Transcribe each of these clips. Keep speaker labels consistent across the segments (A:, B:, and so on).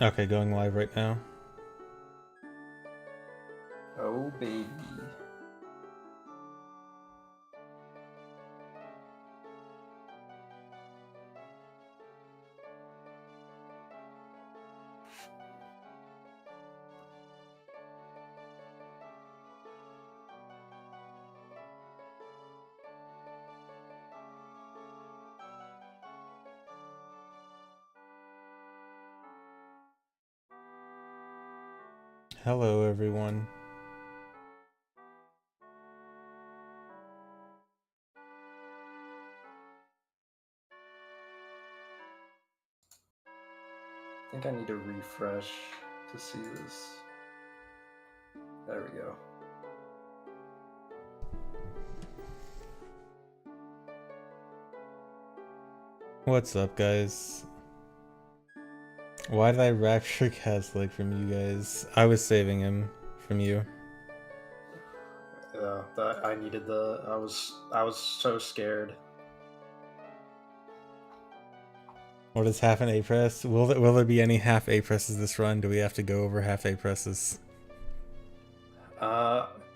A: Okay, going live right now.
B: Oh, baby.
A: Hello, everyone.
B: I think I need to refresh to see this. There we go.
A: What's up, guys? Why did I rapture Caslick from you guys? I was saving him from you.
B: Yeah, that I needed the. I was so scared.
A: What is half an A press? Will there be any half A presses this run? Do we have to go over half A presses?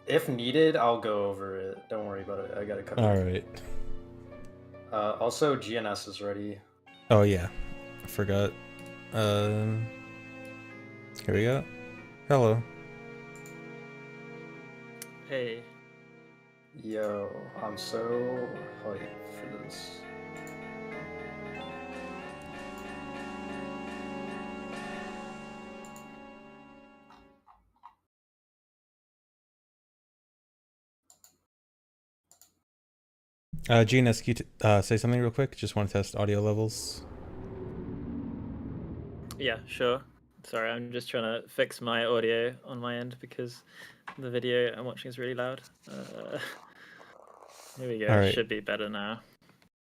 B: If needed, I'll go over it. Don't worry about it. I got it covered.
A: All right.
B: Also, GNS is ready.
A: Oh yeah, I forgot. Here we go. Hello.
C: Hey.
B: Yo, I'm so hyped for this.
A: GNS, can you say something real quick? Just want to test audio levels.
C: Yeah, sure. Sorry, I'm just trying to fix my audio on my end because the video I'm watching is really loud. Here we go.
A: All right.
C: Should be better now.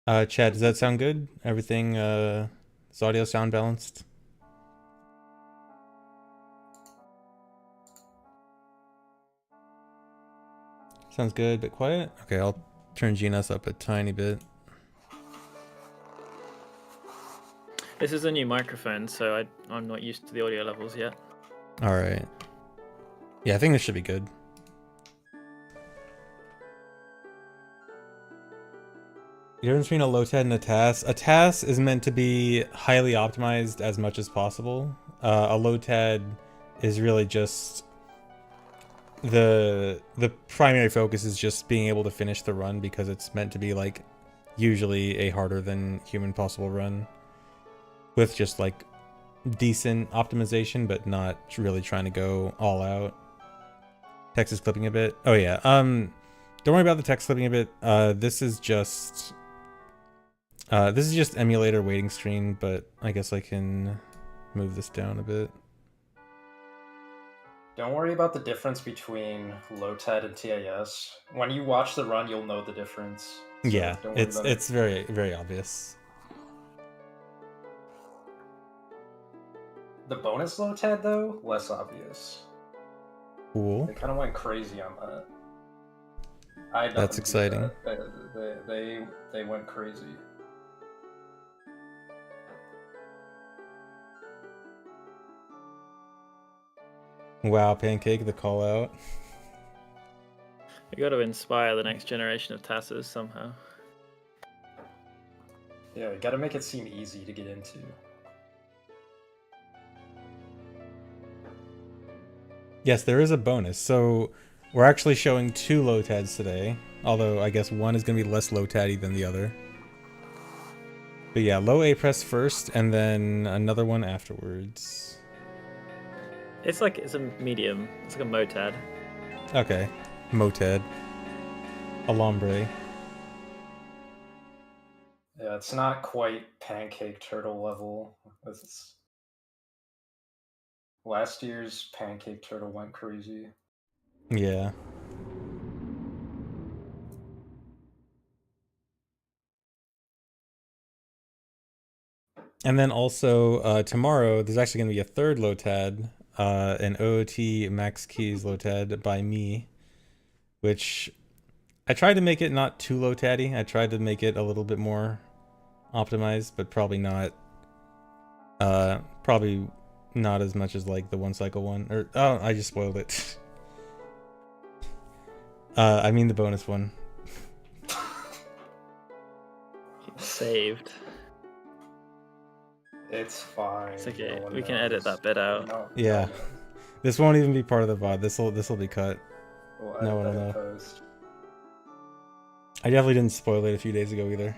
A: Chad, does that sound good? Everything, is audio sound balanced? Sounds good, but quiet? Okay, I'll turn GNS up a tiny bit.
C: This is a new microphone, so I'm not used to the audio levels yet.
A: Alright. Yeah, I think this should be good. The difference between a LOTAD and a TAS. A TAS is meant to be highly optimized as much as possible. A LOTAD is really just the primary focus is just being able to finish the run because it's meant to be like usually a harder than human possible run with just like decent optimization, but not really trying to go all out. Text is clipping a bit. Oh yeah. Don't worry about the text clipping a bit. This is just emulator waiting screen, but I guess I can move this down a bit.
B: Don't worry about the difference between LOTED and TAS. When you watch the run, you'll know the difference.
A: So yeah,
B: don't worry about
A: it's very, very obvious.
B: The bonus LOTED, though, less obvious.
A: Cool.
B: They kind of went crazy on that.
A: That's exciting.
B: They went crazy.
A: Wow, Pancake, the call out.
C: We got to inspire the next generation of TASs somehow.
B: Yeah, you gotta make it seem easy to get into.
A: Yes, there is a bonus. So we're actually showing 2 LOTADs today, although I guess one is going to be less LOTAD-y than the other. But yeah, low A press first, and then another one afterwards.
C: It's a medium. It's like a motad.
A: Okay, motad. Alambre.
B: Yeah, it's not quite Pancake Turtle level. Last year's Pancake Turtle went crazy.
A: Yeah. And then also tomorrow, there's actually going to be a third LOTAD, an OOT Max Keys LOTAD by me, which I tried to make it not too LOTAD-y. I tried to make it a little bit more optimized, but probably not not as much as like the one cycle one. Or oh, I just spoiled it. I mean the bonus one.
C: Saved.
B: It's fine.
C: It's okay.
B: No one
C: We can edit
B: knows.
C: that bit out.
B: No,
A: Yeah.
B: no one.
A: This won't even be part of the VOD. This'll be cut.
B: We'll
A: No
B: edit
A: one
B: that
A: will
B: in
A: know.
B: post.
A: I definitely didn't spoil it a few days ago either.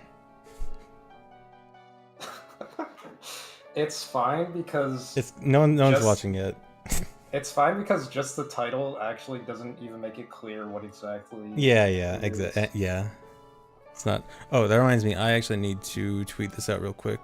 B: It's fine because
A: It's no one's
B: Just-
A: watching yet.
B: it's fine because just the title actually doesn't even make it clear what exactly.
A: Yeah,
B: it is.
A: exactly. Yeah. It's not. Oh, that reminds me. I actually need to tweet this out real quick.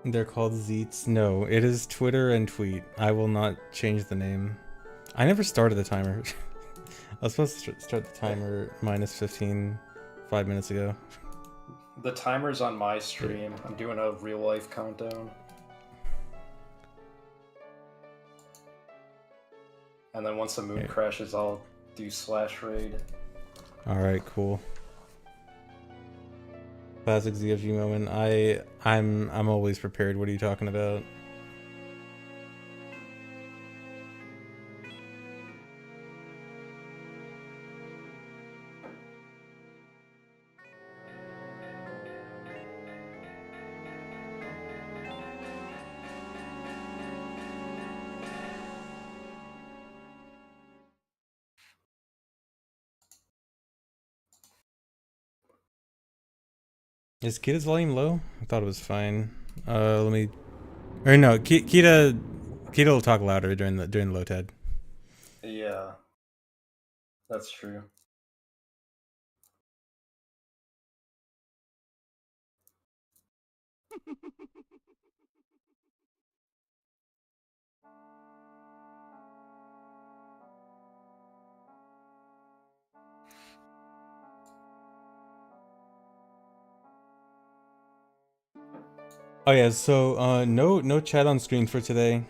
A: They're called Zeets. No, it is Twitter and Tweet. I will not change the name. I never started the timer. I was supposed to start the timer -15 5 minutes ago.
B: The timer's on my stream. I'm doing a real life countdown. And then once the moon
A: Okay.
B: crashes, I'll do /raid.
A: Alright, cool. Classic ZFG moment. I'm always prepared. What are you talking about? Is Kita's volume low? I thought it was fine. Let me. Or no, Kita will talk louder during the low TED.
B: Yeah, that's true.
A: Oh yeah, so no chat on screen for today.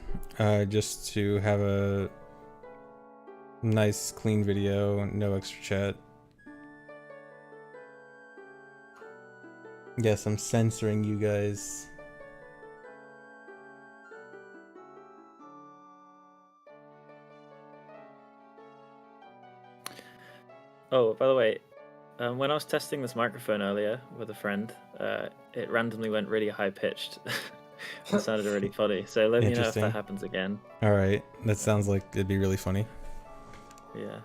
A: Just to have a nice clean video, no extra chat. Yes, I'm censoring you guys.
C: Oh, by the way, when I was testing this microphone earlier with a friend, it randomly went really high pitched. It sounded really funny. So let me know if
A: Interesting.
C: that happens again.
A: All right, that sounds like it'd be really funny.
C: Yeah.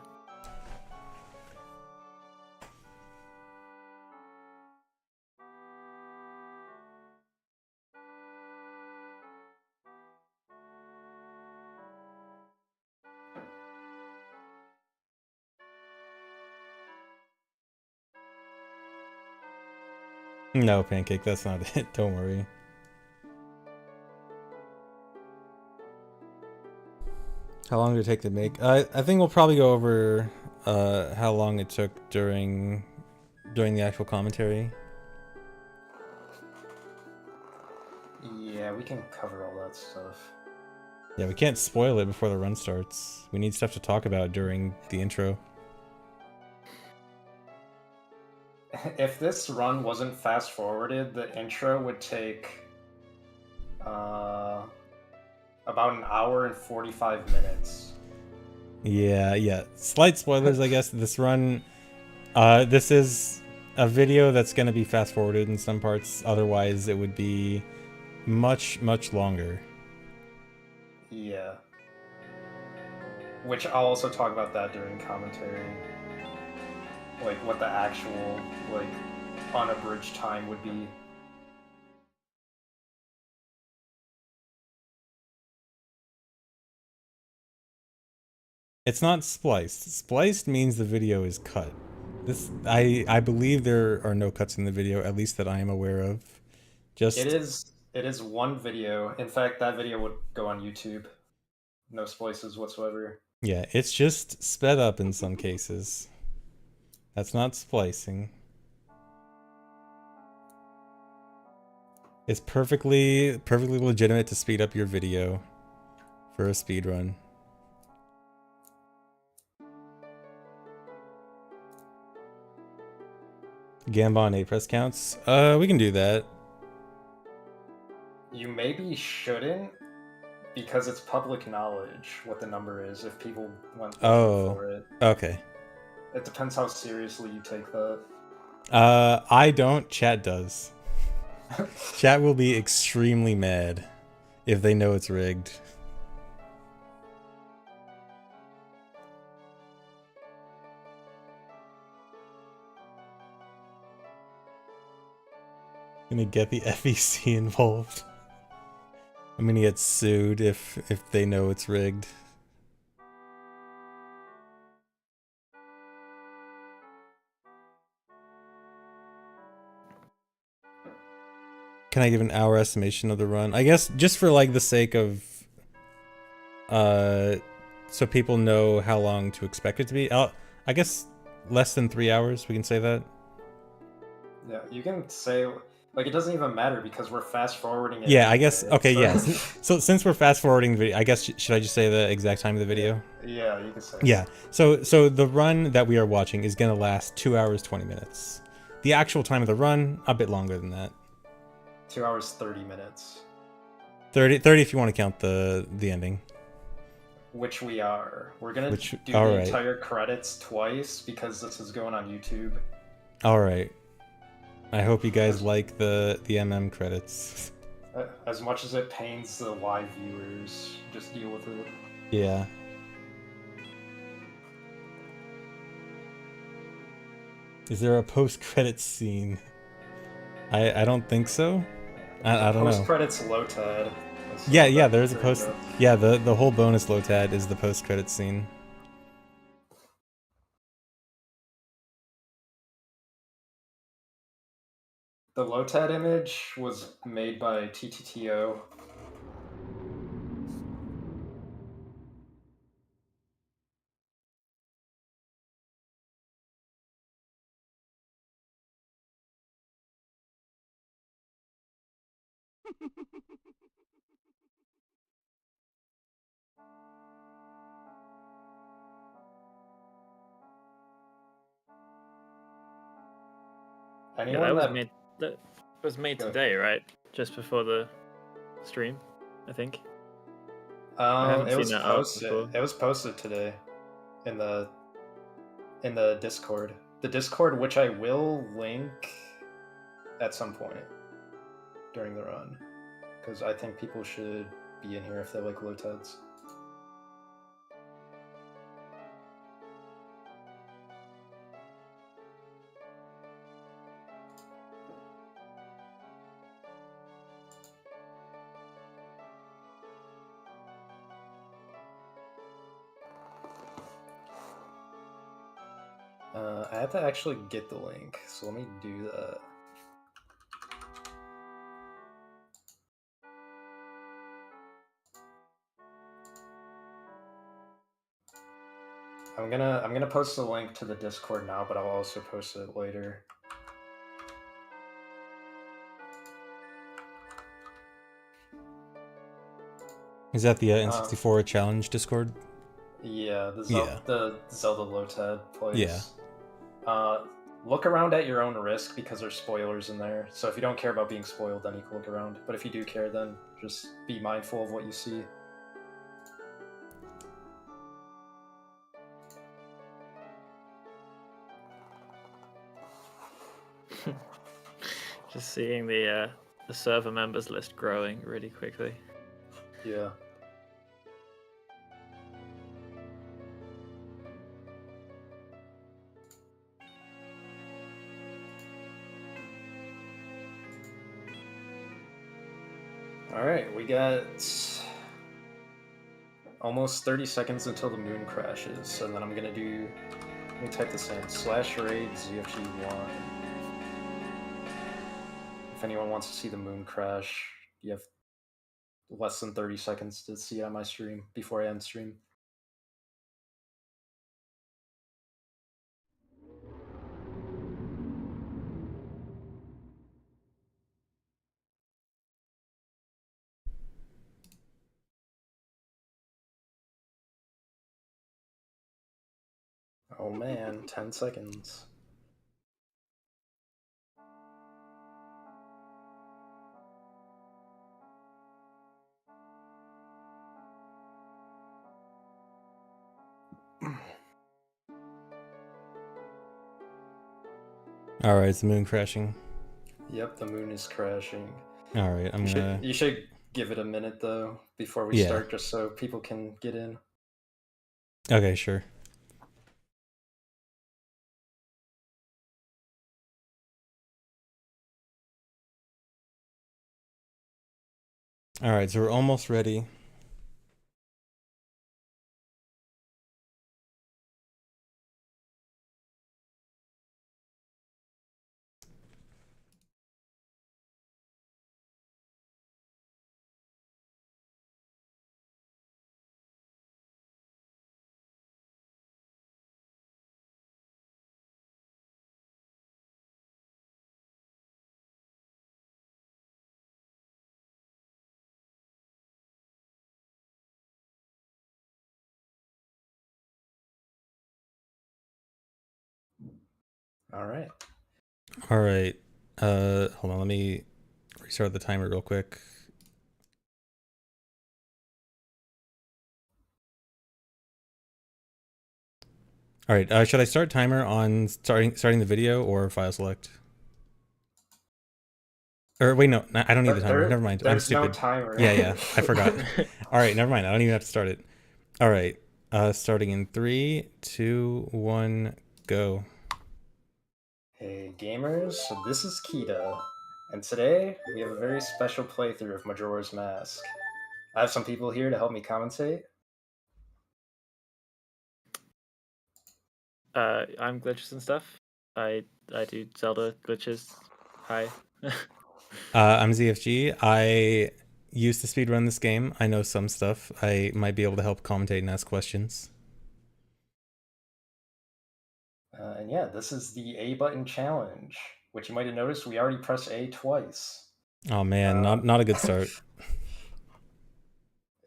A: No, Pancake, that's not it. Don't worry. How long did it take to make? I think we'll probably go over how long it took during the actual commentary.
B: Yeah, we can cover all that stuff.
A: Yeah, we can't spoil it before the run starts. We need stuff to talk about during the intro.
B: If this run wasn't fast forwarded, the intro would take about an hour and 45 minutes.
A: Yeah. Slight spoilers, I guess. This run, this is a video that's going to be fast forwarded in some parts. Otherwise, it would be much longer.
B: Yeah. Which I'll also talk about that during commentary. Like what the actual, like, unabridged time would be.
A: It's not spliced. Spliced means the video is cut. This I believe there are no cuts in the video, at least that I am aware of. Just
B: It is one video. In fact, that video would go on YouTube. No splices whatsoever.
A: Yeah, it's just sped up in some cases. That's not splicing. It's perfectly legitimate to speed up your video for a speed run. Gambon 8 press counts. We can do that.
B: You maybe shouldn't, because it's public knowledge what the number is if people went looking for it.
A: Okay.
B: It depends how seriously you take that.
A: I don't. Chat does. Chat will be extremely mad if they know it's rigged. Gonna get the FEC involved. I'm gonna get sued if they know it's rigged. Can I give an hour estimation of the run? I guess just for like the sake of so people know how long to expect it to be. I guess less than 3 hours, we can say that.
B: Yeah, you can say, like, it doesn't even matter because we're fast forwarding it.
A: Yeah, I guess.
B: anyway,
A: Okay,
B: so-
A: yeah. So since we're fast forwarding the video, I guess should I just say the exact time of the video?
B: Yeah, you can say.
A: Yeah. So the run that we are watching is gonna last 2 hours 20 minutes. The actual time of the run a bit longer than that.
B: 2 hours 30 minutes.
A: 30 if you want to count the ending.
B: Which we are. We're gonna
A: Which-
B: do
A: all
B: the
A: right.
B: entire credits twice because this is going on YouTube.
A: All right. I hope you guys like the MM credits.
B: As much as it pains the live viewers, just deal with it.
A: Yeah. Is there a post-credits scene? I don't think so. I don't know.
B: Post credits low tad.
A: Yeah, there's a post. Yeah, the whole bonus LOTAD is the post-credits scene.
B: The LOTAD image was made by TTTO.
C: Yeah,
B: Anyone
C: that was
B: that
C: made. That was made
B: Go.
C: today, right? Just before the stream, I think. I haven't
B: it
C: seen
B: was
C: that art
B: posted.
C: before.
B: It was posted today in the Discord. The Discord, which I will link at some point during the run, because I think people should be in here if they like LOTADs. I have to actually get the link, so let me do that. I'm gonna post the link to the Discord now, but I'll also post it later.
A: Is that the N64 challenge Discord?
B: Yeah, the
A: Yeah.
B: Zelda LOTAD place.
A: Yeah.
B: Look around at your own risk because there's spoilers in there. So if you don't care about being spoiled, then you can look around. But if you do care, then just be mindful of what you see.
C: Just seeing the server members list growing really quickly.
B: Yeah. Alright, we got almost 30 seconds until the moon crashes, and then I'm gonna do, let me type this in, /raid ZFG1. If anyone wants to see the moon crash, you have less than 30 seconds to see it on my stream before I end stream. Oh man, 10 seconds.
A: All right, it's the moon crashing.
B: Yep, the moon is crashing.
A: All right,
B: You should give it a minute though before we start, just so people can get in.
A: Okay, sure. All right, so we're almost ready.
B: All right.
A: All right. Hold on, let me restart the timer real quick. All right, should I start timer on starting the video or file select? Or wait, no, I don't need the timer. Never mind. I'm stupid.
B: No timer.
A: Yeah, I forgot. All right, never mind. I don't even have to start it. All right, starting in 3, 2, 1, go.
B: Hey gamers, so this is Kita, and today we have a very special playthrough of Majora's Mask. I have some people here to help me commentate.
C: I'm glitches and stuff. I do Zelda glitches. Hi.
A: I'm ZFG. I used to speedrun this game. I know some stuff. I might be able to help commentate and ask questions.
B: And yeah, this is the A button challenge, which you might have noticed we already pressed A twice.
A: Oh man, not a good start.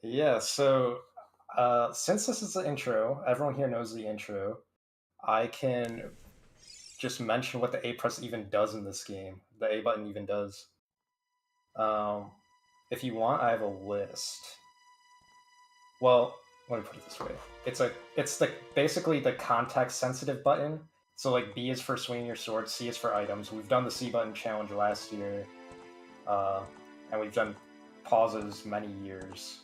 B: Yeah, so since this is the intro, everyone here knows the intro. I can just mention what the A press even does in this game. The A button even does. If you want, I have a list. Well, let me put it this way: it's basically the context sensitive button. So like B is for swinging your sword, C is for items. We've done the C button challenge last year, and we've done pauses many years.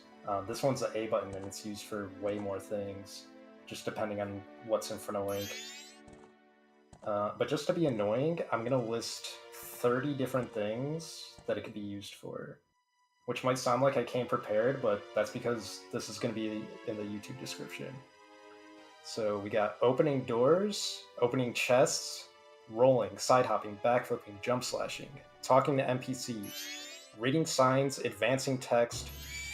B: This one's the A button, and it's used for way more things, just depending on what's in front of Link. But just to be annoying, I'm gonna list 30 different things that it could be used for, which might sound like I came prepared, but that's because this is going to be in the YouTube description. So we got opening doors, opening chests, rolling, side hopping, backflipping, jump slashing, talking to NPCs, reading signs, advancing text,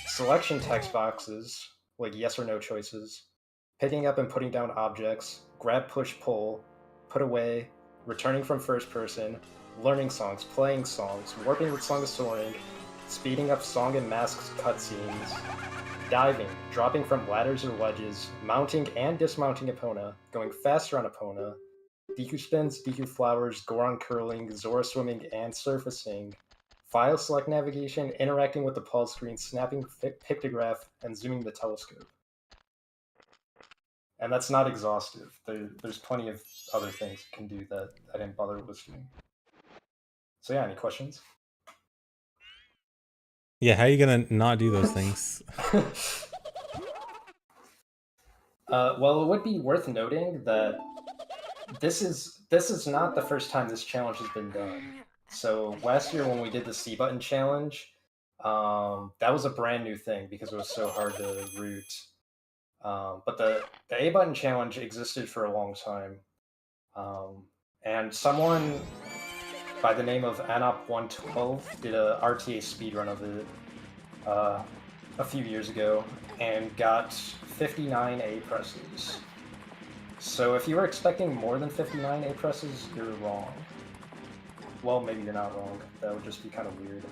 B: selection text boxes, like yes or no choices, picking up and putting down objects, grab, push, pull, put away, returning from first person, learning songs, playing songs, warping with Song of Soaring, speeding up song and masks cutscenes, diving, dropping from ladders or ledges, mounting and dismounting Epona, going faster on Epona, Deku spins, Deku flowers, Goron curling, Zora swimming and surfacing, file select navigation, interacting with the pulse screen, snapping pictograph, and zooming the telescope. And that's not exhaustive. There's plenty of other things you can do that I didn't bother listing. So yeah, any questions?
A: Yeah, how are you gonna not do those things?
B: Well, it would be worth noting that this is not the first time this challenge has been done. So last year when we did the C button challenge, that was a brand new thing because it was so hard to root. But the A button challenge existed for a long time, and someone by the name of Anop112 did a RTA speedrun of it. a few years ago and got 59 A presses. So if you were expecting more than 59 A presses, you're wrong. Well, maybe you're not wrong. That would just be kind of weird.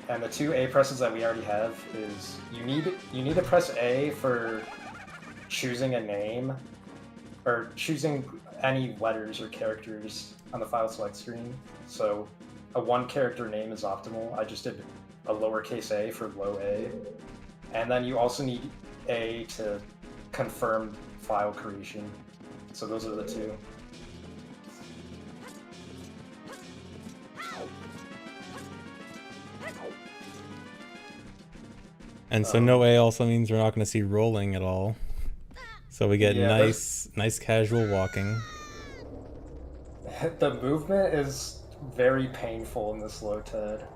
B: And the 2 A presses that we already have is you need to press A for choosing a name or choosing any letters or characters on the file select screen. So a 1 character name is optimal. I just did a lowercase a for low A. And then you also need A to confirm file creation. So those are the 2.
A: And so no A also means we're not going to see rolling at all. So we get
B: Yeah,
A: nice casual walking.
B: The movement is very painful in this low TED.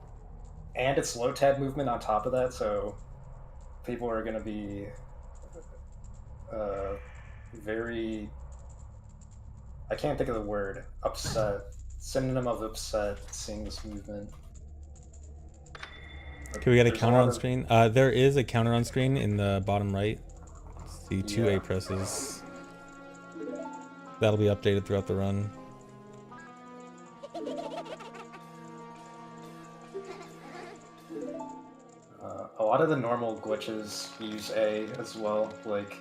B: And it's low TED movement on top of that, so people are going to be very... I can't think of the word. Upset. Synonym of upset seeing this movement.
A: Can we get a
B: There's
A: counter
B: lot
A: on
B: of-
A: screen? There is a counter on screen in the bottom right. See 2
B: Yeah.
A: A presses. That'll be updated throughout the run.
B: A lot of the normal glitches use A as well. Like,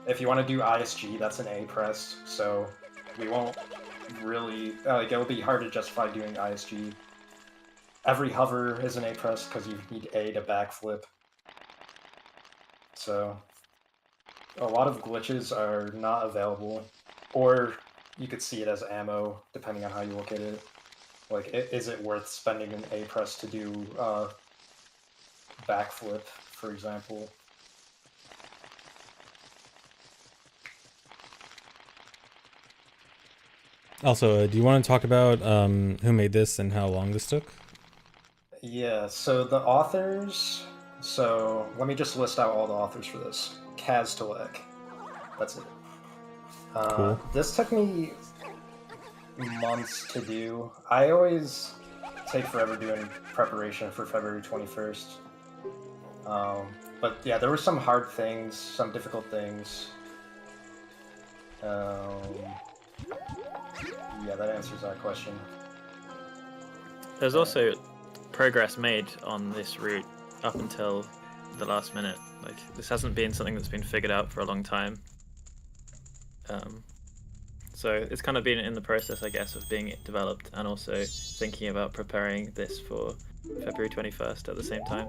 B: if you want to do ISG, that's an A press, so we won't really... like, it'll be hard to justify doing ISG. Every hover is an A press because you need A to backflip. So, a lot of glitches are not available, or you could see it as ammo, depending on how you look at it. Like, is it worth spending an A press to do backflip, for example?
A: Also, do you want to talk about who made this and how long this took?
B: Yeah, so the authors... So, let me just list out all the authors for this. Kaz Talek. That's it.
A: Cool.
B: This took me months to do. I always take forever doing preparation for February 21st. But yeah, there were some hard things, some difficult things. Yeah, that answers that question.
C: There's also progress made on this route up until the last minute. Like, this hasn't been something that's been figured out for a long time. So it's kind of been in the process, I guess, of being developed and also thinking about preparing this for February 21st at the same time.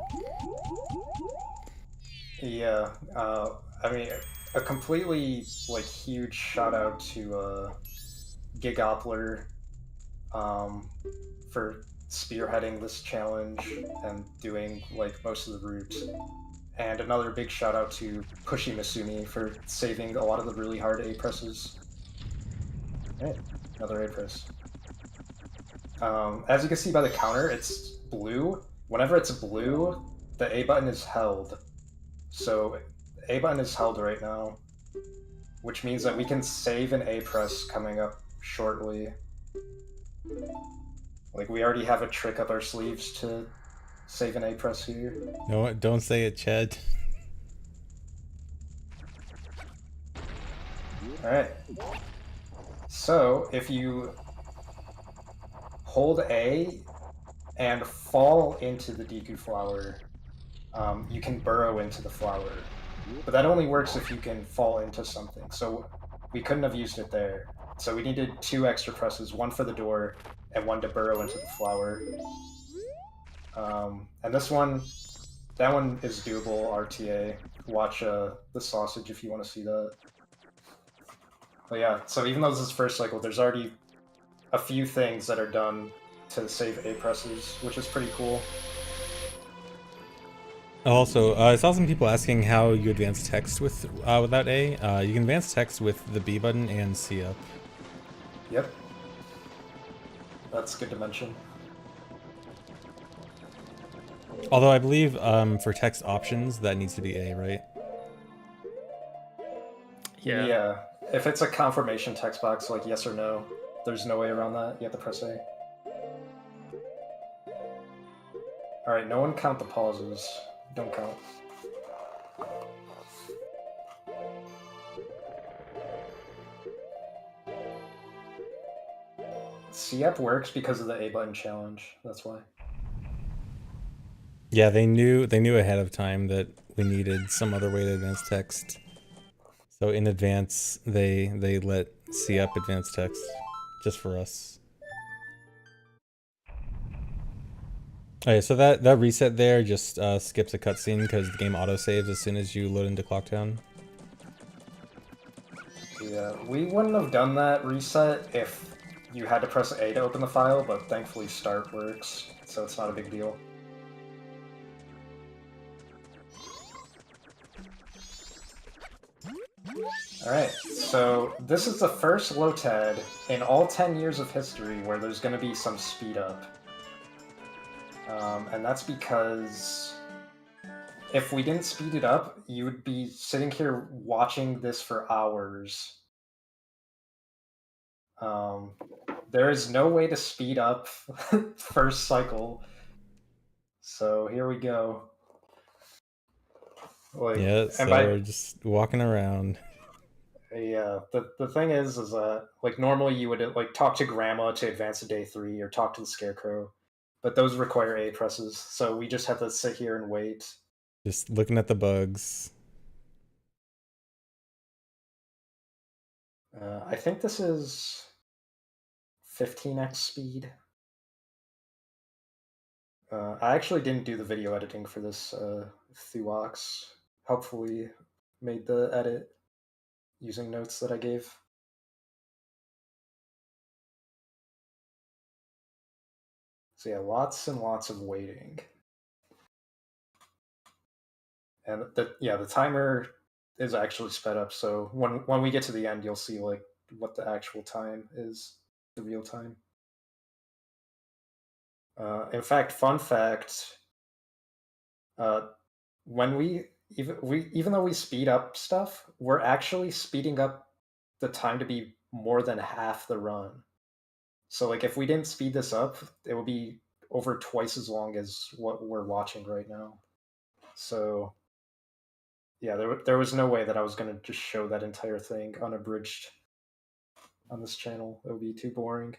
B: Yeah, I mean, a completely, like, huge shout out to Gigopler for spearheading this challenge and doing, like, most of the route. And another big shout out to Pushy Misumi for saving a lot of the really hard A presses. Alright, another A press. As you can see by the counter, it's blue. Whenever it's blue, the A button is held. So A button is held right now, which means that we can save an A press coming up shortly. Like, we already have a trick up our sleeves to save an A press here.
A: No, don't say it, Ched.
B: Alright. So, if you hold A and fall into the Deku flower, you can burrow into the flower. But that only works if you can fall into something. So we couldn't have used it there. So we needed 2 extra presses, 1 for the door and 1 to burrow into the flower. And this one, that one is doable, RTA. Watch the sausage if you want to see that. But yeah, so even though this is first cycle, there's already a few things that are done to save A presses, which is pretty cool.
A: Also, I saw some people asking how you advance text without A. You can advance text with the B button and C up.
B: Yep. That's good to mention.
A: Although I believe for text options, that needs to be A, right?
C: Yeah.
B: If it's a confirmation text box, like yes or no, there's no way around that. You have to press A. Alright, no one count the pauses. Don't count. C-up works because of the A button challenge. That's why.
A: Yeah, they knew ahead of time that we needed some other way to advance text. So in advance, they let C up advanced text just for us. Okay, so that reset there just skips a cutscene because the game autosaves as soon as you load into Clocktown.
B: Yeah, we wouldn't have done that reset if you had to press A to open the file, but thankfully start works, so it's not a big deal. Alright, so this is the first LOTAD in all 10 years of history where there's going to be some speed up. And that's because if we didn't speed it up, you would be sitting here watching this for hours. There is no way to speed up first cycle. So here we go. Like,
A: Yeah, so we're just walking around.
B: Yeah, the thing is that like normally you would like talk to Grandma to advance to day 3 or talk to the Scarecrow, but those require A presses, so we just have to sit here and wait.
A: Just looking at the bugs.
B: I think this is 15x speed. I actually didn't do the video editing for this Thuox. Helpfully made the edit using notes that I gave. So yeah, lots and lots of waiting. And the timer is actually sped up, so when we get to the end, you'll see like what the actual time is, the real time. In fact, fun fact, when even though we speed up stuff, we're actually speeding up the time to be more than half the run. So like if we didn't speed this up, it would be over twice as long as what we're watching right now. So yeah, there was no way that I was going to just show that entire thing unabridged on this channel. It would be too boring.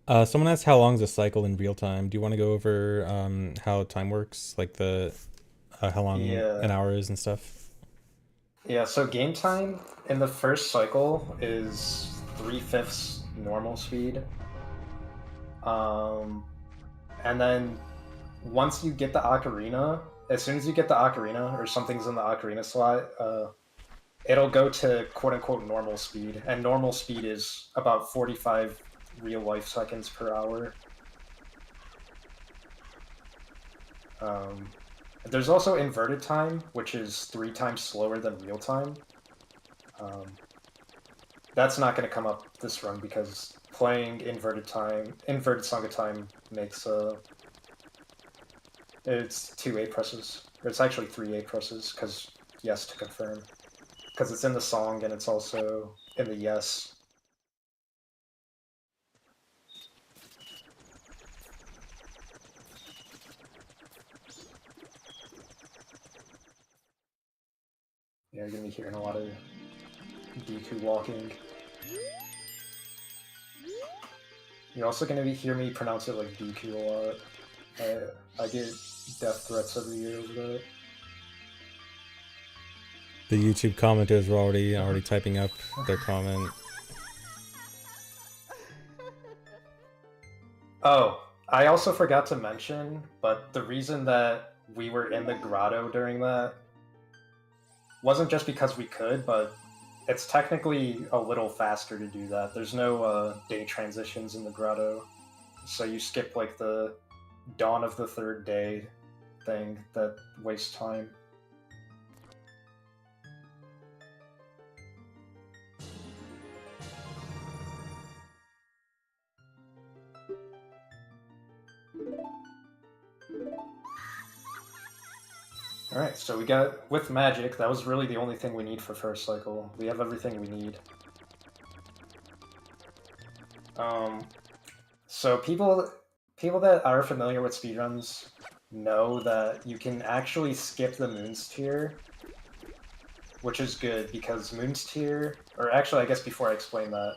A: Someone asked how long is a cycle in real time. Do you want to go over how time works, like the how long an hour is and stuff?
B: Yeah, so game time in the first cycle is 3/5 normal speed. And then once you get the ocarina, as soon as you get the ocarina or something's in the ocarina slot, it'll go to quote-unquote normal speed, and normal speed is about 45 real-life seconds per hour. There's also inverted time, which is 3 times slower than real time. That's not going to come up this run because playing inverted Song of Time makes it's 2 A presses. Or it's actually 3 A presses, because yes to confirm. Because it's in the song and it's also in the yes. Yeah, you're going to be hearing a lot of Deku walking. You're also going to hear me pronounce it like Deku a lot. I get death threats every year over that.
A: The YouTube commenters were already typing up their comment.
B: Oh, I also forgot to mention, but the reason that we were in the grotto during that wasn't just because we could, but it's technically a little faster to do that. There's no day transitions in the grotto, so you skip like the dawn of the third day thing that wastes time. Alright, so we got, with magic, that was really the only thing we need for first cycle. We have everything we need. So people that are familiar with speedruns know that you can actually skip the Moon's Tier, which is good because Moon's Tier, or actually, I guess before I explain that,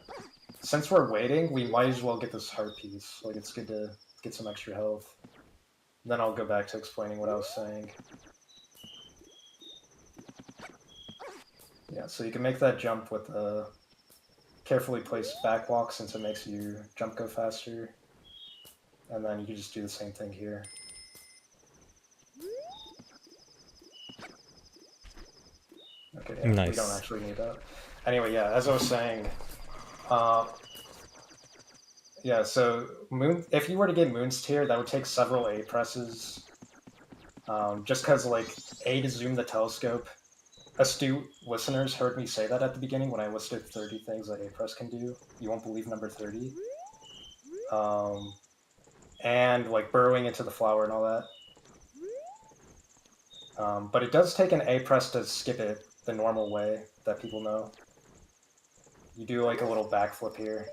B: since we're waiting, we might as well get this heart piece. Like, it's good to get some extra health. Then I'll go back to explaining what I was saying. Yeah, so you can make that jump with a carefully placed backwalk since it makes your jump go faster. And then you can just do the same thing here. Okay, yeah,
A: Nice.
B: we don't actually need that. Anyway, yeah, as I was saying, yeah, so if you were to get Moon's Tier, that would take several A presses. Just because, like, A to zoom the telescope. Astute listeners heard me say that at the beginning when I listed 30 things that A press can do. You won't believe number 30. And, like, burrowing into the flower and all that. But it does take an A press to skip it the normal way that people know. You do, like, a little backflip here.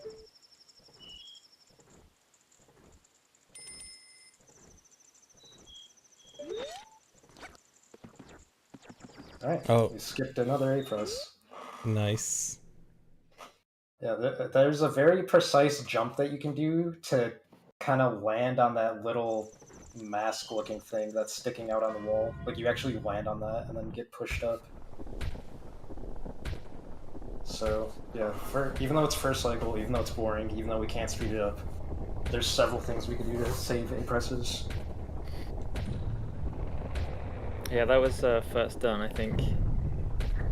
B: Alright, we skipped another A press.
A: Nice.
B: Yeah, there's a very precise jump that you can do to kind of land on that little mask-looking thing that's sticking out on the wall. Like, you actually land on that and then get pushed up. So, yeah, even though it's first cycle, even though it's boring, even though we can't speed it up, there's several things we can do to save A presses.
C: Yeah, that was first done, I think,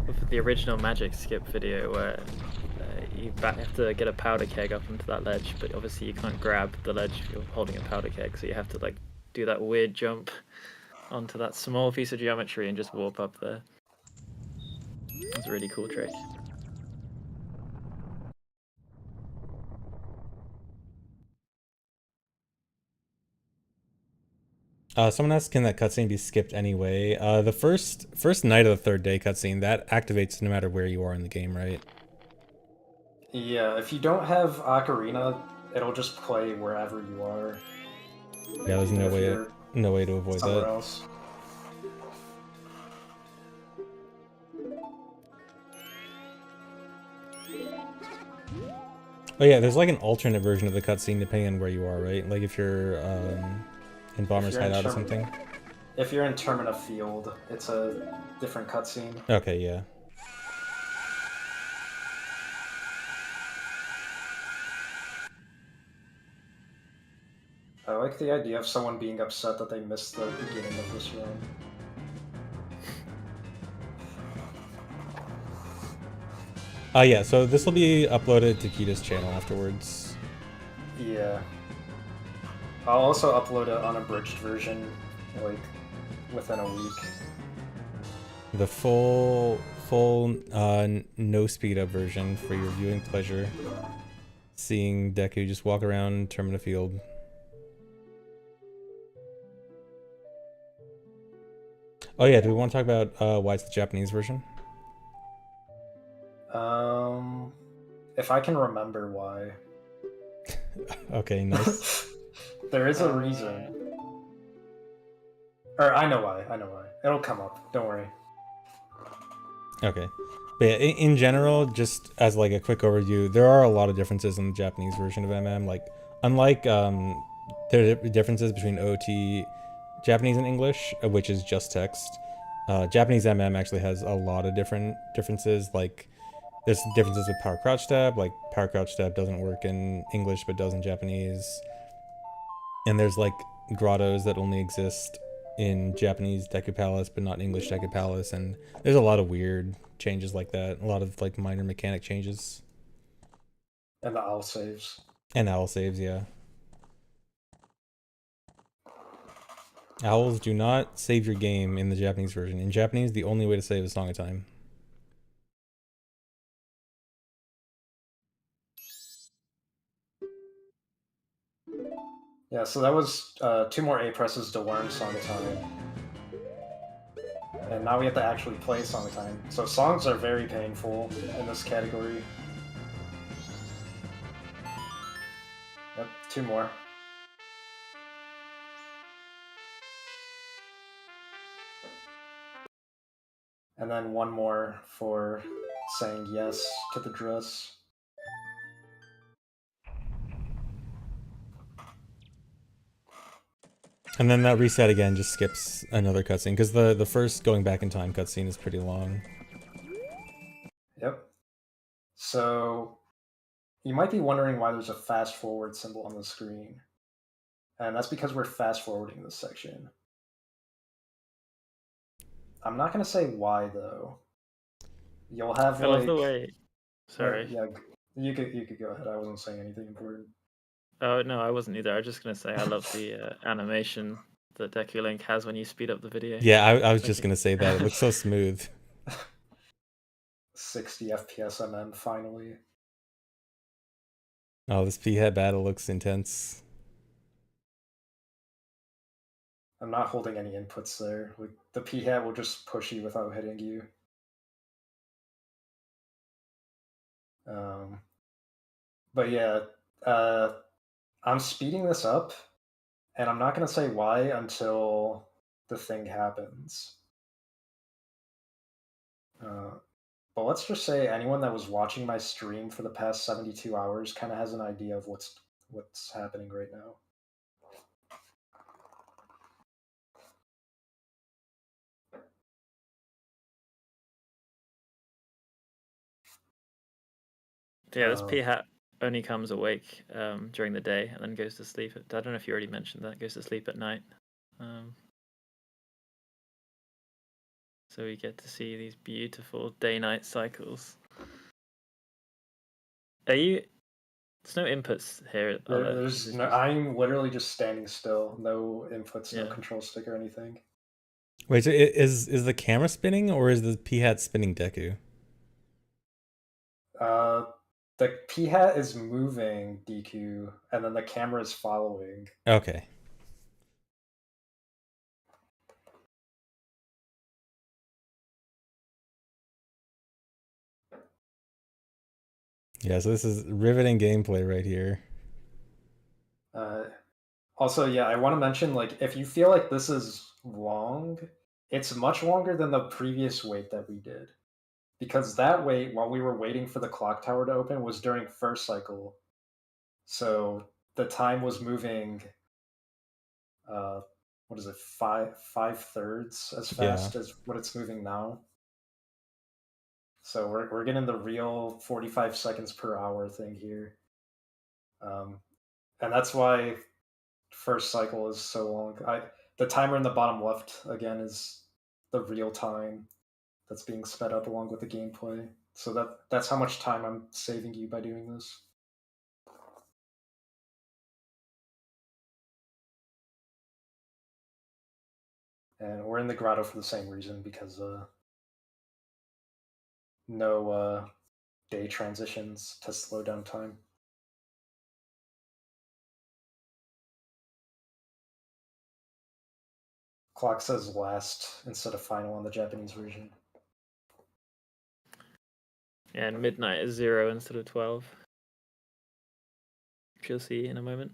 C: with the original Magic Skip video where you have to get a powder keg up onto that ledge, but obviously you can't grab the ledge if you're holding a powder keg, so you have to like do that weird jump onto that small piece of geometry and just warp up there. That's a really cool trick.
A: Someone asked, can that cutscene be skipped anyway? The first night of the third day cutscene, that activates no matter where you are in the game, right?
B: Yeah, if you don't have Ocarina, it'll just play wherever you are.
A: Yeah, there's no way to avoid
B: somewhere
A: that.
B: else.
A: Oh yeah, there's like an alternate version of the cutscene depending on where you are, right? Like if you're in Bomber's Hideout or something.
B: If you're in Termina Field, it's a different cutscene.
A: Okay, yeah.
B: I like the idea of someone being upset that they missed the beginning of this run.
A: Yeah, so this will be uploaded to Kita's channel afterwards.
B: Yeah. I'll also upload an unabridged version, like, within a week.
A: The full no speed up version for your viewing pleasure. Seeing Deku just walk around Termina Field. Oh yeah, do we want to talk about why it's the Japanese version?
B: If I can remember why.
A: Okay, nice.
B: There is a reason. Or I know why. It'll come up. Don't worry.
A: Okay. But yeah, in general, just as like a quick overview, there are a lot of differences in the Japanese version of MM. Like, unlike there are differences between OT Japanese and English, which is just text. Japanese MM actually has a lot of differences. Like, there's differences with power crouch stab. Like, power crouch stab doesn't work in English but does in Japanese. And there's like grottos that only exist in Japanese Deku Palace but not English Deku Palace, and there's a lot of weird changes like that. A lot of like minor mechanic changes.
B: And the owl saves.
A: And owl saves, yeah. Owls do not save your game in the Japanese version. In Japanese, the only way to save is Song of Time.
B: Yeah, so that was 2 more A presses to learn Song of Time. And now we have to actually play Song of Time. So songs are very painful in this category. Yep, 2 more. And then one more for saying yes to the dress.
A: And then that reset again just skips another cutscene, because the first going back in time cutscene is pretty long.
B: Yep. So you might be wondering why there's a fast forward symbol on the screen. And that's because we're fast forwarding this section. I'm not going to say why, though. You'll have
C: I love the way. Sorry.
B: Yeah, you could go ahead. I wasn't saying anything important.
C: Oh no, I wasn't either. I was just gonna say I love the animation that Deku Link has when you speed up the video.
A: Yeah, I was just gonna say that. It looks so smooth.
B: 60 FPS MM finally.
A: Oh, this P-head battle looks intense.
B: I'm not holding any inputs there. Like, the P-hat will just push you without hitting you. But yeah, I'm speeding this up, and I'm not going to say why until the thing happens. But let's just say anyone that was watching my stream for the past 72 hours kind of has an idea of what's happening right now.
C: Yeah, this P-hat only comes awake during the day and then goes to sleep. I don't know if you already mentioned that. Goes to sleep at night. So we get to see these beautiful day-night cycles. There's no inputs here.
B: There's no, I'm literally just standing still. No inputs, no control stick or anything.
A: Wait, so is the camera spinning or is the P-hat spinning Deku?
B: The P-hat is moving DQ, and then the camera is following.
A: Okay. Yeah, so this is riveting gameplay right here.
B: Also, yeah, I want to mention, like, if you feel like this is long, it's much longer than the previous wait that we did. Because that wait, while we were waiting for the clock tower to open, was during first cycle. So the time was moving, what is it, 5/3 as fast as what it's moving now. So we're getting the real 45 seconds per hour thing here. And that's why first cycle is so long. The timer in the bottom left, again, is the real time that's being sped up along with the gameplay. So that's how much time I'm saving you by doing this. And we're in the grotto for the same reason, because no day transitions to slow down time. Clock says last instead of final on the Japanese version.
C: Yeah, and midnight is 0 instead of 12. Which you'll see in a moment.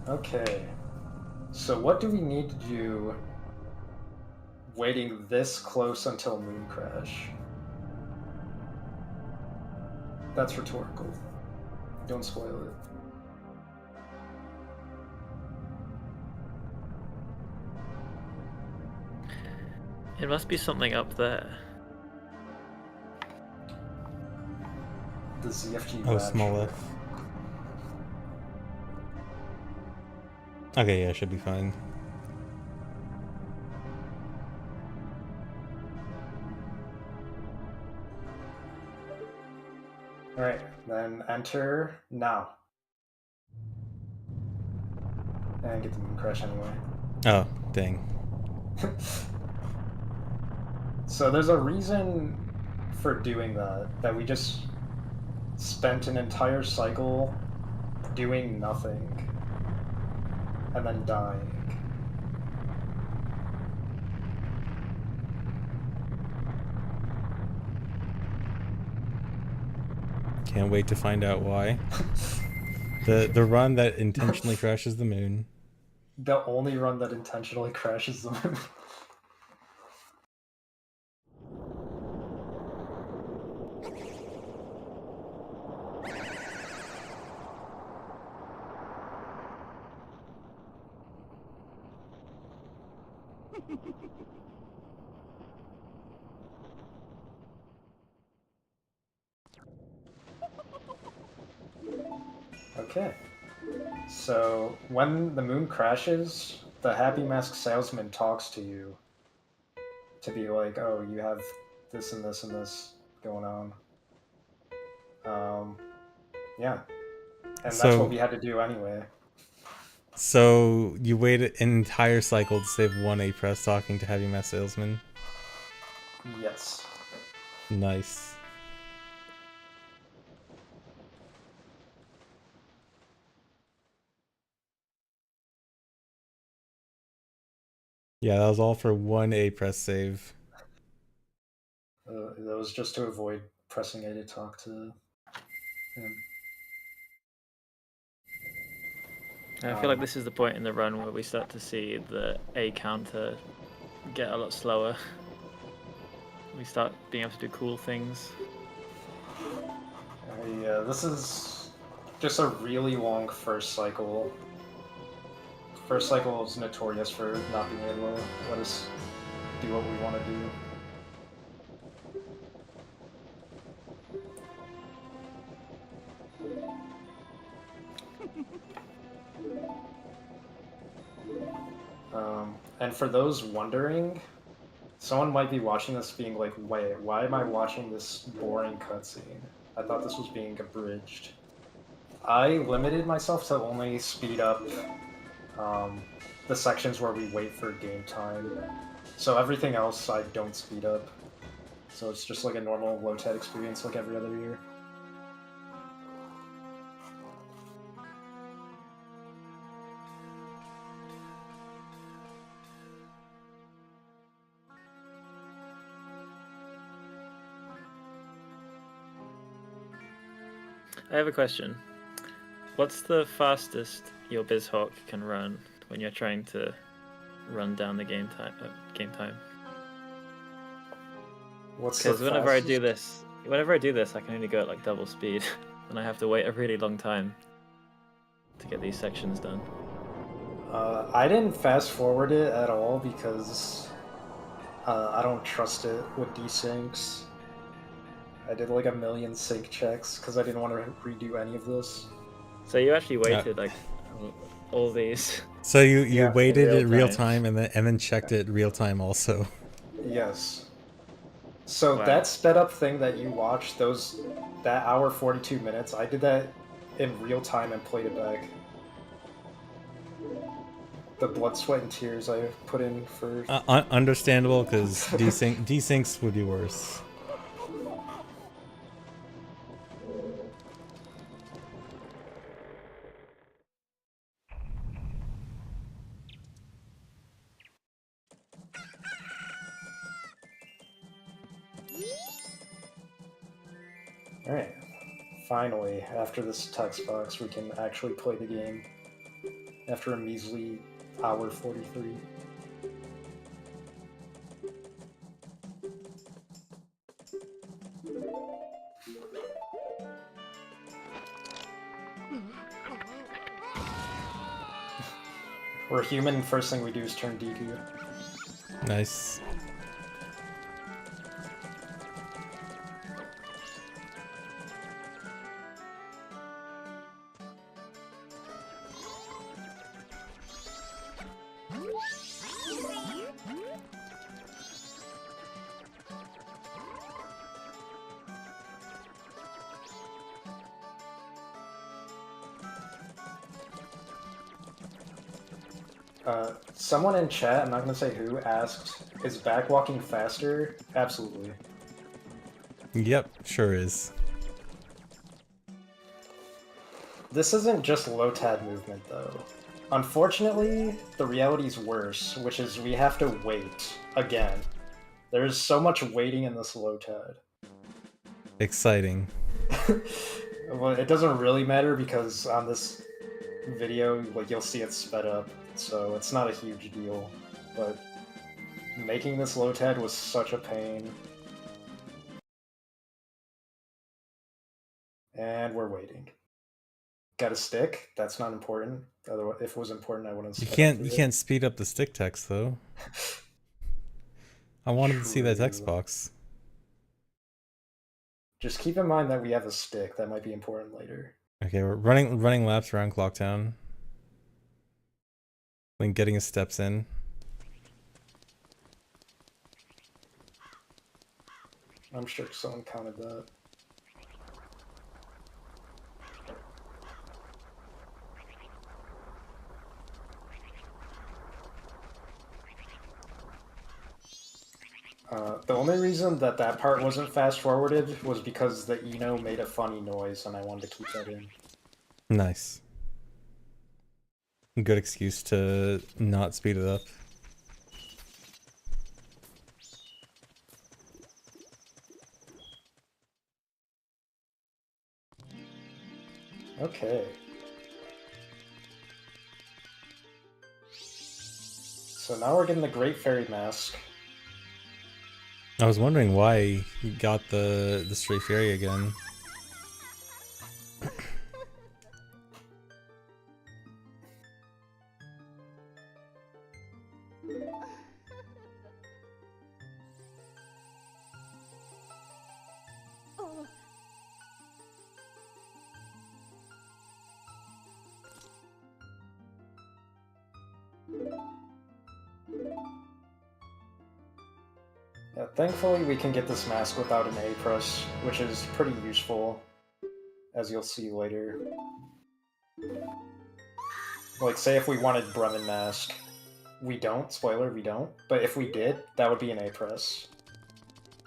B: Okay, so what do we need to do waiting this close until Moon Crash? That's rhetorical. Don't spoil it.
C: It must be something up there.
B: The ZFG.
A: Oh, small F. Okay, yeah, should be fine.
B: Alright, then enter now. And get the Moon Crash anyway.
A: Oh, dang.
B: So there's a reason for doing that we just spent an entire cycle doing nothing and then dying.
A: Can't wait to find out why. The run that intentionally crashes the moon.
B: The only run that intentionally crashes the moon. Okay. So when the moon crashes, the Happy Mask salesman talks to you to be like, oh, you have this and this and this going on. Yeah. And that's what we had to do anyway.
A: So you waited an entire cycle to save one A press talking to Heavy Mass Salesman?
B: Yes.
A: Nice. Yeah, that was all for one A press save.
B: That was just to avoid pressing A to talk to him.
C: I feel like this is the point in the run where we start to see the A counter get a lot slower. We start being able to do cool things.
B: Yeah, this is just a really long first cycle. First cycle is notorious for not being able to let us do what we want to do. And for those wondering, someone might be watching this being like, wait, why am I watching this boring cutscene? I thought this was being abridged. I limited myself to only speed up the sections where we wait for game time. So everything else I don't speed up. So it's just like a normal low-tech experience like every other year.
C: I have a question. What's the fastest your BizHawk can run when you're trying to run down the game time? Because whenever I do this, I can only go at like double speed, and I have to wait a really long time to get these sections done.
B: I didn't fast forward it at all because I don't trust it with desyncs. I did like a million sync checks because I didn't want to redo any of this.
C: So you actually waited like all these.
A: So you waited at real time and then checked it real time also.
B: Yes. So that sped up thing that you watched, that hour 42 minutes, I did that in real time and played it back. The blood, sweat, and tears I put in for...
A: Understandable, because desyncs would be worse.
B: Alright. Finally, after this text box, we can actually play the game. After a measly hour 43. We're human, first thing we do is turn Deku.
A: Nice.
B: Someone in chat, I'm not going to say who, asked, is backwalking faster? Absolutely.
A: Yep, sure is.
B: This isn't just low-tad movement, though. Unfortunately, the reality's worse, which is we have to wait again. There's so much waiting in this low-tad.
A: Exciting.
B: Well, it doesn't really matter because on this video, like, you'll see it sped up, so it's not a huge deal. But making this low-tad was such a pain. And we're waiting. Got a stick? That's not important. Otherwise, if it was important, I wouldn't.
A: You can't speed up the stick text though. I wanted to see that text box.
B: Just keep in mind that we have a stick. That might be important later.
A: Okay, we're running laps around Clocktown. Then getting his steps in.
B: I'm sure someone counted that. The only reason that part wasn't fast-forwarded was because the Eno made a funny noise, and I wanted to keep that in.
A: Nice. Good excuse to not speed it up.
B: Okay. So now we're getting the Great Fairy Mask.
A: I was wondering why he got the Stray Fairy again.
B: Yeah, thankfully we can get this mask without an A press, which is pretty useful, as you'll see later. Like, say if we wanted Bremen Mask. We don't, spoiler, we don't. But if we did, that would be an A press.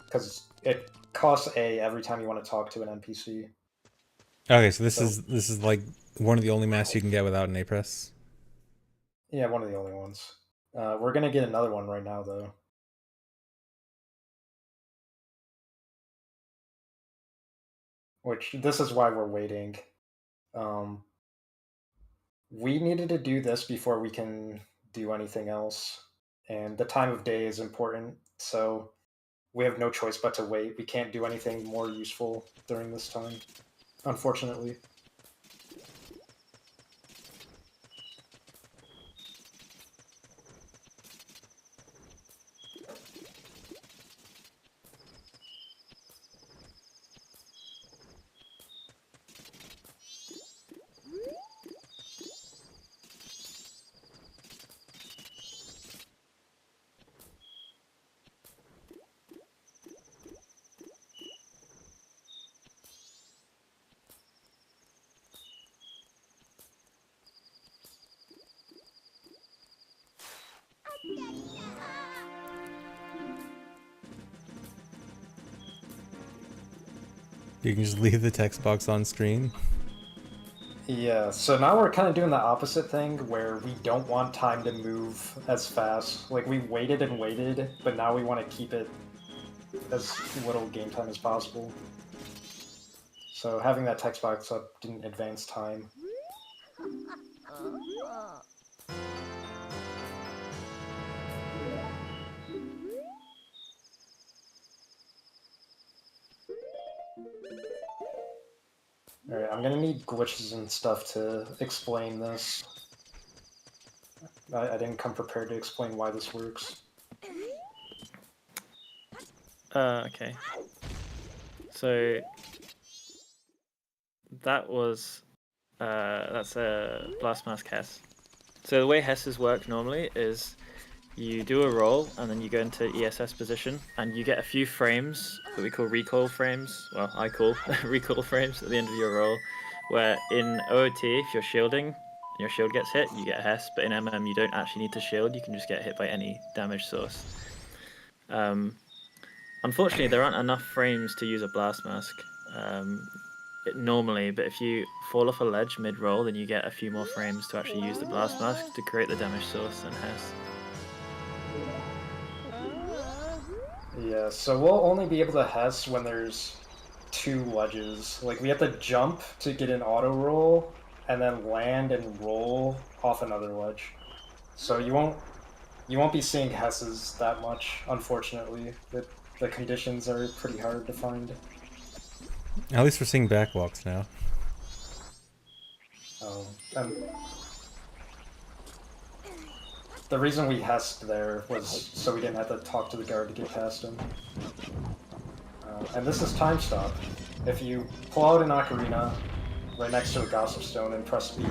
B: Because it costs A every time you want to talk to an NPC.
A: Okay, so this is like one of the only masks you can get without an A press.
B: Yeah, one of the only ones. We're gonna get another one right now, though. Which, this is why we're waiting. We needed to do this before we can do anything else. And the time of day is important, so we have no choice but to wait. We can't do anything more useful during this time, unfortunately.
A: You can just leave the text box on screen.
B: Yeah, so now we're kind of doing the opposite thing, where we don't want time to move as fast. Like, we waited and waited, but now we want to keep it as little game time as possible. So having that text box up didn't advance time. Alright, I'm gonna need glitches and stuff to explain this. I didn't come prepared to explain why this works.
C: Okay. So that was that's a Blast Mask Hess. So the way Hesses work normally is you do a roll and then you go into ESS position and you get a few frames that we call recoil frames. Well, I call recoil frames at the end of your roll, where in OOT, if you're shielding and your shield gets hit, you get a Hess, but in MM you don't actually need to shield, you can just get hit by any damage source. Unfortunately, there aren't enough frames to use a Blast Mask. normally, but if you fall off a ledge mid-roll, then you get a few more frames to actually use the blast mask to create the damage source and Hess.
B: Yeah, so we'll only be able to Hess when there's 2 ledges. Like, we have to jump to get an auto roll, and then land and roll off another ledge. So you won't be seeing Hesses that much, unfortunately. The conditions are pretty hard to find.
A: At least we're seeing backwalks now.
B: The reason we Hessed there was so we didn't have to talk to the guard to get past him. And this is time stop. If you pull out an ocarina right next to a gossip stone and press B,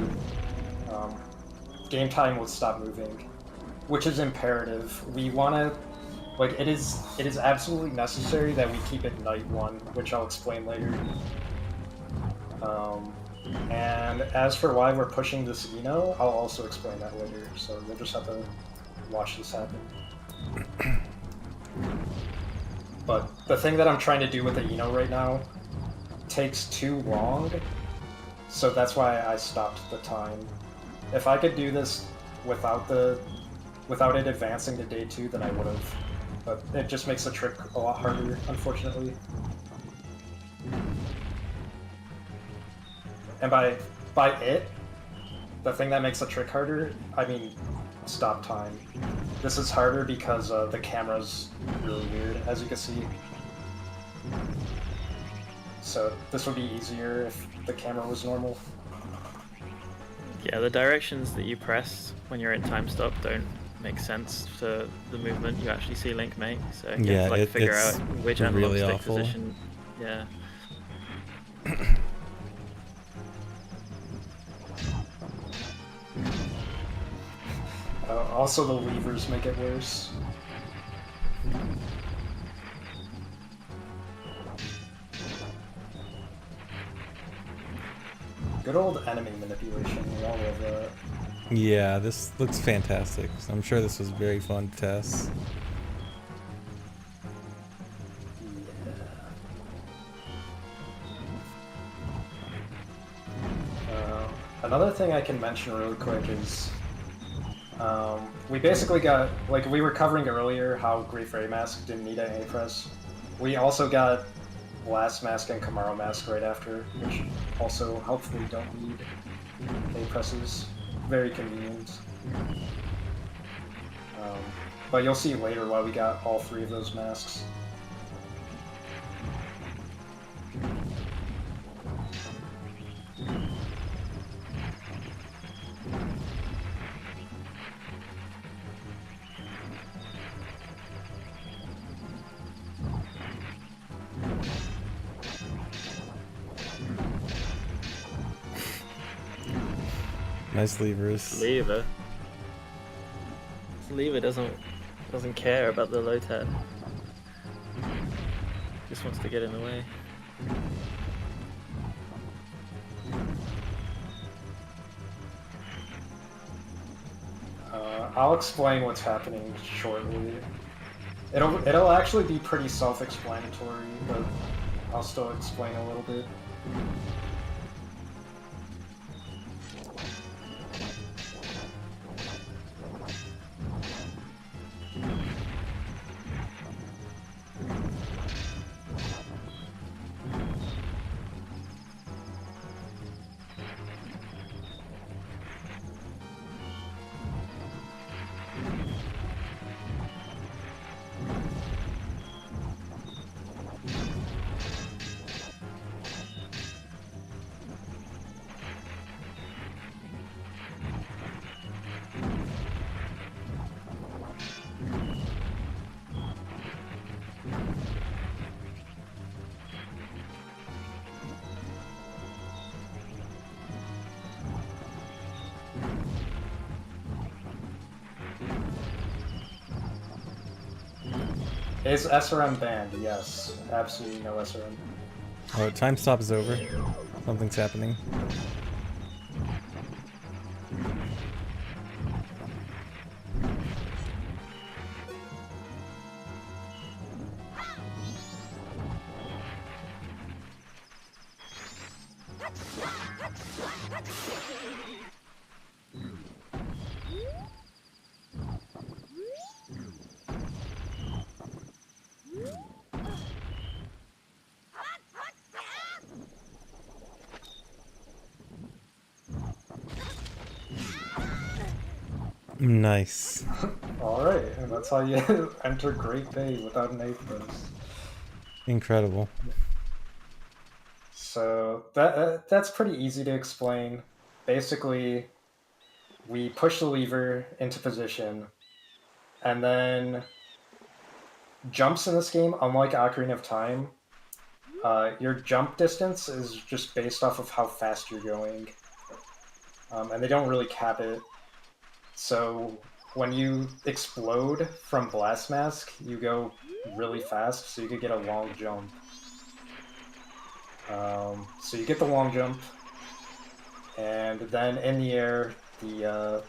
B: game time will stop moving, which is imperative. We want to, like, it is absolutely necessary that we keep it night 1, which I'll explain later. And as for why we're pushing this Eno, I'll also explain that later, so you'll just have to watch this happen. But the thing that I'm trying to do with the Eno right now takes too long, so that's why I stopped the time. If I could do this without it advancing to day 2, then I would have. But it just makes the trick a lot harder, unfortunately. And by it, the thing that makes the trick harder, I mean stop time. This is harder because the camera's really weird, as you can see. So this would be easier if the camera was normal.
C: Yeah, the directions that you press when you're in time stop don't make sense to the movement you actually see Link make. So you have to like figure out which analog
A: really
C: stick
A: awful.
C: position. Yeah.
B: Also, the levers make it worse. Good old enemy manipulation, we all love that.
A: Yeah, this looks fantastic. I'm sure this was very fun to test.
B: Another thing I can mention really quick is we basically got, like we were covering earlier how Great Fairy Mask didn't need an A-press. We also got Blast Mask and Kamaro Mask right after, which also hopefully don't need A-presses. Very convenient. But you'll see later why we got all 3 of those masks.
A: Nice levers.
C: Lever. This lever doesn't care about the low tab. Just wants to get in the way.
B: I'll explain what's happening shortly. It'll actually be pretty self-explanatory, but I'll still explain a little bit. Is SRM banned? Yes. Absolutely no SRM.
A: Oh, time stop is over. Something's happening. Nice.
B: Alright, and that's how you enter Great Bay without an A press.
A: Incredible.
B: So that's pretty easy to explain. Basically, we push the lever into position, and then jumps in this game, unlike Ocarina of Time, your jump distance is just based off of how fast you're going, and they don't really cap it. So when you explode from Blast Mask, you go really fast, so you could get a long jump. So you get the long jump, and then in the air, the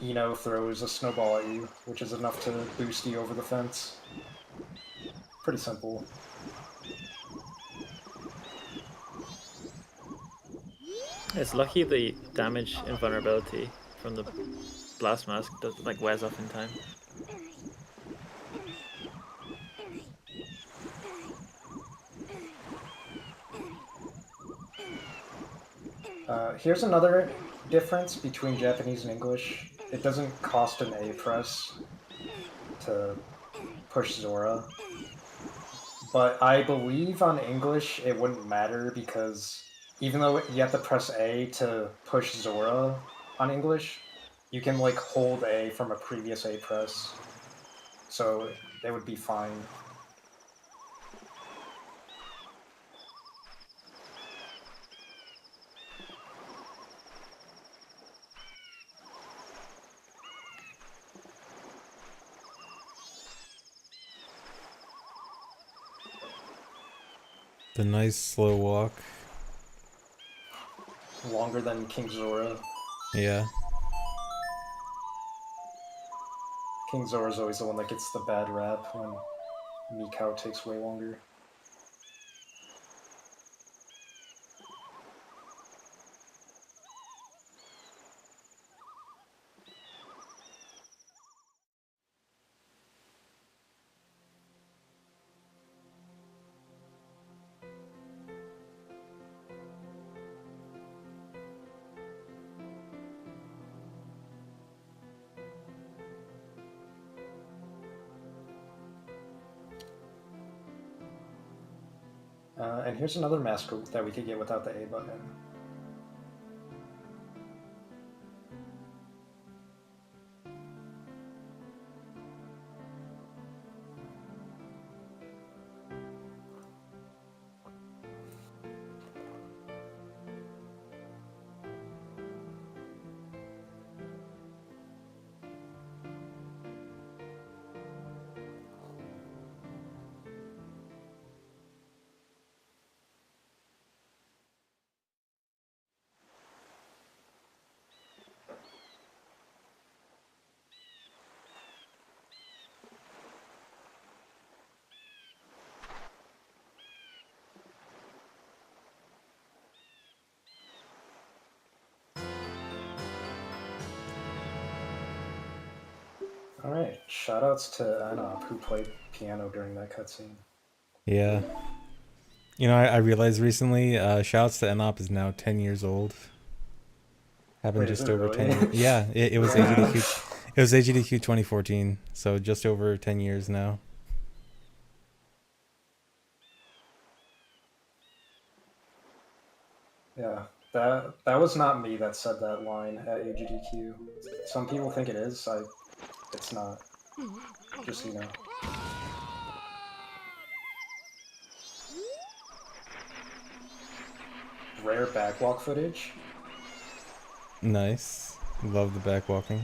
B: Eno throws a snowball at you, which is enough to boost you over the fence. Pretty simple.
C: It's lucky the damage invulnerability from the blast mask does, like, wears off in time.
B: Here's another difference between Japanese and English. It doesn't cost an A press to push Zora. But I believe on English it wouldn't matter because even though you have to press A to push Zora on English, you can like hold A from a previous A press. So they would be fine.
A: The nice slow walk.
B: Longer than King Zora.
A: Yeah.
B: King Zora's always the one that gets the bad rap when Mikau takes way longer. And here's another mask that we could get without the A button. Alright, shoutouts to Anop who played piano during that cutscene.
A: Yeah. You know, I realized recently, shouts to Enop is now 10 years old. Happened
B: Wait, is
A: just
B: it
A: over
B: really?
A: 10 years. Yeah, it was AGDQ. It was AGDQ 2014, so just over 10 years now.
B: Yeah, that was not me that said that line at AGDQ. Some people think it is. It's not. Just so you know. Rare backwalk footage.
A: Nice. Love the back walking.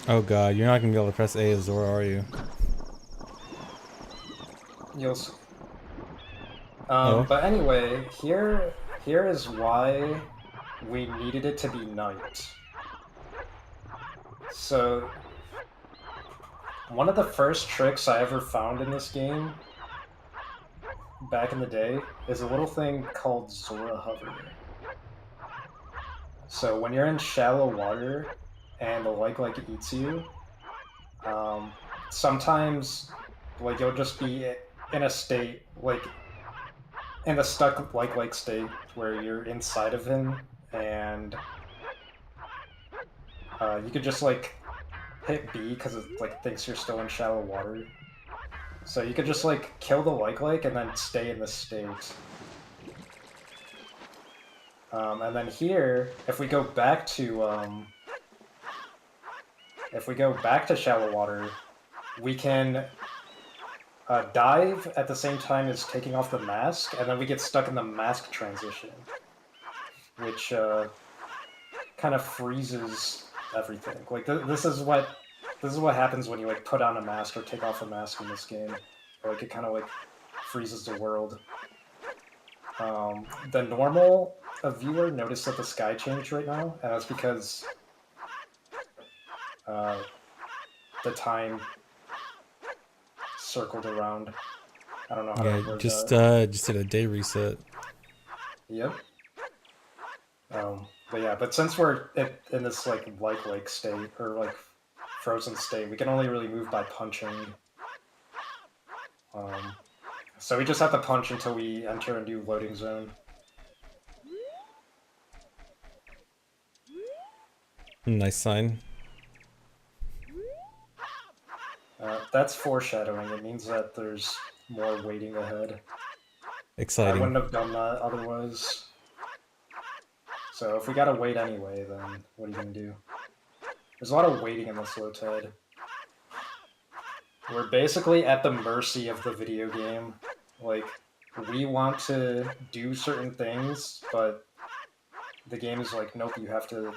A: Oh god, you're not gonna be able to press A as Zora, are you?
B: You'll see.
A: Oh.
B: But anyway, here is why we needed it to be night. So, one of the first tricks I ever found in this game, back in the day, is a little thing called Zora Hover. So when you're in shallow water and the lake like eats you, sometimes like you'll just be in a state like in the stuck like state where you're inside of him, and you could just like hit B because it like thinks you're still in shallow water. So you could just like kill the like and then stay in this state. And then here, if we go back to shallow water, we can dive at the same time as taking off the mask, and then we get stuck in the mask transition, which kind of freezes everything. Like this is what happens when you like put on a mask or take off a mask in this game. Like it kind of like freezes the world. The normal viewer noticed that the sky changed right now, and that's because the time circled around. I don't know how to word
A: just
B: that.
A: just did a day reset.
B: Yep. But since we're in this like lake state or like frozen state, we can only really move by punching. So we just have to punch until we enter a new loading zone.
A: Nice sign.
B: That's foreshadowing. It means that there's more waiting ahead.
A: Exciting.
B: I wouldn't have done that otherwise. So if we gotta wait anyway, then what are you gonna do? There's a lot of waiting in this low tide. We're basically at the mercy of the video game. Like, we want to do certain things, but the game is like, nope, you have to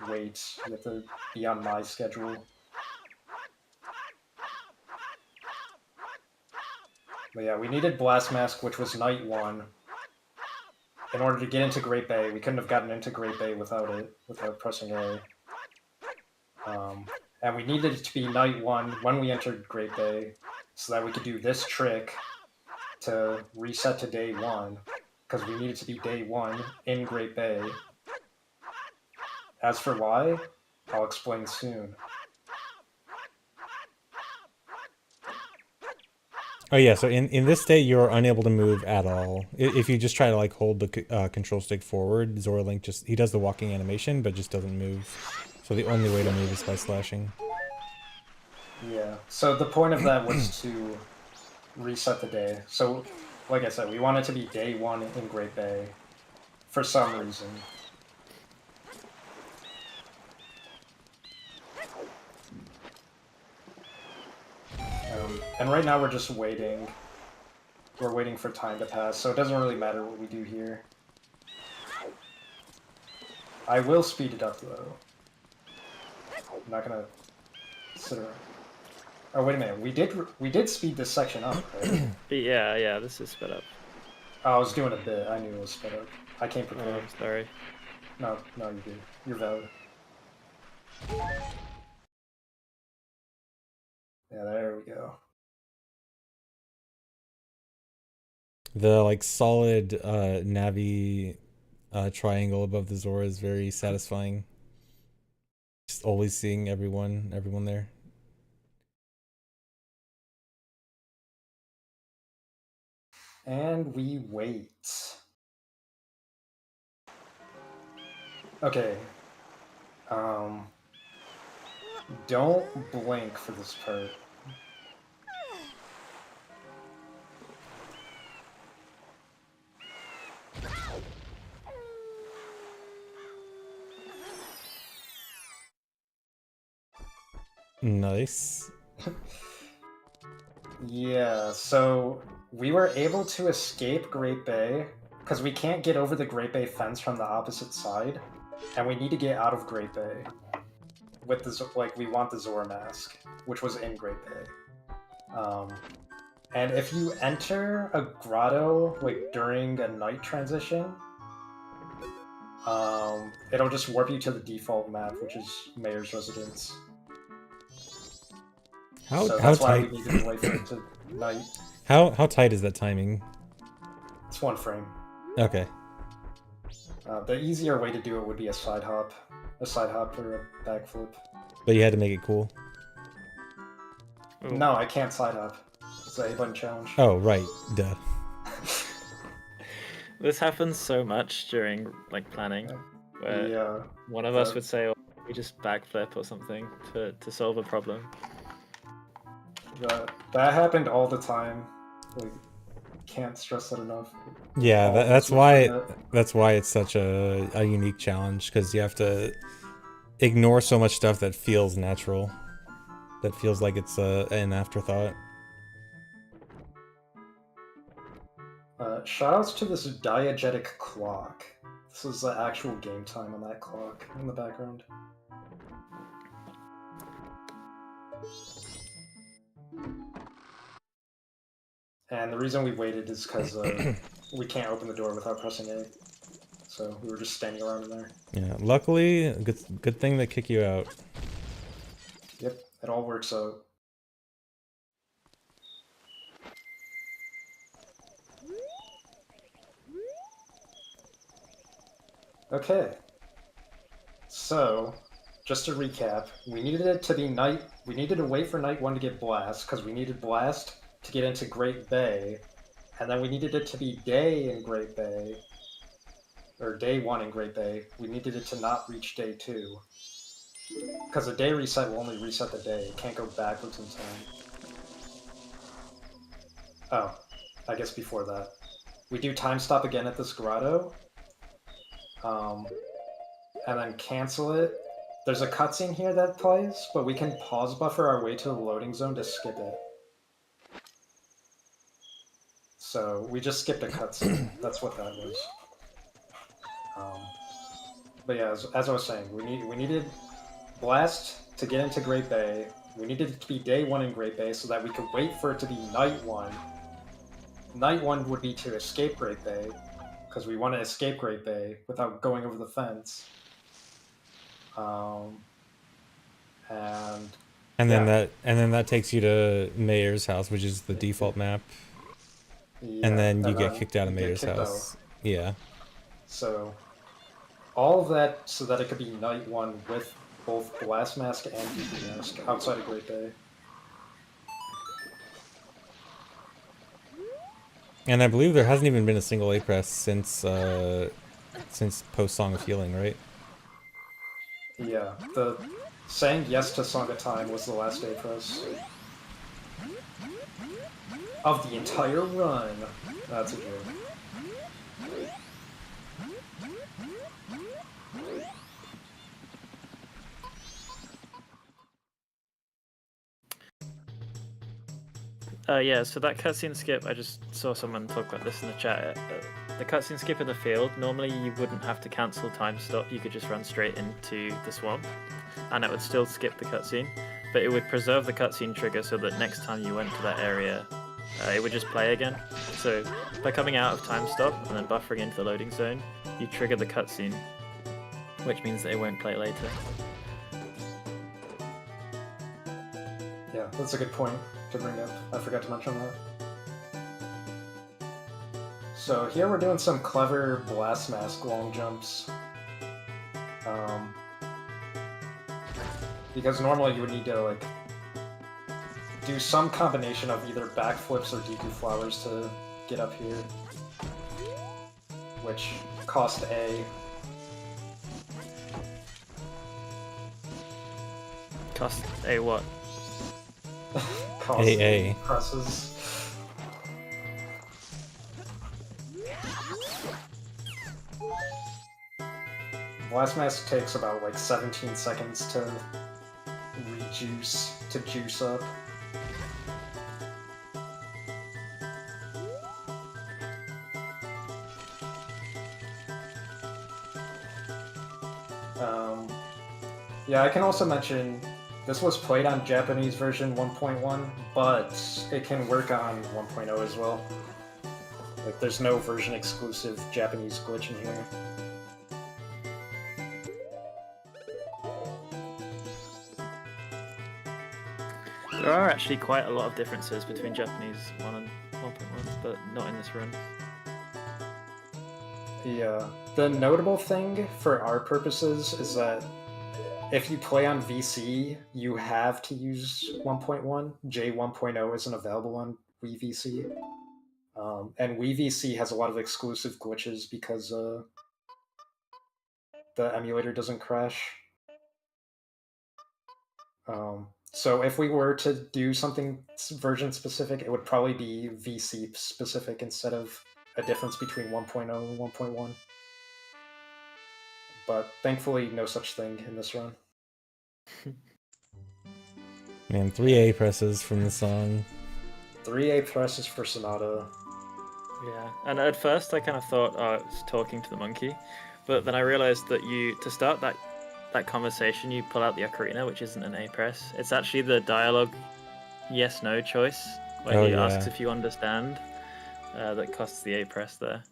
B: wait. You have to be on my schedule. But yeah, we needed Blast Mask, which was night 1. In order to get into Great Bay, we couldn't have gotten into Great Bay without it, without pressing A. And we needed it to be night 1 when we entered Great Bay, so that we could do this trick to reset to day 1, because we needed to be day 1 in Great Bay. As for why, I'll explain soon.
A: Oh yeah, so in this state you're unable to move at all. If you just try to like hold the control stick forward, Zoralink he does the walking animation but just doesn't move. So the only way to move is by slashing.
B: Yeah, so the point of that was to reset the day. So, like I said, we want it to be day 1 in Great Bay for some reason. And right now we're just waiting. We're waiting for time to pass, so it doesn't really matter what we do here. I will speed it up though. I'm not gonna sit around. Oh wait a minute, we did speed this section up, right?
C: Yeah, this is sped up.
B: Oh, I was doing a bit. I knew it was sped up. I came prepared.
C: Oh, sorry.
B: No, you're good. You're valid. Yeah, there we go.
A: The like solid Navi triangle above the Zora is very satisfying. Just always seeing everyone there.
B: And we wait. Okay. Don't blink for this part.
A: Nice.
B: Yeah, so we were able to escape Great Bay because we can't get over the Great Bay fence from the opposite side, and we need to get out of Great Bay with the we want the Zora mask, which was in Great Bay. And if you enter a grotto like during a night transition, it'll just warp you to the default map, which is Mayor's Residence.
A: How
B: that's
A: tight?
B: why we needed to wait for it to night.
A: How tight is that timing?
B: It's 1 frame.
A: Okay.
B: The easier way to do it would be a side hop or a backflip.
A: But you had to make it cool.
C: Ooh.
B: No, I can't side hop. It's a A-button challenge.
A: Oh right, duh.
C: This happens so much during like planning, where
B: Yeah.
C: one of us would say, "Oh, we just backflip or something to solve a problem."
B: That happened all the time. Like, can't stress that enough.
A: Yeah,
B: All of us
A: that's
B: would
A: why
B: forget.
A: that's why it's such a unique challenge, because you have to ignore so much stuff that feels natural, that feels like it's an afterthought.
B: Shoutouts to this diegetic clock. This is the actual game time on that clock in the background. And the reason we waited is because we can't open the door without pressing A. So we were just standing around in there.
A: Yeah, luckily, good thing they kick you out.
B: Yep, it all works out. Okay. So, just to recap, we needed it to be night. We needed to wait for night 1 to get blast because we needed blast to get into Great Bay, and then we needed it to be day in Great Bay, or day 1 in Great Bay. We needed it to not reach day 2 because a day reset will only reset the day. It can't go backwards in time. Oh, I guess before that, we do time stop again at this grotto, and then cancel it. There's a cutscene here that plays, but we can pause buffer our way to the loading zone to skip it. So we just skipped a cutscene. That's what that was. But yeah, as I was saying, we needed blast to get into Great Bay. We needed it to be day 1 in Great Bay so that we could wait for it to be night 1. Night 1 would be to escape Great Bay, because we want to escape Great Bay without going over the fence.
A: And then that takes you to Mayor's house, which is the default map.
B: Yeah,
A: and then you get kicked out of
B: you get
A: Mayor's
B: kicked
A: house.
B: out.
A: Yeah.
B: So all of that so that it could be night 1 with both Blast Mask and DP Mask outside of Great Bay.
A: And I believe there hasn't even been a single A press since post Song of Healing, right?
B: Yeah, the saying yes to Song of Time was the last day press of the entire run. That's a joke.
C: Yeah, so that cutscene skip, I just saw someone talk about this in the chat. The cutscene skip in the field, normally you wouldn't have to cancel time stop, you could just run straight into the swamp, and it would still skip the cutscene, but it would preserve the cutscene trigger so that next time you went to that area, it would just play again. So by coming out of time stop and then buffering into the loading zone, you trigger the cutscene, which means that it won't play later.
B: Yeah, that's a good point to bring up. I forgot to mention that. So here we're doing some clever Blast Mask long jumps. Because normally you would need to like do some combination of either backflips or Deku Flowers to get up here, which cost A.
C: Cost A what?
B: Cost
A: AA.
B: presses. Blast Mask takes about like 17 seconds to juice up. Yeah, I can also mention this was played on Japanese version 1.1, but it can work on 1.0 as well. Like, there's no version exclusive Japanese glitch in here.
C: There are actually quite a lot of differences between Japanese 1 and 1.1, but not in this run.
B: The notable thing for our purposes is that if you play on VC, you have to use 1.1. J 1.0 isn't available on Wii VC. And WeVC has a lot of exclusive glitches because the emulator doesn't crash. So if we were to do something version specific, it would probably be VC specific instead of a difference between 1.0 and 1.1. But thankfully, no such thing in this run.
A: Man, 3A presses from the song.
B: 3A presses for Sonata.
C: Yeah, and at first I kind of thought, oh, it's talking to the monkey, but then I realized that to start that conversation, you pull out the ocarina, which isn't an A press. It's actually the dialogue yes/no choice where he asks if you understand. That costs the A press there.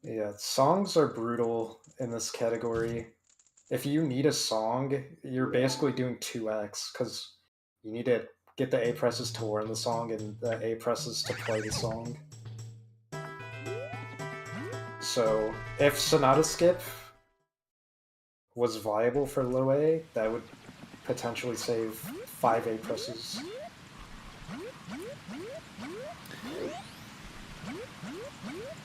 B: Yeah, songs are brutal in this category. If you need a song, you're basically doing 2x because you need to get the A presses to learn the song and the A presses to play the song. So if Sonata Skip was viable for low A, that would potentially save 5 A presses.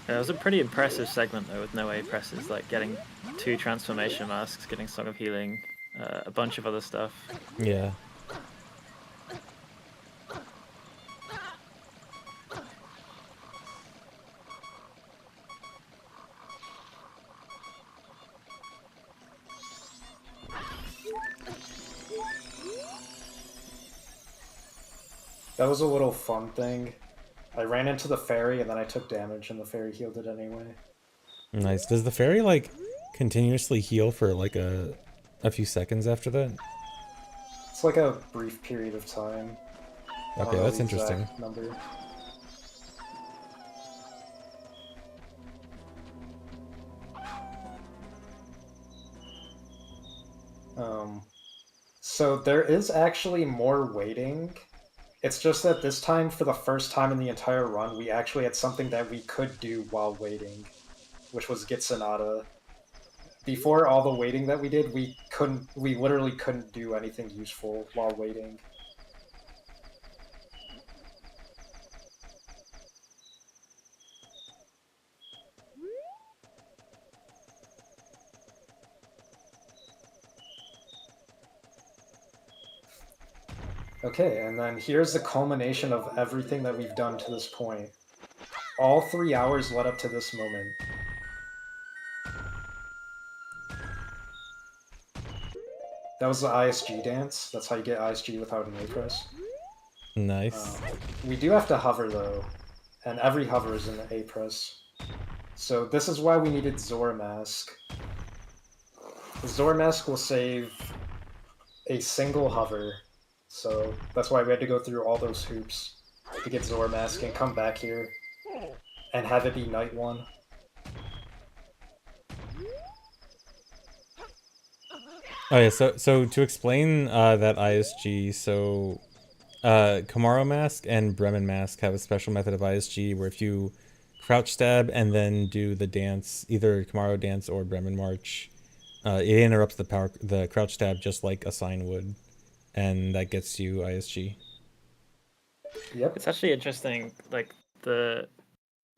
C: Yeah, it was a pretty impressive segment though, with no A presses, like getting 2 transformation masks, getting Song of Healing, a bunch of other stuff.
A: Yeah.
B: That was a little fun thing. I ran into the fairy and then I took damage and the fairy healed it anyway.
A: Nice. Does the fairy like continuously heal for like a few seconds after that?
B: It's like a brief period of time.
A: Okay, that's interesting.
B: Number. So there is actually more waiting. It's just that this time, for the first time in the entire run, we actually had something that we could do while waiting, which was get Sonata. Before all the waiting that we did, we literally couldn't do anything useful while waiting. Okay, and then here's the culmination of everything that we've done to this point. All 3 hours led up to this moment. That was the ISG dance. That's how you get ISG without an A press.
A: Nice.
B: We do have to hover though, and every hover is an A press. So this is why we needed Zora Mask. The Zora Mask will save a single hover, so that's why we had to go through all those hoops to get Zora Mask and come back here and have it be Night 1.
A: Oh yeah, so to explain that ISG, so Kamaro Mask and Bremen Mask have a special method of ISG where if you crouch stab and then do the dance, either Kamaro dance or Bremen March, it interrupts the crouch stab just like a sign would, and that gets you ISG.
B: Yep.
C: It's actually interesting, like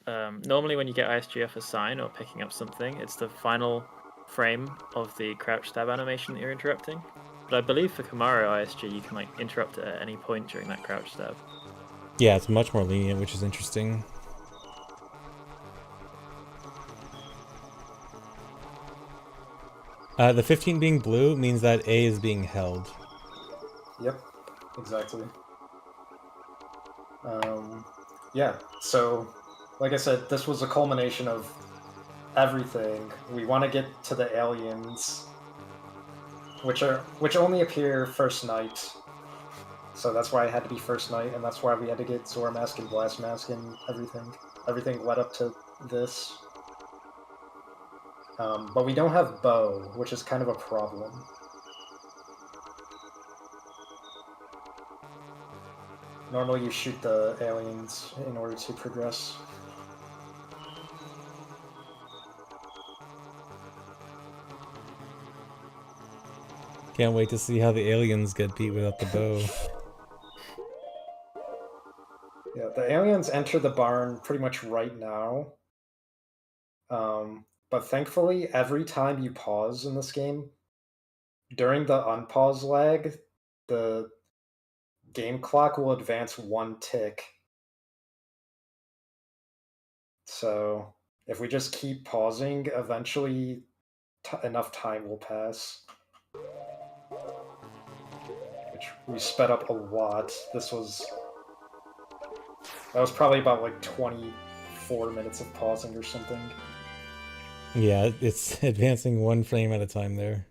C: normally when you get ISG off a sign or picking up something, it's the final frame of the crouch stab animation that you're interrupting. But I believe for Kamaro ISG, you can like interrupt it at any point during that crouch stab.
A: Yeah, it's much more lenient, which is interesting. The 15 being blue means that A is being held.
B: Yep, exactly. Yeah, so like I said, this was a culmination of everything. We want to get to the aliens, which only appear first night. So that's why it had to be first night, and that's why we had to get Zora Mask and Blast Mask and everything. Everything led up to this. But we don't have Bow, which is kind of a problem. Normally you shoot the aliens in order to progress.
A: Can't wait to see how the aliens get beat without the bow.
B: Yeah, the aliens enter the barn pretty much right now. But thankfully, every time you pause in this game, during the unpause lag, the game clock will advance 1 tick. So if we just keep pausing, eventually enough time will pass. Which we sped up a lot. That was probably about like 24 minutes of pausing or something.
A: Yeah, it's advancing 1 frame at a time there.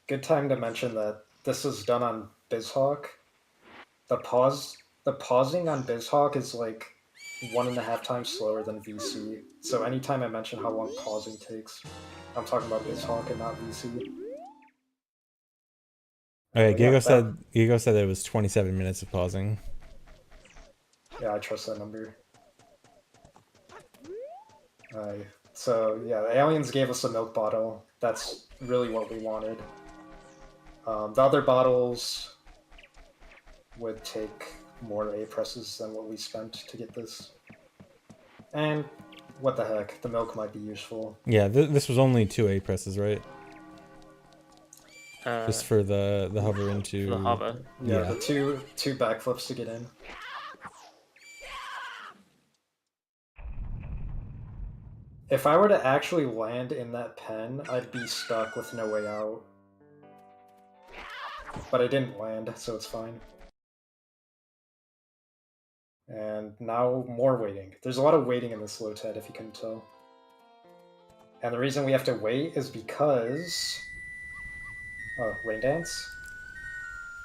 B: Good time to mention that this is done on BizHawk. The pausing on BizHawk is like 1.5 times slower than VC. So anytime I mention how long pausing takes, I'm talking about BizHawk and not VC.
A: Okay,
B: Yeah,
A: Gigo said that it was 27 minutes of pausing.
B: yeah, I trust that number. So yeah, the aliens gave us a milk bottle. That's really what we wanted. The other bottles would take more A presses than what we spent to get this. And what the heck, the milk might be useful.
A: Yeah, this was only 2 A presses, right? Just for the hover into...
C: For the hover.
B: Yeah, the two backflips to get in. If I were to actually land in that pen, I'd be stuck with no way out. But I didn't land, so it's fine. And now more waiting. There's a lot of waiting in this low TED, if you couldn't tell. And the reason we have to wait is because... rain dance?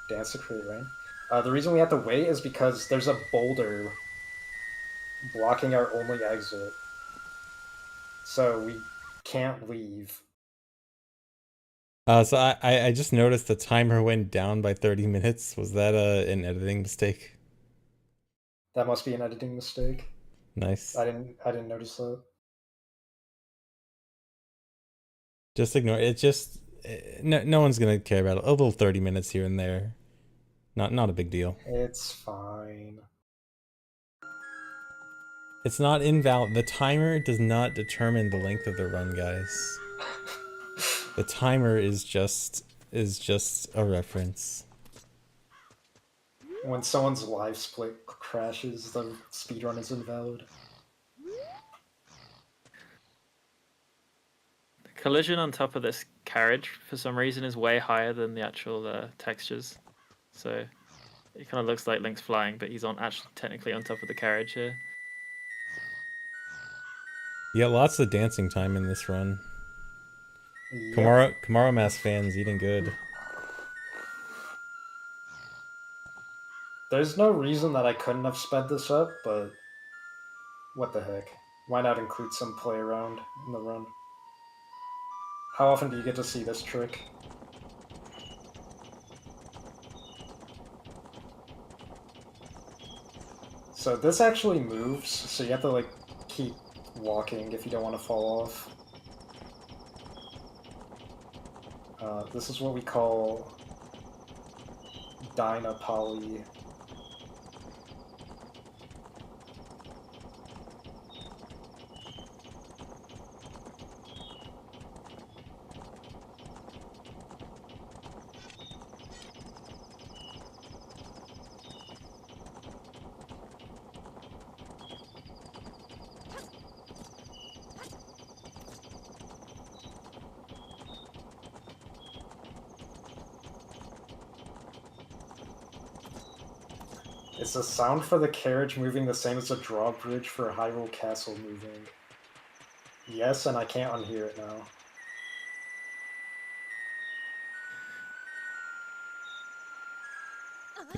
B: Dance to create rain. The reason we have to wait is because there's a boulder blocking our only exit. So we can't leave.
A: So I just noticed the timer went down by 30 minutes. Was that an editing mistake?
B: That must be an editing mistake.
A: Nice.
B: I didn't notice that.
A: Just ignore it. Just no one's gonna care about it. A little 30 minutes here and there. Not a big deal.
B: It's fine.
A: It's not invalid. The timer does not determine the length of the run, guys. The timer is just a reference.
B: When someone's live split crashes, the speedrun is invalid.
C: The collision on top of this carriage, for some reason, is way higher than the actual textures. So it kind of looks like Link's flying, but he's actually technically on top of the carriage here.
A: You got lots of dancing time in this run.
B: Yep.
A: Kamaro Mass fans eating good.
B: There's no reason that I couldn't have sped this up, but what the heck? Why not include some play around in the run? How often do you get to see this trick? So this actually moves, so you have to like keep walking if you don't want to fall off. This is what we call Dynapoly. Is the sound for the carriage moving the same as the drawbridge for Hyrule Castle moving? Yes, and I can't unhear it now.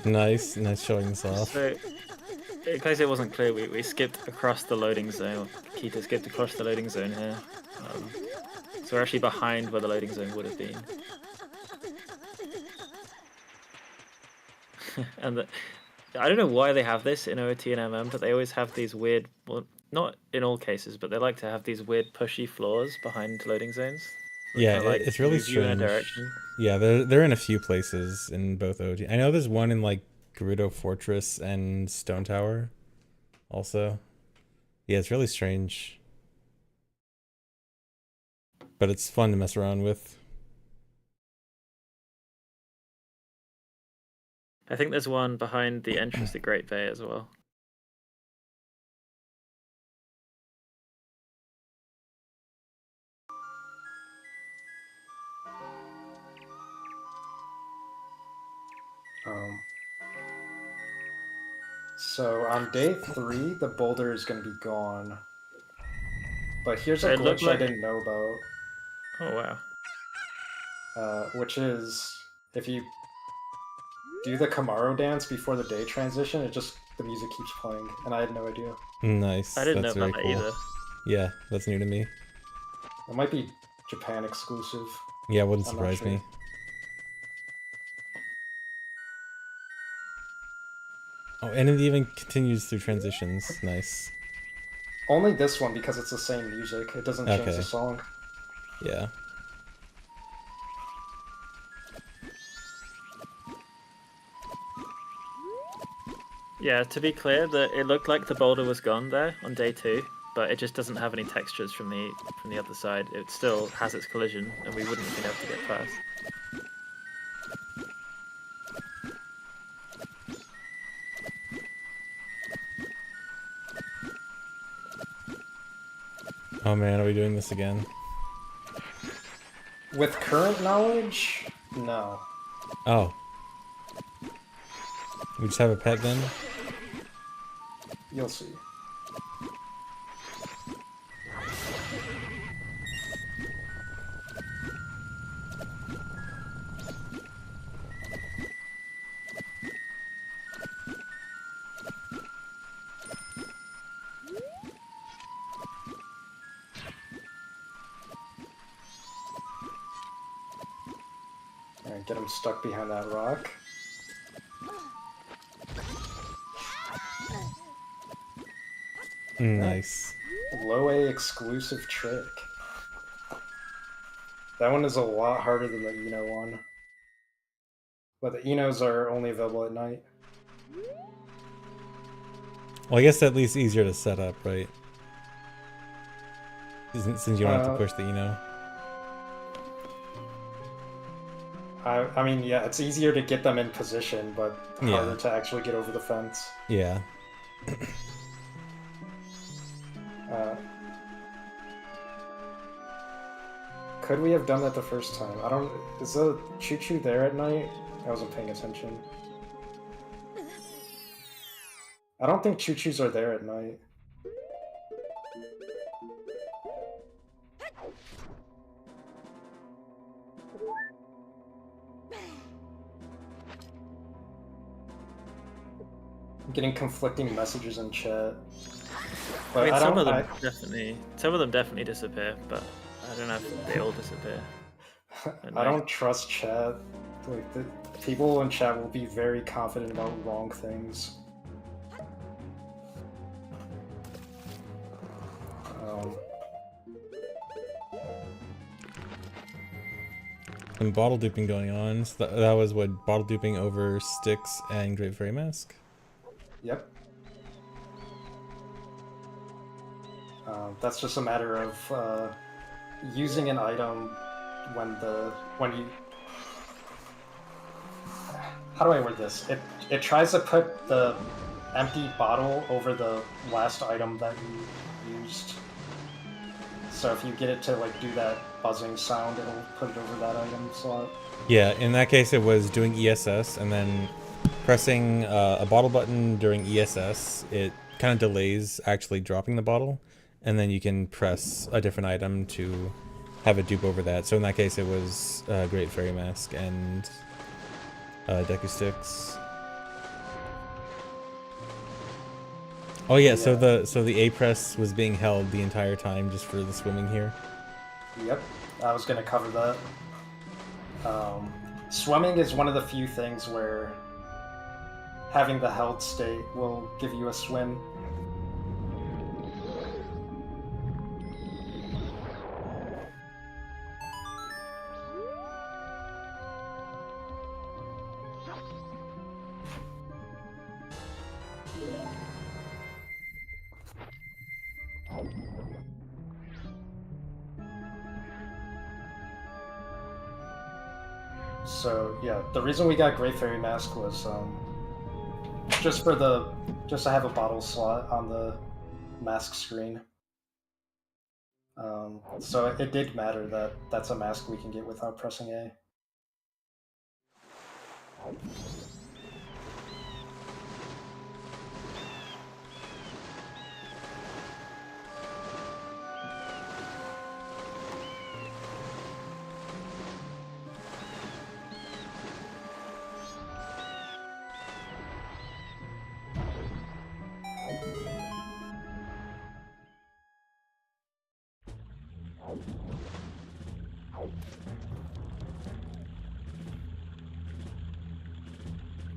A: Nice showing this off.
C: So, in case it wasn't clear, we skipped across the loading zone. Kita skipped across the loading zone here. So we're actually behind where the loading zone would have been. And I don't know why they have this in OOT and MM, but they always have these weird, well, not in all cases, but they like to have these weird pushy floors behind loading zones. That
A: Yeah,
C: kinda, like,
A: it's really
C: move you in a
A: strange.
C: direction.
A: Yeah, they're in a few places in both OG. I know there's one in like Gerudo Fortress and Stone Tower also. Yeah, it's really strange. But it's fun to mess around with.
C: I think there's one behind the entrance to Great Bay as well.
B: So on day 3, the boulder is going to be gone. But here's a
C: It looked
B: glitch I
C: like-
B: didn't know about.
C: Oh wow.
B: Which is, if you do the Camaro dance before the day transition, the music keeps playing, and I had no idea.
A: Nice.
C: I didn't
A: That's
C: know
A: very
C: about
A: cool.
C: that either.
A: Yeah, that's new to me.
B: It might be Japan exclusive.
A: Yeah, wouldn't
B: I'm not
A: surprise
B: sure.
A: me. Oh, and it even continues through transitions. Nice.
B: Only this one because it's the same music. It doesn't change
A: Okay.
B: the song.
A: Yeah.
C: Yeah, to be clear, it looked like the boulder was gone there on day 2, but it just doesn't have any textures from the other side. It still has its collision, and we wouldn't have been able to get past.
A: Oh man, are we doing this again?
B: With current knowledge, no.
A: Oh. We just have a pet then?
B: You'll see. Alright, get him stuck behind that rock.
A: Nice.
B: Low A exclusive trick. That one is a lot harder than the Eno one. But the Enos are only available at night.
A: Well, I guess at least easier to set up, right? Since you don't have to push the Eno.
B: I mean, yeah, it's easier to get them in position, but harder
A: Yeah.
B: to actually get over the fence.
A: Yeah.
B: Could we have done that the first time? I don't... Is the choo-choo there at night? I wasn't paying attention. I don't think choo-choos are there at night. I'm getting conflicting messages in chat. But
C: I mean,
B: don't-
C: some of them definitely disappear, but I don't know if they all disappear.
B: I don't trust chat. Like, the people in chat will be very confident about wrong things.
A: And bottle duping going on. So that was what, bottle duping over Styx and Great Fairy Mask?
B: Yep. That's just a matter of using an item when you. How do I word this? It tries to put the empty bottle over the last item that you used. So if you get it to like do that buzzing sound, it'll put it over that item slot.
A: Yeah, in that case it was doing ESS and then pressing a bottle button during ESS. It kind of delays actually dropping the bottle, and then you can press a different item to have it dupe over that. So in that case it was Great Fairy Mask and Deku Styx. Oh yeah, so the A press was being held the entire time just for the swimming here.
B: Yep, I was gonna cover that. Swimming is one of the few things where having the held state will give you a swim. So yeah, the reason we got Great Fairy Mask was just to have a bottle slot on the mask screen. So it did matter that that's a mask we can get without pressing A.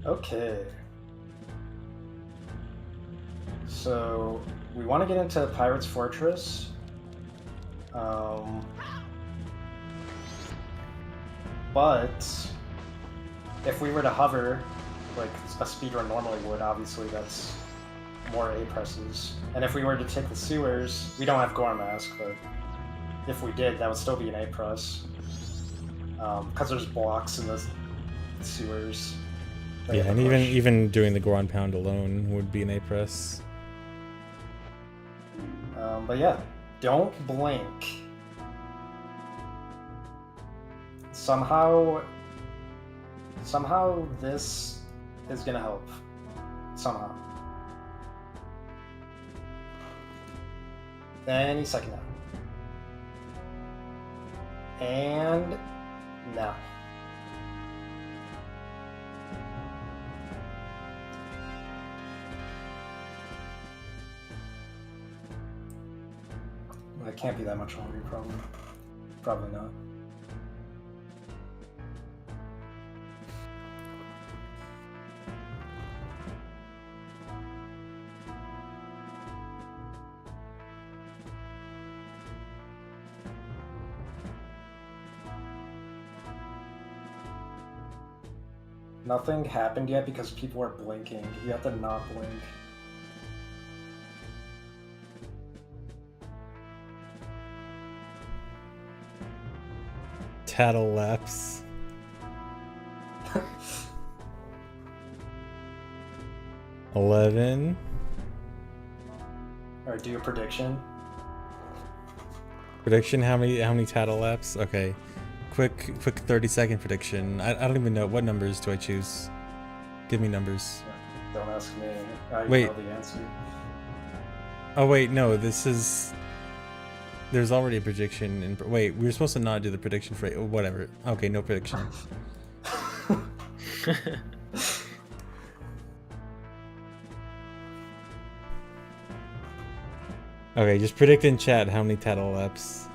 B: Okay. So we want to get into Pirate's Fortress. But if we were to hover, like a speedrun normally would, obviously that's more A presses. And if we were to take the sewers, we don't have Gore Mask, but if we did, that would still be an A press. Because there's blocks in the sewers.
A: Yeah, and even doing the Goron Pound alone would be an A press.
B: But yeah, don't blink. Somehow this is gonna help. Somehow. Any second now. And now. It can't be that much longer, probably. Probably not. Nothing happened yet because people are blinking. You have to not blink.
A: Tattle lapse. $11.
B: Alright, do your prediction.
A: Prediction? How many tattle laps? Okay. Quick 30-second prediction. I don't even know. What numbers do I choose? Give me numbers.
B: Don't ask me. I
A: Wait.
B: know the answer.
A: Oh wait, no, this is... There's already a prediction in... Wait, we were supposed to not do the prediction for... Whatever. Okay, no prediction. Okay, just predict in chat how many tattle laps.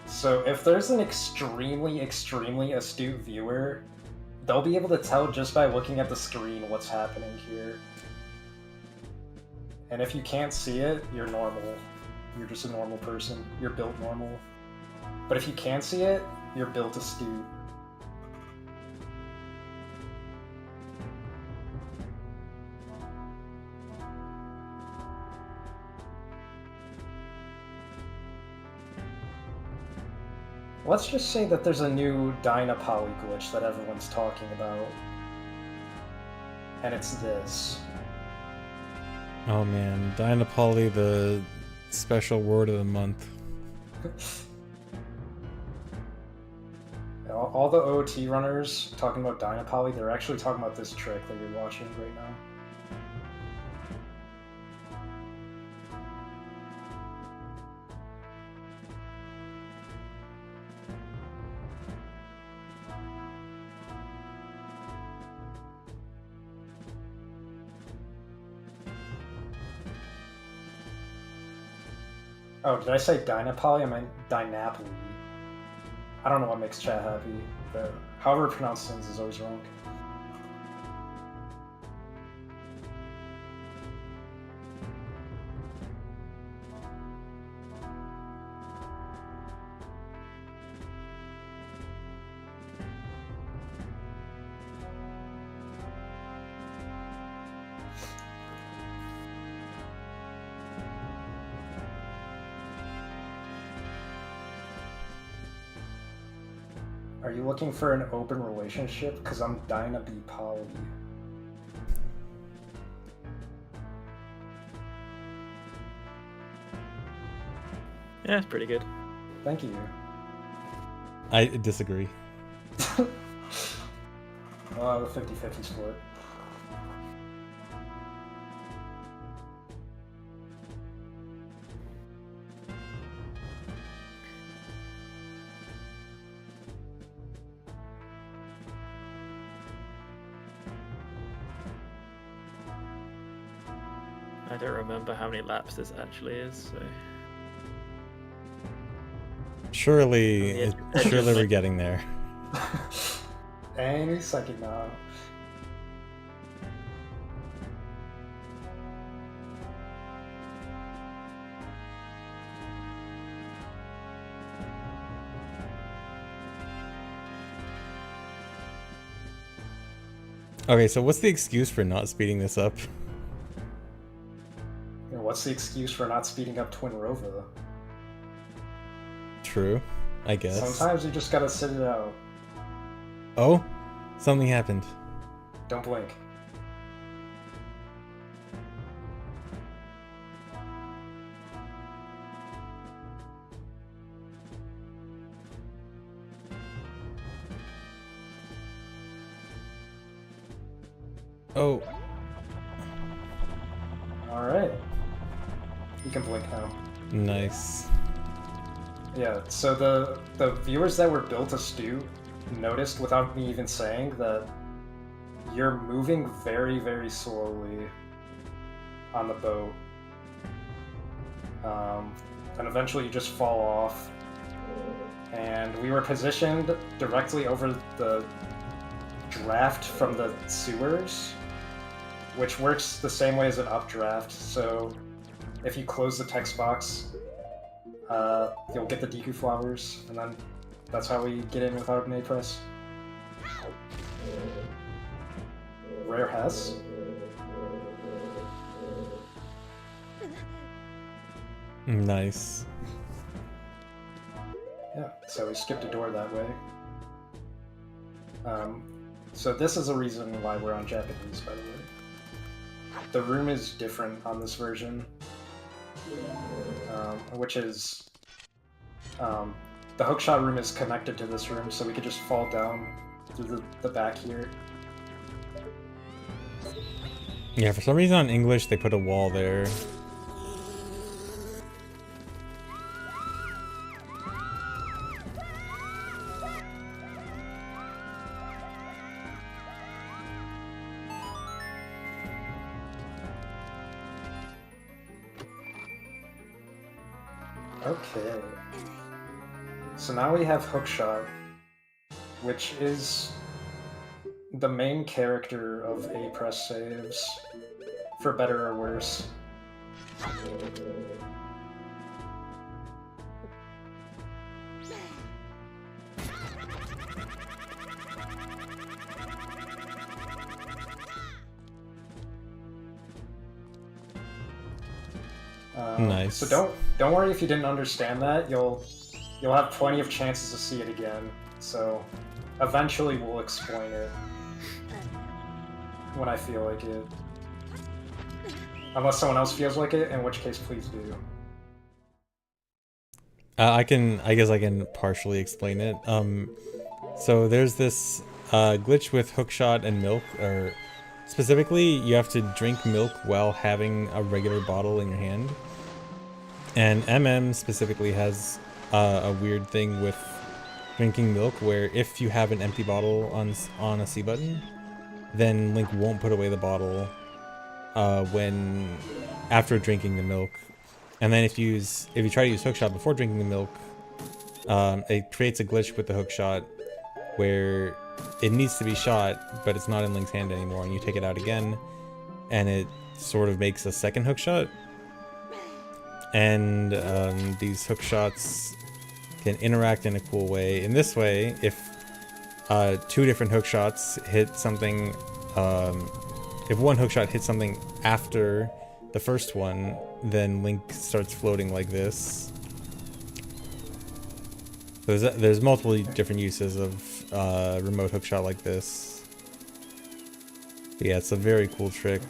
B: So if there's an extremely astute viewer, they'll be able to tell just by looking at the screen what's happening here. And if you can't see it, you're normal. You're just a normal person. You're built normal. But if you can see it, you're built astute. Let's just say that there's a new Dynapoly glitch that everyone's talking about. And it's this.
A: Oh man, Dynapoly, the special word of the month.
B: All the OOT runners talking about Dynapoly, they're actually talking about this trick that you're watching right now. Oh, did I say Dynapoly? I meant Dynapoly. I don't know what makes chat happy, but however I pronounce things is always wrong. Are you looking for an open relationship? Because I'm dying to be poly.
C: Yeah, it's pretty good.
B: Thank you.
A: I disagree.
B: Oh, the 50-50 split.
C: I don't remember how many laps this actually is, so
A: Surely,
C: On the edge of
A: surely we're
C: it.
A: getting there.
B: Any second now.
A: Okay, so what's the excuse for not speeding this up?
B: You know, what's the excuse for not speeding up Twin Rova?
A: True, I guess.
B: Sometimes you just gotta sit it out.
A: Oh, something happened.
B: Don't blink.
A: Oh,
B: Alright. You can blink now.
A: nice.
B: Yeah, so the viewers that were built astute noticed without me even saying that you're moving very, very slowly on the boat. And eventually you just fall off. And we were positioned directly over the draft from the sewers, which works the same way as an updraft. So if you close the text box, you'll get the Deku flowers, and then that's how we get in without an A-press. Rare Hess.
A: Nice.
B: Yeah, so we skipped a door that way. So this is a reason why we're on Japanese, by the way. The room is different on this version, which is the hookshot room is connected to this room, so we could just fall down through the back here.
A: Yeah, for some reason on English they put a wall there.
B: Okay. So now we have Hookshot, which is the main character of A-press saves, for better or worse.
A: Nice.
B: So don't worry if you didn't understand that. You'll have plenty of chances to see it again. So eventually we'll explain it when I feel like it. Unless someone else feels like it, in which case please do.
A: I guess I can partially explain it. So there's this glitch with hookshot and milk, or specifically you have to drink milk while having a regular bottle in your hand. And MM specifically has a weird thing with drinking milk, where if you have an empty bottle on a C button, then Link won't put away the bottle after drinking the milk. And then if you try to use hookshot before drinking the milk, it creates a glitch with the hook shot where it needs to be shot, but it's not in Link's hand anymore, and you take it out again, and it sort of makes a second hook shot. And these hook shots can interact in a cool way. In this way, if 2 different hook shots hit something, if one hook shot hits something after the first one, then Link starts floating like this. There's multiple different uses of remote hook shot like this. But yeah, it's a very cool trick.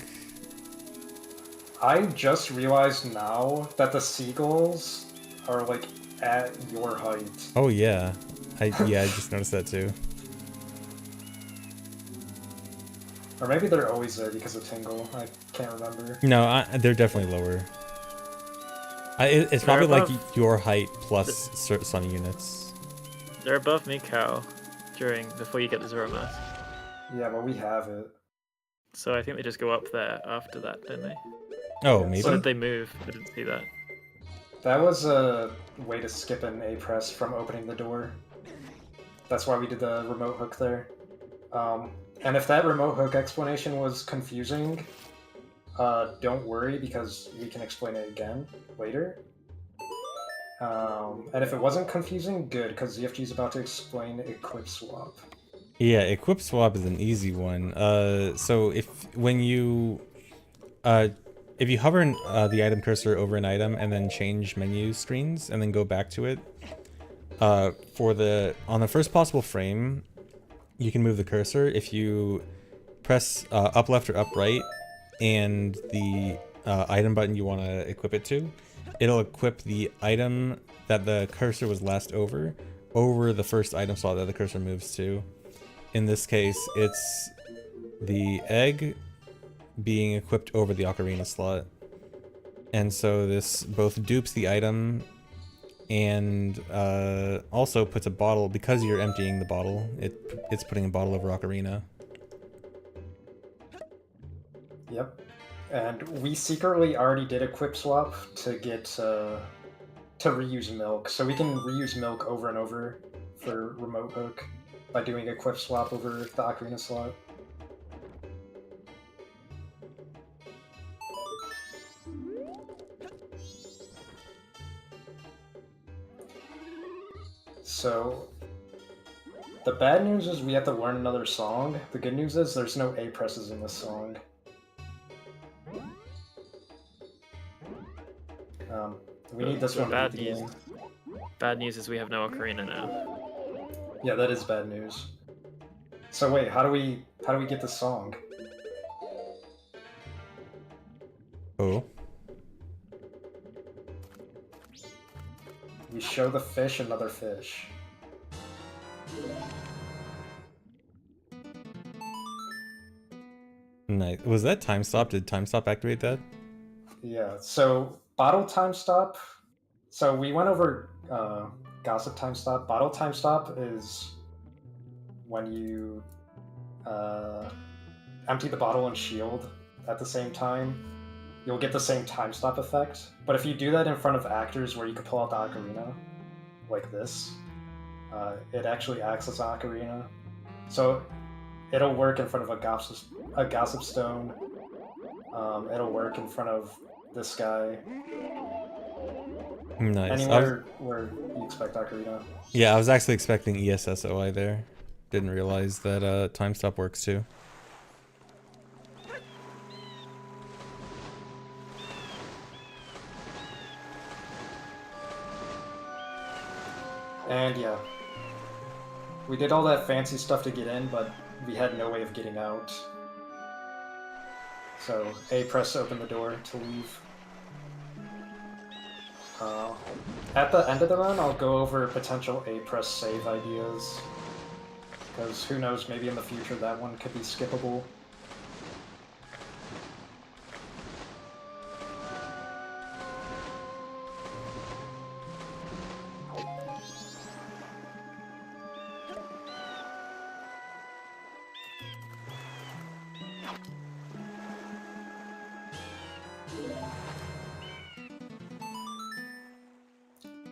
B: I just realized now that the seagulls are like at your height.
A: Oh yeah, I just noticed that too.
B: Or maybe they're always there because of Tingle. I can't remember.
A: No, they're definitely lower. It's
C: They're
A: probably like
C: above
A: your height plus some units.
C: They're above Mikau before you get the Zero Mask.
B: Yeah, but we have it.
C: So I think they just go up there after that, don't they?
A: Oh, maybe.
C: Or did they move? I didn't see that.
B: That was a way to skip an A press from opening the door. That's why we did the remote hook there. And if that remote hook explanation was confusing, don't worry because we can explain it again later. And if it wasn't confusing, good, because ZFG is about to explain equip swap.
A: Yeah, equip swap is an easy one. So if you hover the item cursor over an item and then change menu screens and then go back to it, on the first possible frame, you can move the cursor. If you press up left or up right and the item button you want to equip it to, it'll equip the item that the cursor was last over the first item slot that the cursor moves to. In this case, it's the egg being equipped over the ocarina slot. And so this both dupes the item and also puts a bottle, because you're emptying the bottle, it's putting a bottle over ocarina.
B: Yep. And we secretly already did equip swap to get to reuse milk. So we can reuse milk over and over for remote hook by doing equip swap over the ocarina slot. So, the bad news is we have to learn another song. The good news is there's no A presses in this song. We need this one.
C: Bad news. Bad news is we have no ocarina now.
B: Yeah, that is bad news. So wait, how do we get the song?
A: Oh.
B: We show the fish another fish.
A: Nice. Was that time stop? Did time stop activate that?
B: Yeah, so bottle time stop. So we went over gossip time stop. Bottle time stop is when you empty the bottle and shield at the same time. You'll get the same time stop effect. But if you do that in front of actors where you could pull out the ocarina, like this, it actually acts as an ocarina. So it'll work in front of a gossip stone. It'll work in front of this guy.
A: Nice.
B: Anywhere where you expect ocarina.
A: Yeah, I was actually expecting ESSOI there. Didn't realize that time stop works too.
B: And yeah, we did all that fancy stuff to get in, but we had no way of getting out. So A press to open the door to leave. At the end of the run, I'll go over potential A press save ideas. Because who knows, maybe in the future that one could be skippable.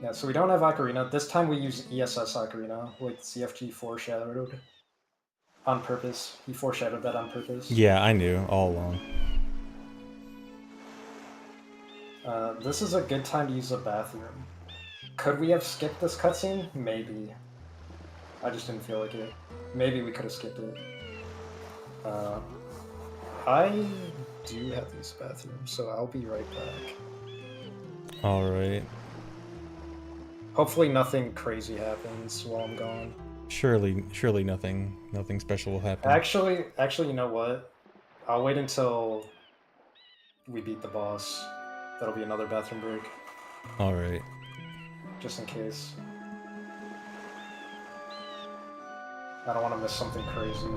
B: Yeah, so we don't have Ocarina. This time we use ESS Ocarina, like CFG foreshadowed on purpose. He foreshadowed that on purpose.
A: Yeah, I knew all along.
B: This is a good time to use the bathroom. Could we have skipped this cutscene? Maybe. I just didn't feel like it. Maybe we could have skipped it. I do have this bathroom, so I'll be right back.
A: Alright.
B: Hopefully nothing crazy happens while I'm gone.
A: Surely nothing special will happen.
B: Actually, you know what? I'll wait until we beat the boss. That'll be another bathroom break,
A: Alright.
B: just in case. I don't want to miss something crazy.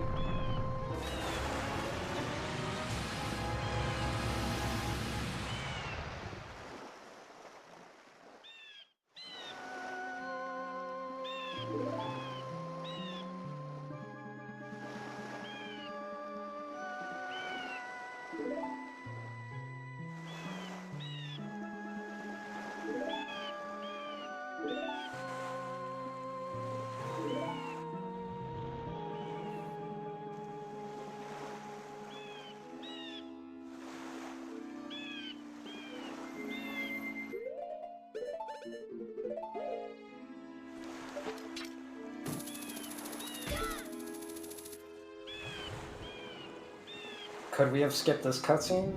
B: Could we have skipped this cutscene?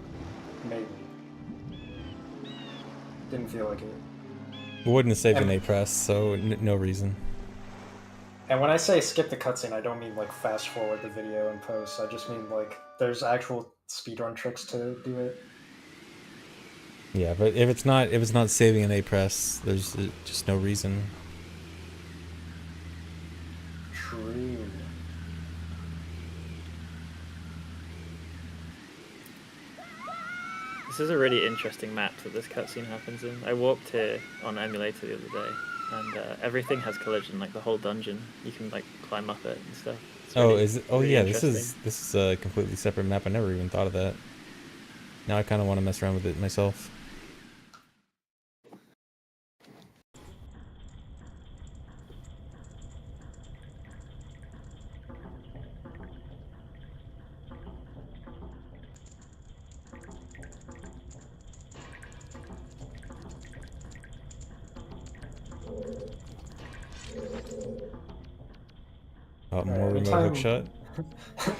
B: Maybe. Didn't feel like it.
A: We wouldn't have saved an A press, so no reason.
B: And when I say skip the cutscene, I don't mean like fast forward the video and post. I just mean like there's actual speedrun tricks to do it.
A: Yeah, but if it's not saving an A press, there's just no reason.
B: True.
C: This is a really interesting map that this cutscene happens in. I walked here on emulator the other day, and everything has collision, like the whole dungeon. You can like climb up it and stuff. It's really, really
A: yeah, this
C: interesting.
A: is a completely separate map. I never even thought of that. Now I kind of want to mess around with it myself. More remote hookshot.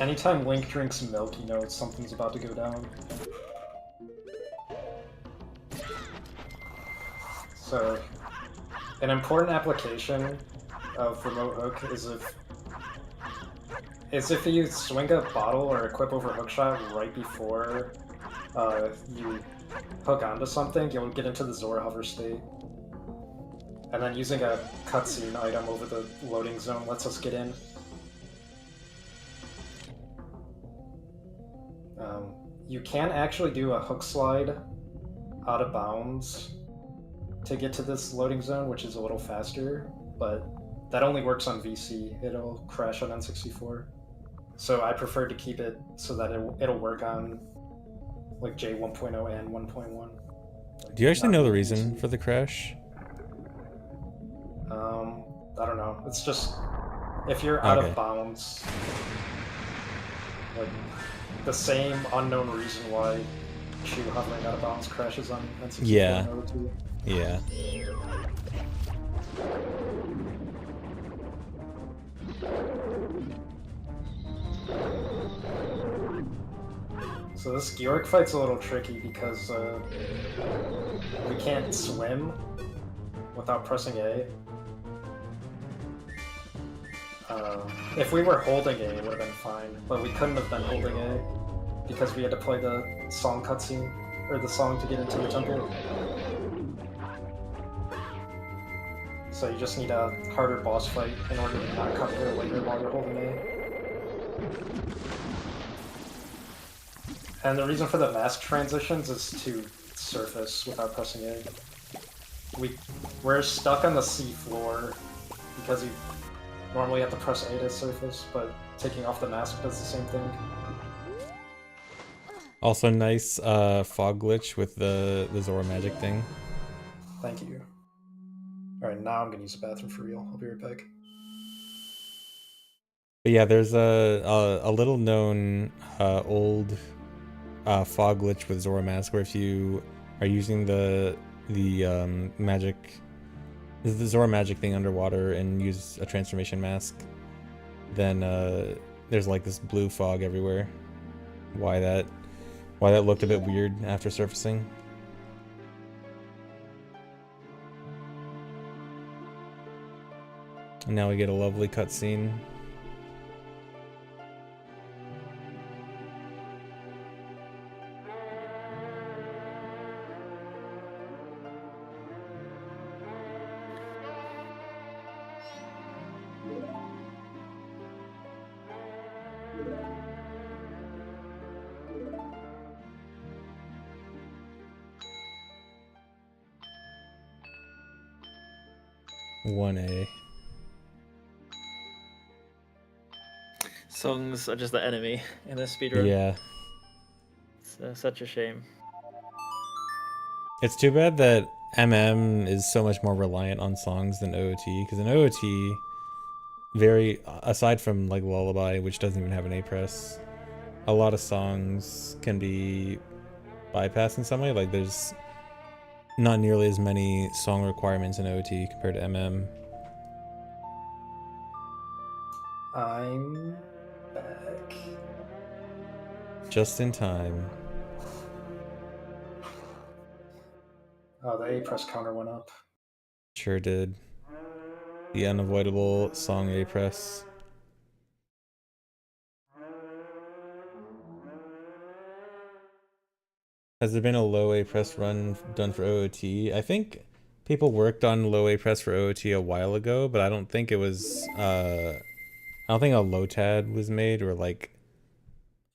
B: Anytime Link drinks milk, you know something's about to go down. So, an important application of remote hook is if you swing a bottle or equip over hookshot right before you hook onto something, you'll get into the Zora hover state. And then using a cutscene item over the loading zone lets us get in. You can actually do a hook slide out of bounds to get to this loading zone, which is a little faster, but that only works on VC. It'll crash on N64. So I prefer to keep it so that it'll work on like J1.0 and 1.1.
A: Do you actually know the reason for the crash?
B: I don't know. It's just if you're out of bounds, like the same unknown reason why Chu hovering out of bounds crashes on N64.
A: Yeah. Yeah.
B: So this Georg fight's a little tricky because we can't swim without pressing A. If we were holding A, it would have been fine, but we couldn't have been holding A because we had to play the song cutscene, or the song to get into the temple. So you just need a harder boss fight in order to not come here later while you're holding A. And the reason for the mask transitions is to surface without pressing A. We're stuck on the sea floor because you normally have to press A to surface, but taking off the mask does the same thing.
A: Also nice fog glitch with the Zora magic thing.
B: Thank you. All right, now I'm gonna use the bathroom for real. I'll be right back.
A: But yeah, there's a little known old fog glitch with Zora Mask where if you are using the magic, the Zora magic thing underwater and use a transformation mask, then there's like this blue fog everywhere. Why that looked a bit weird after surfacing. And now we get a lovely cutscene. One A.
C: Songs are just the enemy in this speedrun.
A: Yeah.
C: It's such a shame.
A: It's too bad that MM is so much more reliant on songs than OOT, because in OOT, aside from like Lullaby, which doesn't even have an A press, a lot of songs can be bypassed in some way. Like there's not nearly as many song requirements in OOT compared to MM.
B: I'm back.
A: Just in time.
B: Oh, the A press counter went up.
A: Sure did. The unavoidable song A press. Has there been a low A press run done for OOT? I think people worked on low A press for OOT a while ago, but I don't think it was I don't think a low tad was made or like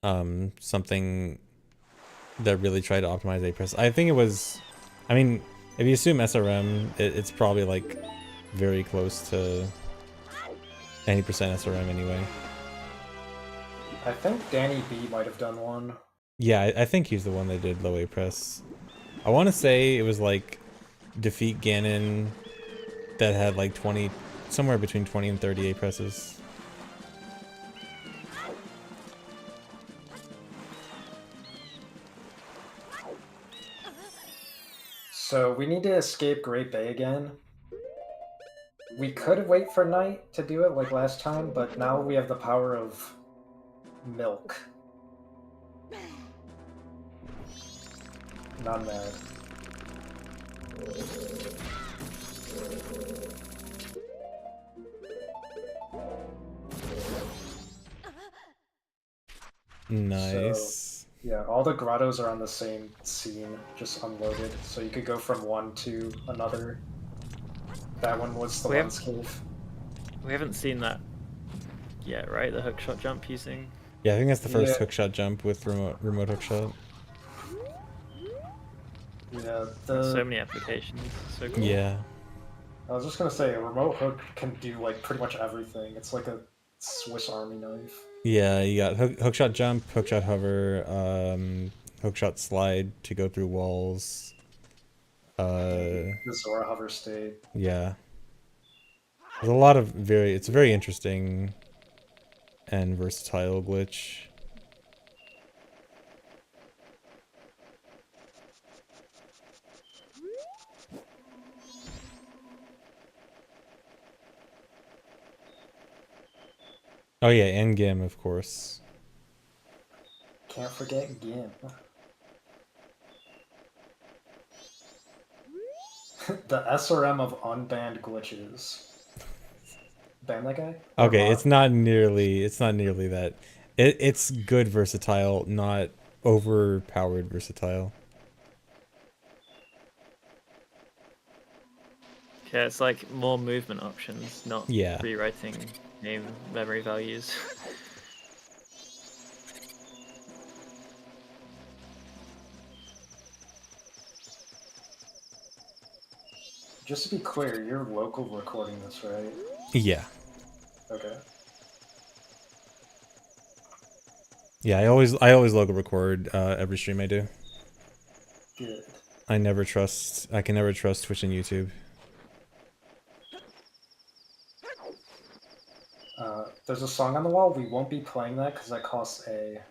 A: something that really tried to optimize A press. I think it was, I mean, if you assume SRM, it's probably like very close to 90% SRM anyway.
B: I think Danny B might have done one.
A: Yeah, I think he's the one that did low A press. I want to say it was like Defeat Ganon that had like 20, somewhere between 20 and 30 A presses.
B: So we need to escape Great Bay again. We could wait for night to do it like last time, but now we have the power of milk. Not mad.
A: Nice.
B: So, yeah, all the grottos are on the same scene, just unloaded. So you could go from one to another. That one was the lens cave.
C: We haven't seen that yet, right? The hookshot jump using.
A: Yeah, I think that's the first hookshot jump with remote hookshot.
B: Yeah,
C: So many applications. So cool.
A: Yeah.
B: I was just gonna say, a remote hook can do like pretty much everything. It's like a Swiss Army knife.
A: Yeah, you got hookshot jump, hookshot hover, hookshot slide to go through walls.
B: The Zora hover state.
A: Yeah. There's a lot of it's a very interesting and versatile glitch. Oh yeah, and Gim, of course.
B: Can't forget Gim. The SRM of unbanned glitches. Ban that guy?
A: Okay, it's not nearly that. It's good versatile, not overpowered versatile.
C: Yeah, it's like more movement options, not rewriting name memory values.
B: Just to be clear, you're local recording this, right?
A: Yeah.
B: Okay.
A: Yeah, I always local record every stream I do.
B: Good.
A: I can never trust Twitch and YouTube.
B: There's a song on the wall. We won't be playing that because that costs a.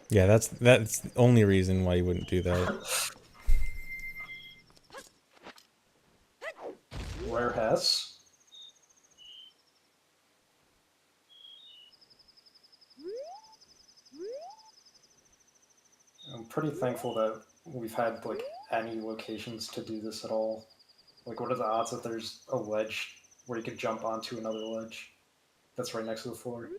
A: Yeah, that's the only reason why you wouldn't do that.
B: Rare Hess. I'm pretty thankful that we've had like any locations to do this at all. Like, what are the odds that there's a ledge where you could jump onto another ledge that's right next to the floor?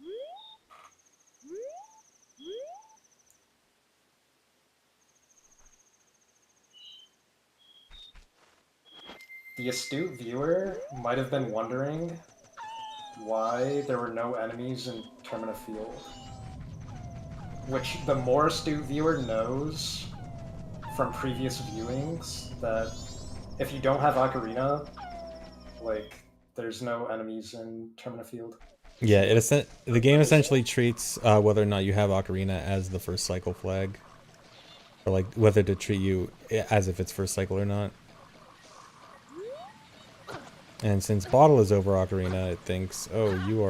B: The astute viewer might have been wondering why there were no enemies in Termina Field. Which the more astute viewer knows from previous viewings that if you don't have Ocarina, like, there's no enemies in Termina Field.
A: Yeah, the game essentially treats whether or not you have Ocarina as the first cycle flag. Or like whether to treat you as if it's first cycle or not. And since Bottle is over Ocarina, it thinks, oh, you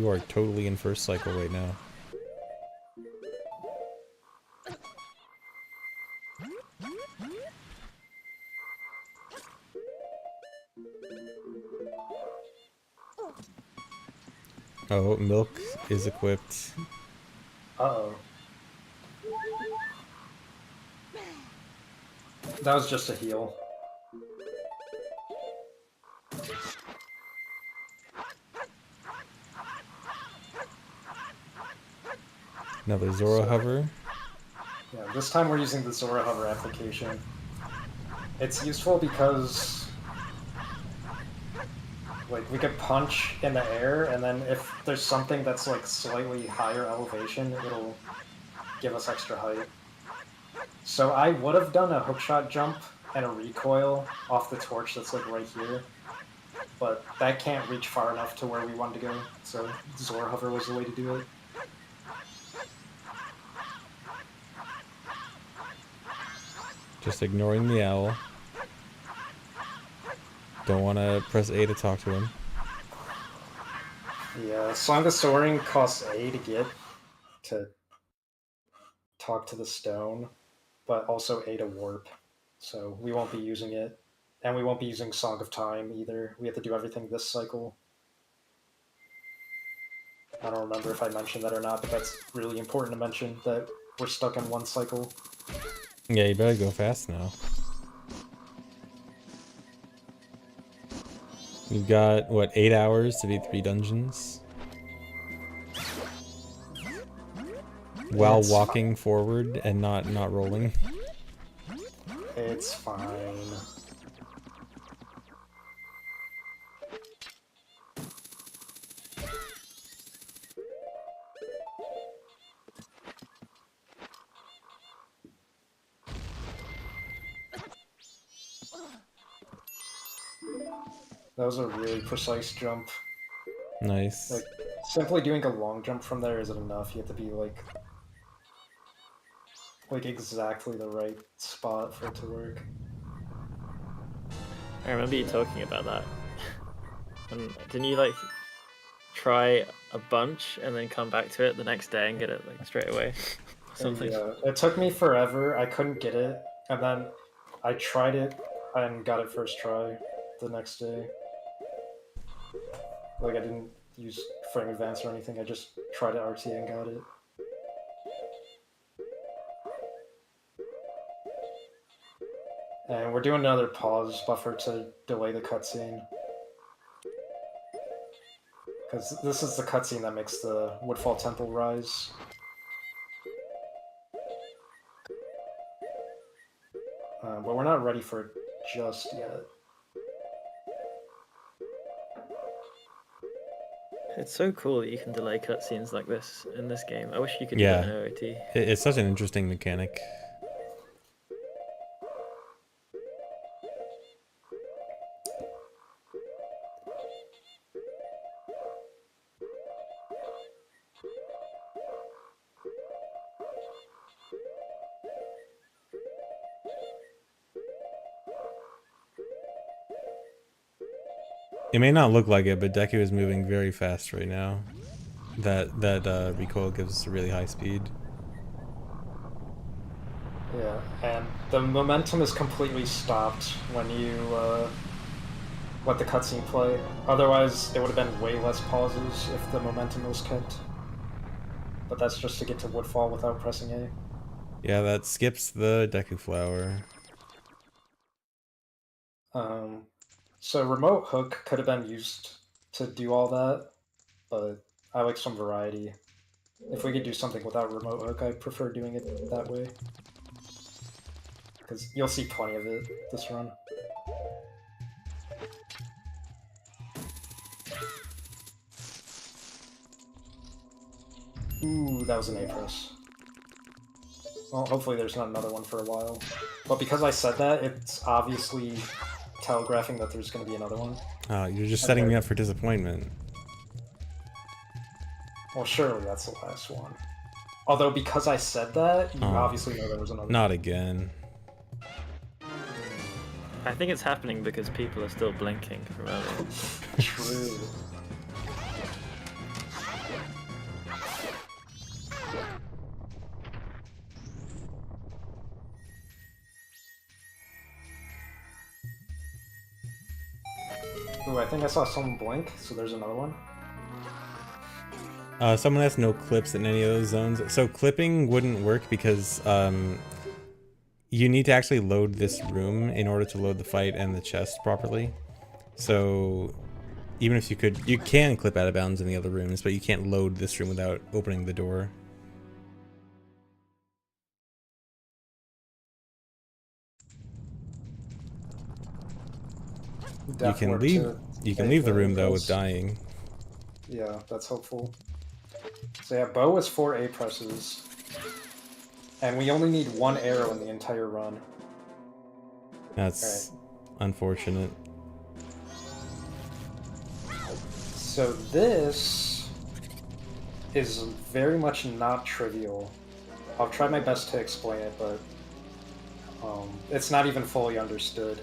A: are totally in first cycle right now. Oh, Milk is equipped.
B: Uh-oh. That was just a heal.
A: Another Zora hover.
B: Yeah, this time we're using the Zora Hover application. It's useful because like we could punch in the air, and then if there's something that's like slightly higher elevation, it'll give us extra height. So I would have done a hookshot jump and a recoil off the torch that's like right here, but that can't reach far enough to where we wanted to go, so Zora Hover was the way to do it.
A: Just ignoring the owl. Don't want to press A to talk to him.
B: Yeah, Song of Soaring costs A to get to talk to the stone, but also A to warp. So we won't be using it. And we won't be using Song of Time either. We have to do everything this cycle. I don't remember if I mentioned that or not, but that's really important to mention, that we're stuck in one cycle.
A: Yeah, you better go fast now. You've got, what, 8 hours to beat 3 dungeons? While
B: It's
A: walking forward and not rolling.
B: It's fine. That was a really precise jump.
A: Nice.
B: Like, simply doing a long jump from there isn't enough. You have to be like exactly the right spot for it to work.
C: I remember you talking about that. And didn't you like try a bunch and then come back to it the next day and get it like straight away? Something.
B: Yeah, it took me forever. I couldn't get it, and then I tried it and got it first try the next day. Like, I didn't use frame advance or anything. I just tried it RTA and got it. And we're doing another pause buffer to delay the cutscene. Because this is the cutscene that makes the Woodfall Temple rise. But we're not ready for it just yet.
C: It's so cool that you can delay cutscenes like this in this game. I wish you could
A: Yeah.
C: do that in OOT.
A: It's such an interesting mechanic. It may not look like it, but Deku is moving very fast right now. That recoil gives really high speed.
B: Yeah, and the momentum is completely stopped when you let the cutscene play. Otherwise, it would have been way less pauses if the momentum was kept. But that's just to get to Woodfall without pressing A.
A: Yeah, that skips the Deku Flower.
B: So remote hook could have been used to do all that, but I like some variety. If we could do something without remote hook, I prefer doing it that way. Because you'll see plenty of it this run. Ooh, that was an A press. Well, hopefully there's not another one for a while. But because I said that, it's obviously telegraphing that there's going to be another one.
A: Oh, you're just setting me up for disappointment.
B: Well, surely that's the last one. Although, because I said that, you obviously know there was another
A: Not
B: one.
A: again.
C: I think it's happening because people are still blinking from earlier.
B: True. Ooh, I think I saw someone blink, so there's another one.
A: Someone has no clips in any of those zones. So clipping wouldn't work because you need to actually load this room in order to load the fight and the chest properly. So even if you can clip out of bounds in the other rooms, but you can't load this room without opening the door. You can leave the room though with dying.
B: Yeah, that's hopeful. So yeah, bow is 4 A presses. And we only need 1 arrow in the entire run.
A: That's unfortunate.
B: So this is very much not trivial. I'll try my best to explain it, but it's not even fully understood.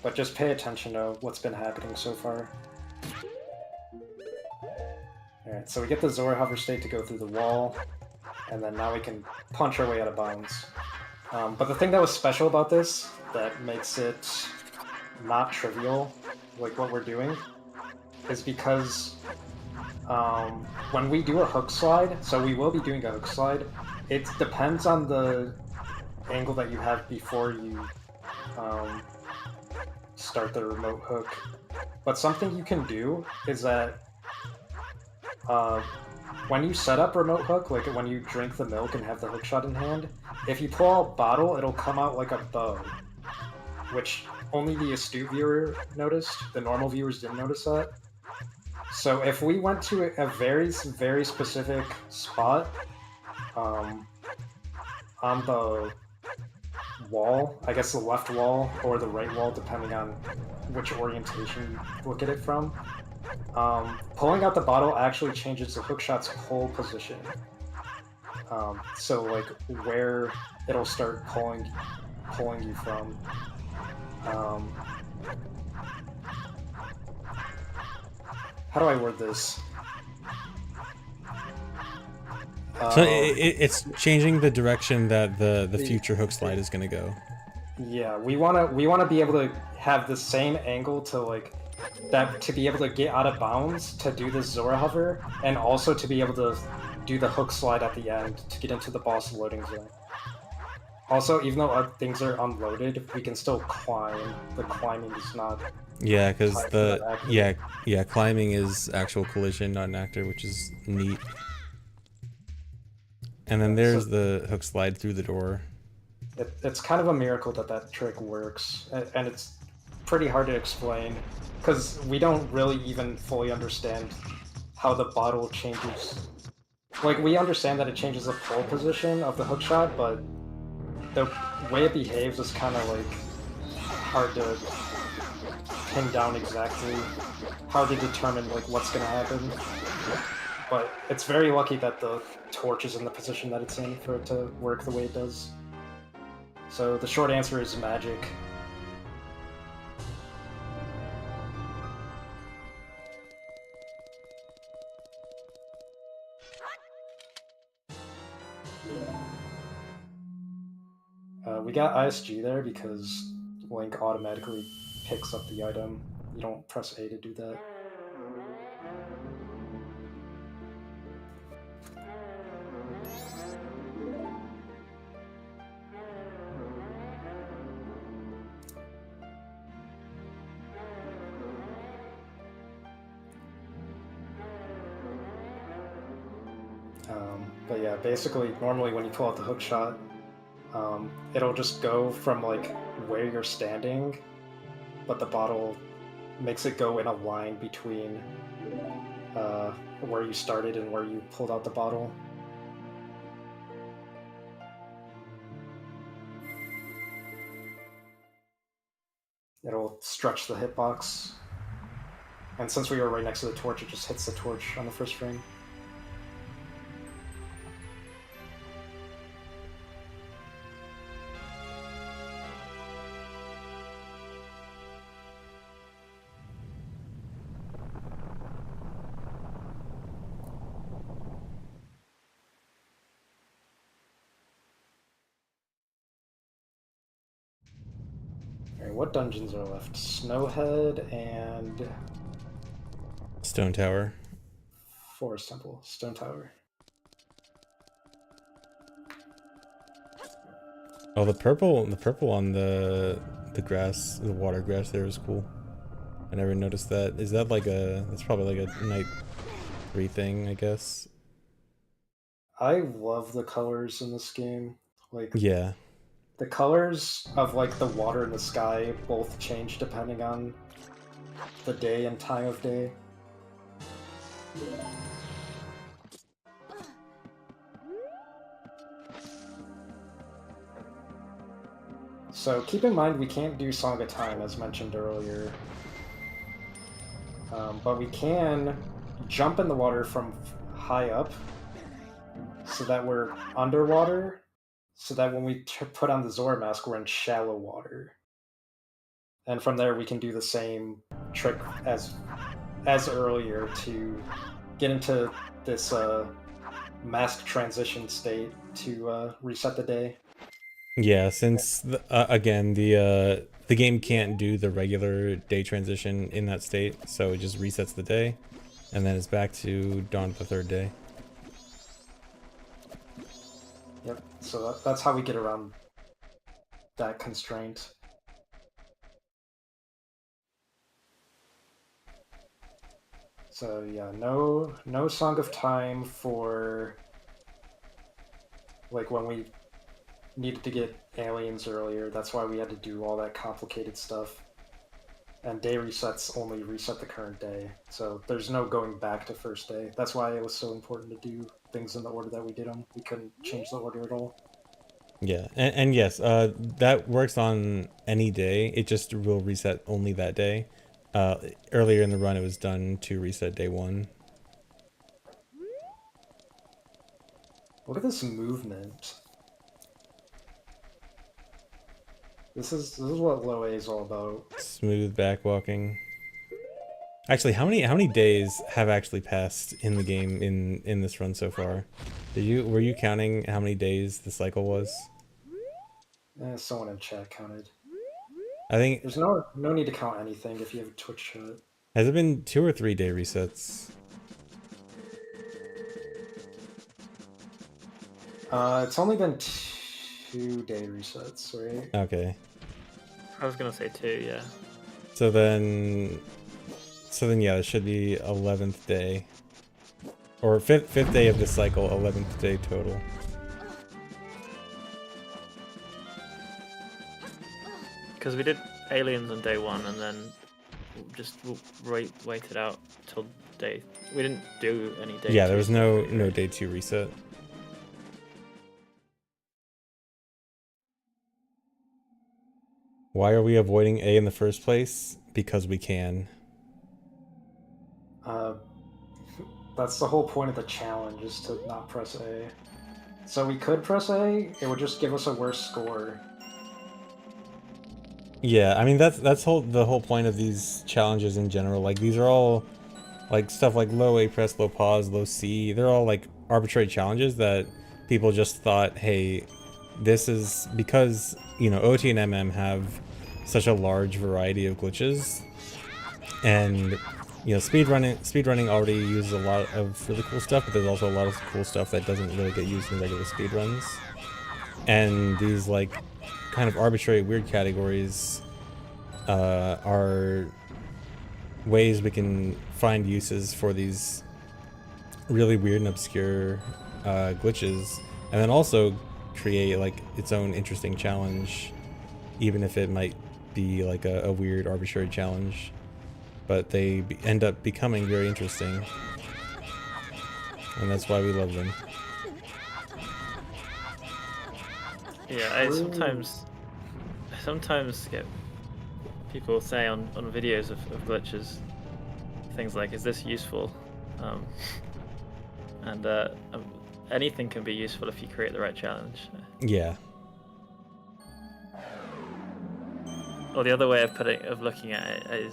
B: But just pay attention to what's been happening so far. Alright, so we get the Zora hover state to go through the wall, and then now we can punch our way out of bounds. But the thing that was special about this, that makes it not trivial, like what we're doing, is because when we do a hook slide, so we will be doing a hook slide, it depends on the angle that you have before you start the remote hook. But something you can do is that when you set up remote hook, like when you drink the milk and have the hook shot in hand, if you pull out bottle, it'll come out like a bow, which only the astute viewer noticed. The normal viewers didn't notice that. So if we went to a very, very specific spot on the wall, I guess the left wall or the right wall, depending on which orientation you look at it from, pulling out the bottle actually changes the hookshot's whole position. So like where it'll start pulling you from. How do I word this?
A: So it's changing the direction that the future hook slide is going to go.
B: Yeah, we wanna be able to have the same angle to like that to be able to get out of bounds to do the Zora hover, and also to be able to do the hook slide at the end to get into the boss loading zone. Also, even though things are unloaded, we can still climb. The climbing is not.
A: Yeah, because climbing is actual collision, not an actor, which is neat. And then there's the hook slide through the door.
B: It's kind of a miracle that trick works, and it's pretty hard to explain because we don't really even fully understand how the bottle changes. Like, we understand that it changes the pull position of the hookshot, but the way it behaves is kind of like hard to pin down exactly, hard to determine like what's gonna happen. But it's very lucky that the torch is in the position that it's in for it to work the way it does. So the short answer is magic. We got ISG there because Link automatically picks up the item. You don't press A to do that. But yeah, basically, normally when you pull out the hook shot, it'll just go from like where you're standing, but the bottle makes it go in a line between where you started and where you pulled out the bottle. It'll stretch the hitbox. And since we were right next to the torch, it just hits the torch on the first frame. Alright, what dungeons are left? Snowhead and
A: Stone Tower.
B: Forest Temple. Stone Tower.
A: Oh, the purple on the grass, the water grass there is cool. I never noticed that. Is that like that's probably like a night 3 thing, I guess.
B: I love the colors in this game. Like,
A: Yeah.
B: the colors of like the water and the sky both change depending on the day and time of day. So keep in mind we can't do Song of Time as mentioned earlier. But we can jump in the water from high up so that we're underwater, so that when we put on the Zora mask, we're in shallow water. And from there, we can do the same trick as earlier to get into this mask transition state to reset the day.
A: Yeah, since again the game can't do the regular day transition in that state, so it just resets the day, and then it's back to dawn of the 3rd day.
B: Yep. So that's how we get around that constraint. So yeah, no Song of Time for like when we needed to get aliens earlier. That's why we had to do all that complicated stuff. And day resets only reset the current day. So there's no going back to first day. That's why it was so important to do things in the order that we did them. We couldn't change the order at all.
A: Yeah, and yes, that works on any day. It just will reset only that day. Earlier in the run, it was done to reset day 1.
B: Look at this movement. This is what low A is all about.
A: Smooth backwalking. Actually, how many days have actually passed in the game in this run so far? Were you counting how many days the cycle was?
B: Someone in chat counted.
A: I think
B: there's no need to count anything if you have a Twitch chat.
A: Has it been 2 or 3 day resets?
B: It's only been 2 day resets, right?
A: Okay.
C: I was gonna say 2, yeah.
A: So then yeah, it should be 11th day. Or 5th day of the cycle, 11th day total.
C: Because we did aliens on day 1 and then just waited out till day. We didn't do any day.
A: Yeah, there was no day 2 reset. Why are we avoiding A in the first place? Because we can.
B: That's the whole point of the challenge, is to not press A. So we could press A, it would just give us a worse score.
A: Yeah, I mean that's the whole point of these challenges in general. Like these are all like stuff like low A press, low pause, low C. They're all like arbitrary challenges that people just thought, hey, this is because, you know, OT and MM have such a large variety of glitches, and you know, speedrunning already uses a lot of really cool stuff, but there's also a lot of cool stuff that doesn't really get used in regular speedruns. And these like kind of arbitrary weird categories are ways we can find uses for these really weird and obscure glitches, and then also create like its own interesting challenge, even if it might be like a weird arbitrary challenge, but they end up becoming very interesting, and that's why we love them.
C: Yeah, I sometimes get people say on videos of glitches things like, is this useful? And anything can be useful if you create the right challenge.
A: Yeah.
C: Or the other way of looking at it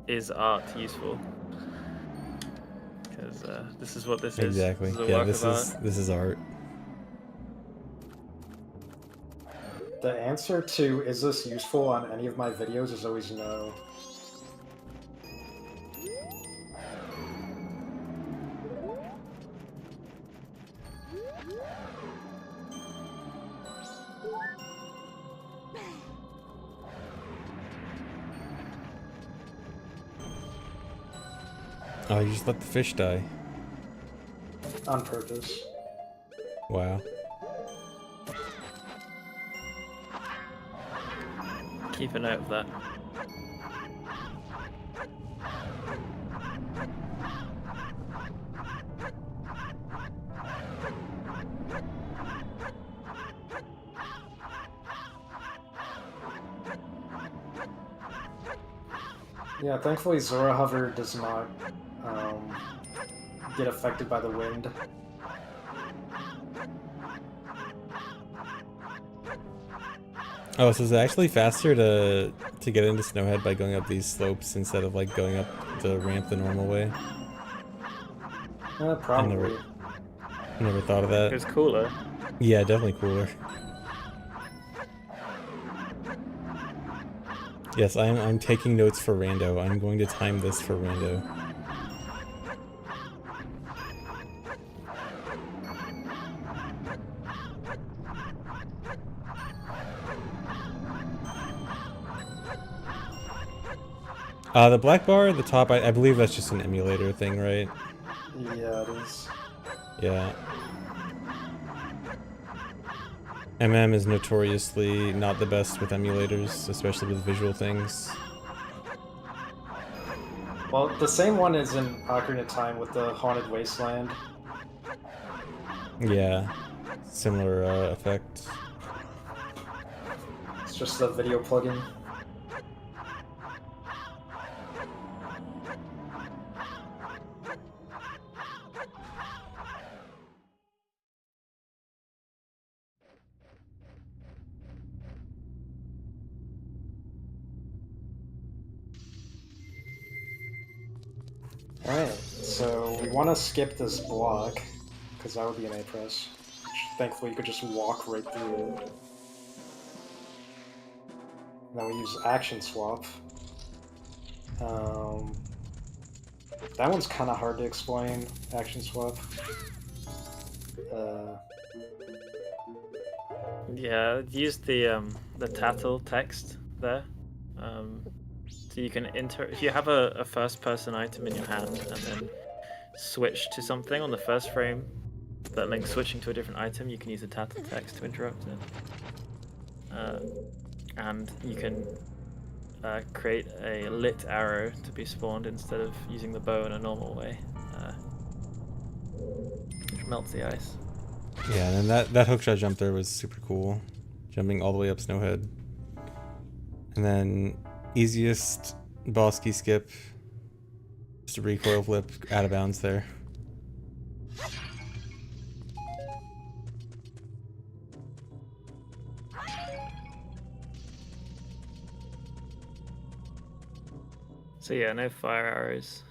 C: is art useful? Because this is what this
A: Exactly.
C: is. This is a
A: Yeah,
C: work of art.
A: this is art.
B: The answer to is this useful on any of my videos is always no.
A: Oh, you just let the fish die.
B: On purpose.
A: Wow.
C: Keep a note of that.
B: Yeah, thankfully Zora Hover does not get affected by the wind.
A: Oh, so is it actually faster to get into Snowhead by going up these slopes instead of like going up the ramp the normal way?
B: Probably.
A: Never thought of that.
C: It was cooler.
A: Yeah, definitely cooler. Yes, I'm taking notes for Rando. I'm going to time this for Rando. The black bar at the top, I believe that's just an emulator thing, right?
B: Yeah, it is.
A: Yeah. MM is notoriously not the best with emulators, especially with visual things.
B: Well, the same one is in Ocarina of Time with the Haunted Wasteland.
A: Yeah. Similar effect.
B: It's just a video plugin. Alright, so we want to skip this block, because that would be an A press. Which, thankfully, you could just walk right through it. Then we use action swap. That one's kind of hard to explain, action swap.
C: Yeah, use the tattle text there. So you can if you have a first-person item in your hand and then switch to something on the first frame that links switching to a different item, you can use the tattle text to interrupt it. And you can create a lit arrow to be spawned instead of using the bow in a normal way, which melts the ice.
A: Yeah, and then that hookshot jump there was super cool. Jumping all the way up Snowhead. And then easiest boss key skip. Just a recoil flip out of bounds there.
C: So yeah, no fire arrows.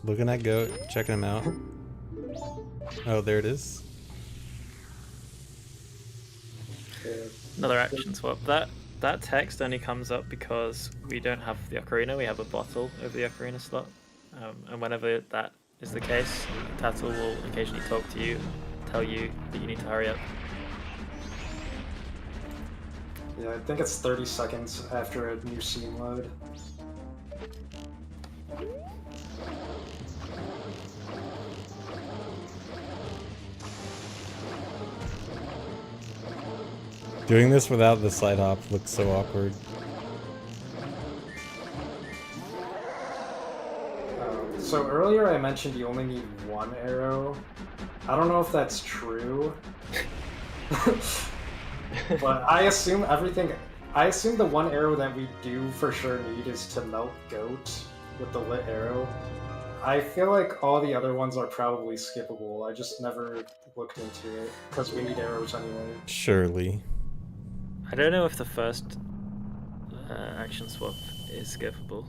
A: Just looking at Goat, checking him out. Oh, there it is.
C: Another action swap. That text only comes up because we don't have the ocarina. We have a bottle over the ocarina slot, and whenever that is the case, Tattle will occasionally talk to you, tell you that you need to hurry up.
B: Yeah, I think it's 30 seconds after a new scene load.
A: Doing this without the side hop looks so awkward.
B: So earlier I mentioned you only need one arrow. I don't know if that's true. But I assume the one arrow that we do for sure need is to melt Goat with the lit arrow. I feel like all the other ones are probably skippable. I just never looked into it, because we need arrows anyway.
A: Surely.
C: I don't know if the first action swap is skippable.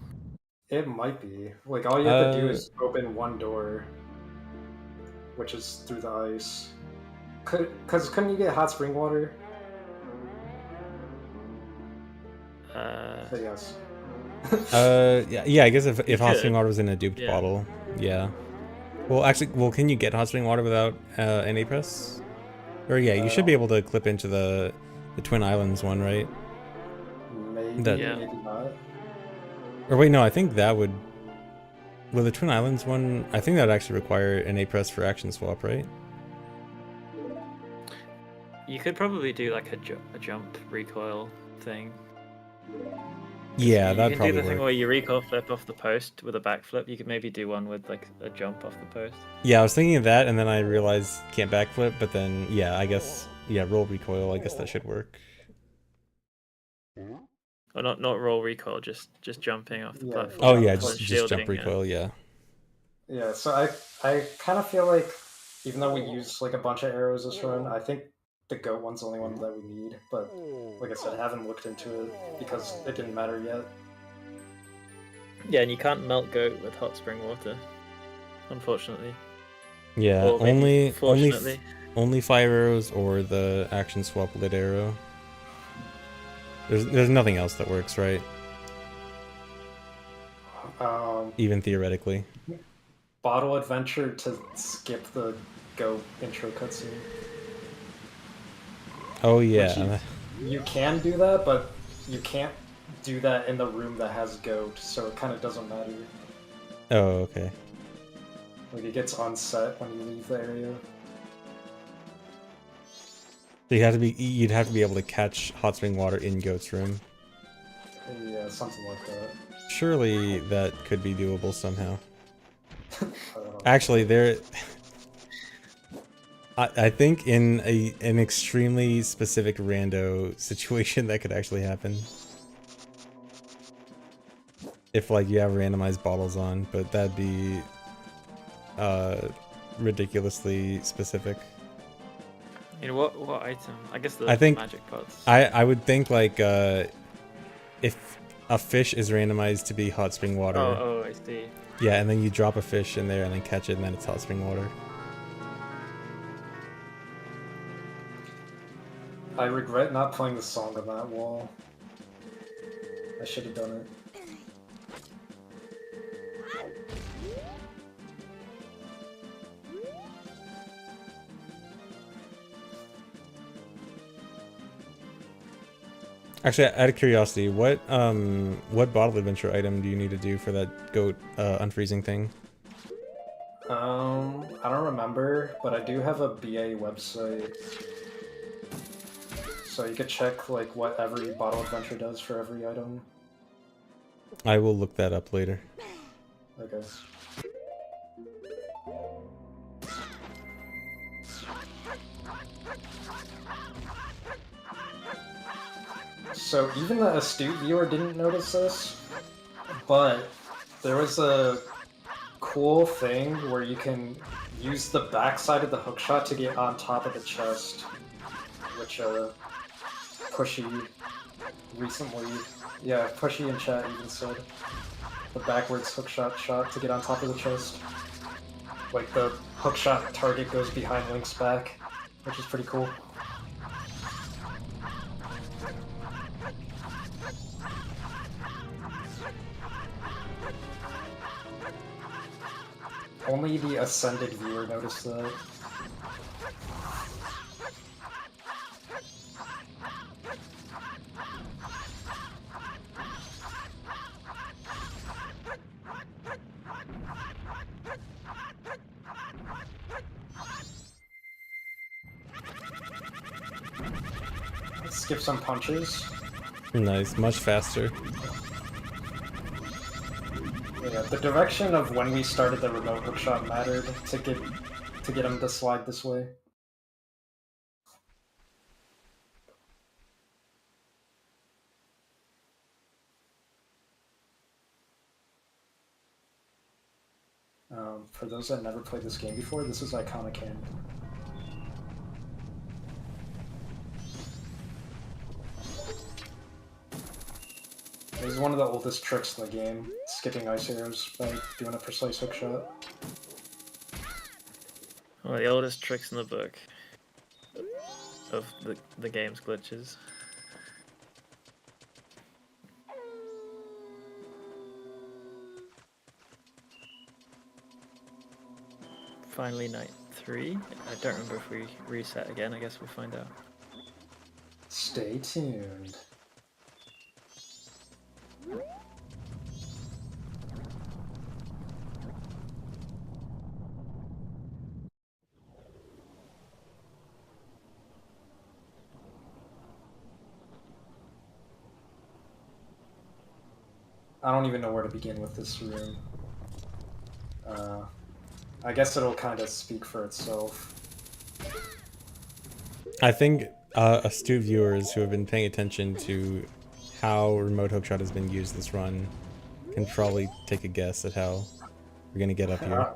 B: It might be. Like, all you have to do is open one door, which is through the ice. Couldn't you get hot spring water? Yes.
A: Yeah, I guess if hot
C: could.
A: spring water was in a duped bottle, yeah. Well, actually, can you get hot spring water without NA press? Or yeah, you should be able to clip into the Twin Islands one, right?
B: Maybe, maybe not.
A: Or wait, no, I think that would... Well, the Twin Islands one, I think that would actually require an A press for action swap, right?
C: You could probably do like a jump recoil thing.
A: Yeah, that'd probably
C: You can do the thing
A: work.
C: where you recoil flip off the post with a backflip. You could maybe do one with like a jump off the post.
A: Yeah, I was thinking of that, and then I realized can't backflip, but then, yeah, I guess, yeah, roll recoil, I guess that should work.
C: Or not roll recoil, just jumping off the platform.
A: Oh yeah,
C: and
A: just
C: shielding,
A: jump recoil, yeah.
B: Yeah, so I kind of feel like, even though we use like a bunch of arrows this run, I think the Goat one's the only one that we need. But like I said, I haven't looked into it because it didn't matter yet.
C: Yeah, and you can't melt Goat with hot spring water, unfortunately.
A: Yeah,
C: Or maybe
A: only
C: fortunately.
A: fire arrows or the action swap lit arrow. There's nothing else that works, right? Even theoretically.
B: Bottle Adventure to skip the Goat intro cutscene.
A: Oh yeah.
B: You can do that, but you can't do that in the room that has Goat, so it kind of doesn't matter.
A: Oh, okay.
B: Like, it gets unset when you leave the area.
A: So you'd have to be able to catch hot spring water in Goat's room.
B: Yeah, something like that.
A: Surely that could be doable somehow. Actually, I think in an extremely specific rando situation that could actually happen. If like you have randomized bottles on, but that'd be ridiculously specific.
C: You know what item? I guess the magic pots.
A: I would think like if a fish is randomized to be hot spring water.
C: Oh, I see.
A: Yeah, and then you drop a fish in there and then catch it, and then it's hot spring water.
B: I regret not playing the song on that wall. I should have done it.
A: Actually, out of curiosity, what bottle adventure item do you need to do for that Goat unfreezing thing?
B: I don't remember, but I do have a BA website. So you could check like what every bottle adventure does for every item.
A: I will look that up later.
B: Okay. So even the astute viewer didn't notice this, but there was a cool thing where you can use the backside of the hookshot to get on top of the chest, which Pushy recently, Pushy in chat even said. the backwards hookshot shot to get on top of the chest. Like the hookshot target goes behind Link's back, which is pretty cool. Only the Ascended viewer noticed that. Skip some punches.
A: Nice, much faster.
B: Yeah, the direction of when we started the remote hookshot mattered to get him to slide this way. For those that never played this game before, this is iconic hand. This is one of the oldest tricks in the game, skipping ice arrows by doing a precise hookshot.
C: One of the oldest tricks in the book of the game's glitches. Finally, night 3. I don't remember if we reset again. I guess we'll find out.
B: Stay tuned. I don't even know where to begin with this room. I guess it'll kind of speak for itself.
A: I think astute viewers who have been paying attention to how remote hookshot has been used this run can probably take a guess at how we're gonna get up here.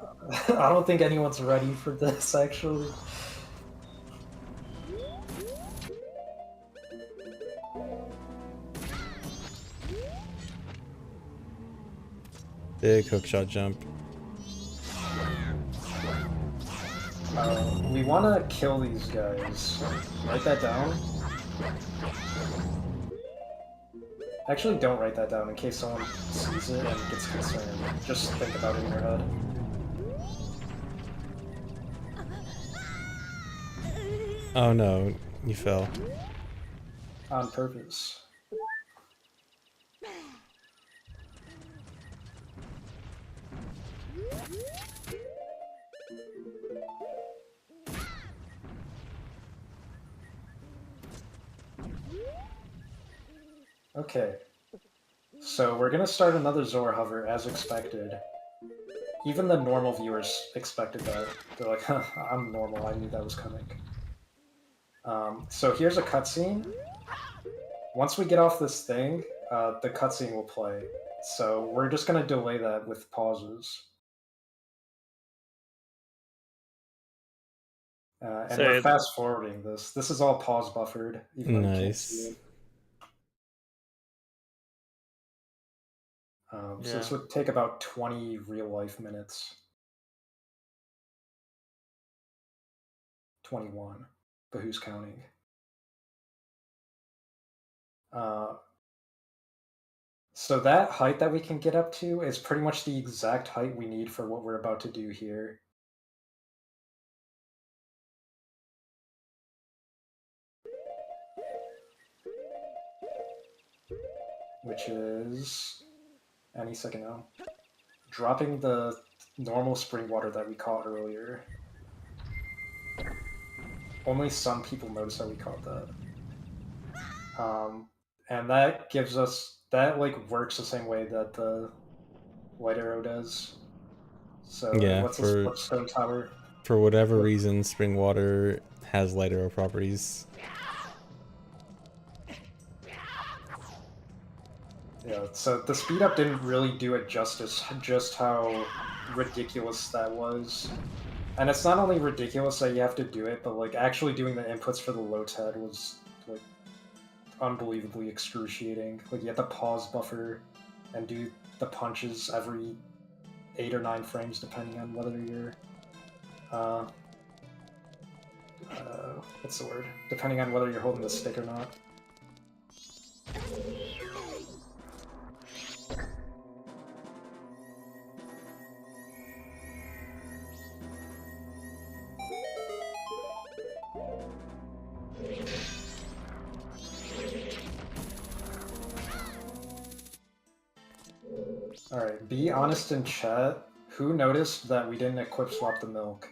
B: I don't think anyone's ready for this, actually.
A: Big hookshot jump.
B: We want to kill these guys. Write that down. Actually, don't write that down in case someone sees it and gets concerned. Just think about it in your head.
A: Oh no, you fell.
B: On purpose. Okay, so we're gonna start another Zora hover as expected. Even the normal viewers expected that. They're like, huh, I'm normal, I knew that was coming. So here's a cutscene. Once we get off this thing, the cutscene will play. So we're just gonna delay that with pauses. And
C: So-
B: we're fast forwarding this. This is all pause buffered. Even though you can't see
A: Nice.
B: it. So this would take about 20 real life minutes. 21, but who's counting? So that height that we can get up to is pretty much the exact height we need for what we're about to do here. Which is any second now. Dropping the normal spring water that we caught earlier. Only some people notice that we caught that. And that gives us, that like works the same way that the light arrow does. So
A: Yeah,
B: what's this Flipstone Tower?
A: For whatever reason, spring water has light arrow properties.
B: Yeah, so the speed up didn't really do it justice, just how ridiculous that was. And it's not only ridiculous that you have to do it, but like actually doing the inputs for the low-tad was like unbelievably excruciating. Like you have to pause buffer and do the punches every 8 or 9 frames, depending on whether you're what's the word? Depending on whether you're holding the stick or not. Alright, be honest in chat. Who noticed that we didn't equip swap the milk?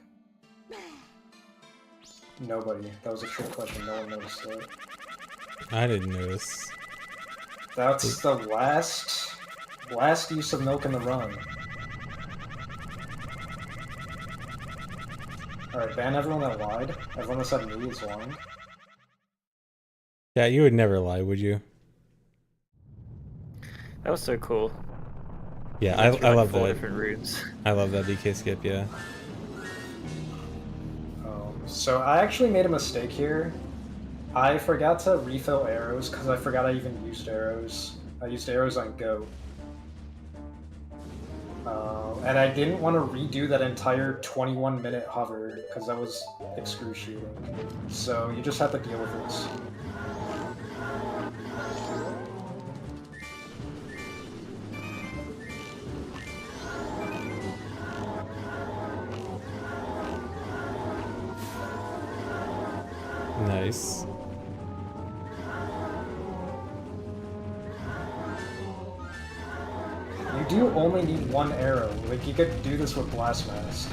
B: Nobody. That was a trick question. No one noticed it.
A: I didn't notice.
B: That's the last use of milk in the run. Alright, ban everyone that lied. Everyone that said me is lying.
A: Yeah, you would never lie, would you?
C: That was so cool.
A: Yeah,
C: Went through,
A: I
C: like,
A: love
C: 4
A: that.
C: different routes.
A: I love that DK skip, yeah.
B: So I actually made a mistake here. I forgot to refill arrows because I forgot I even used arrows. I used arrows on Go. And I didn't want to redo that entire 21-minute hover because that was excruciating. So you just have to deal with this.
A: Nice.
B: You do only need 1 arrow. Like, you could do this with Blast Mask.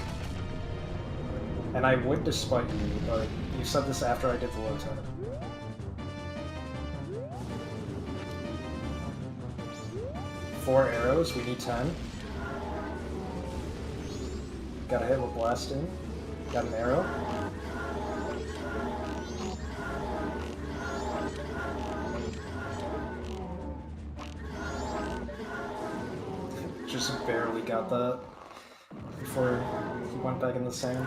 B: And I would despite you, but you said this after I did the low tech. Four arrows, we need 10. Got a hit with blasting. Got an arrow. Just barely got that before he went back in the sand.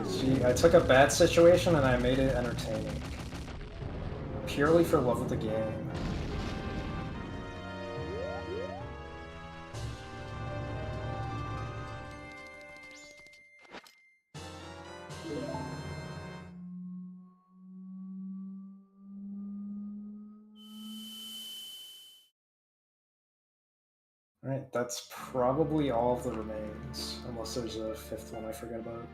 B: See, I took a bad situation and I made it entertaining. Purely for love of the game. Alright, that's probably all of the remains, unless there's a 5th one I forget about.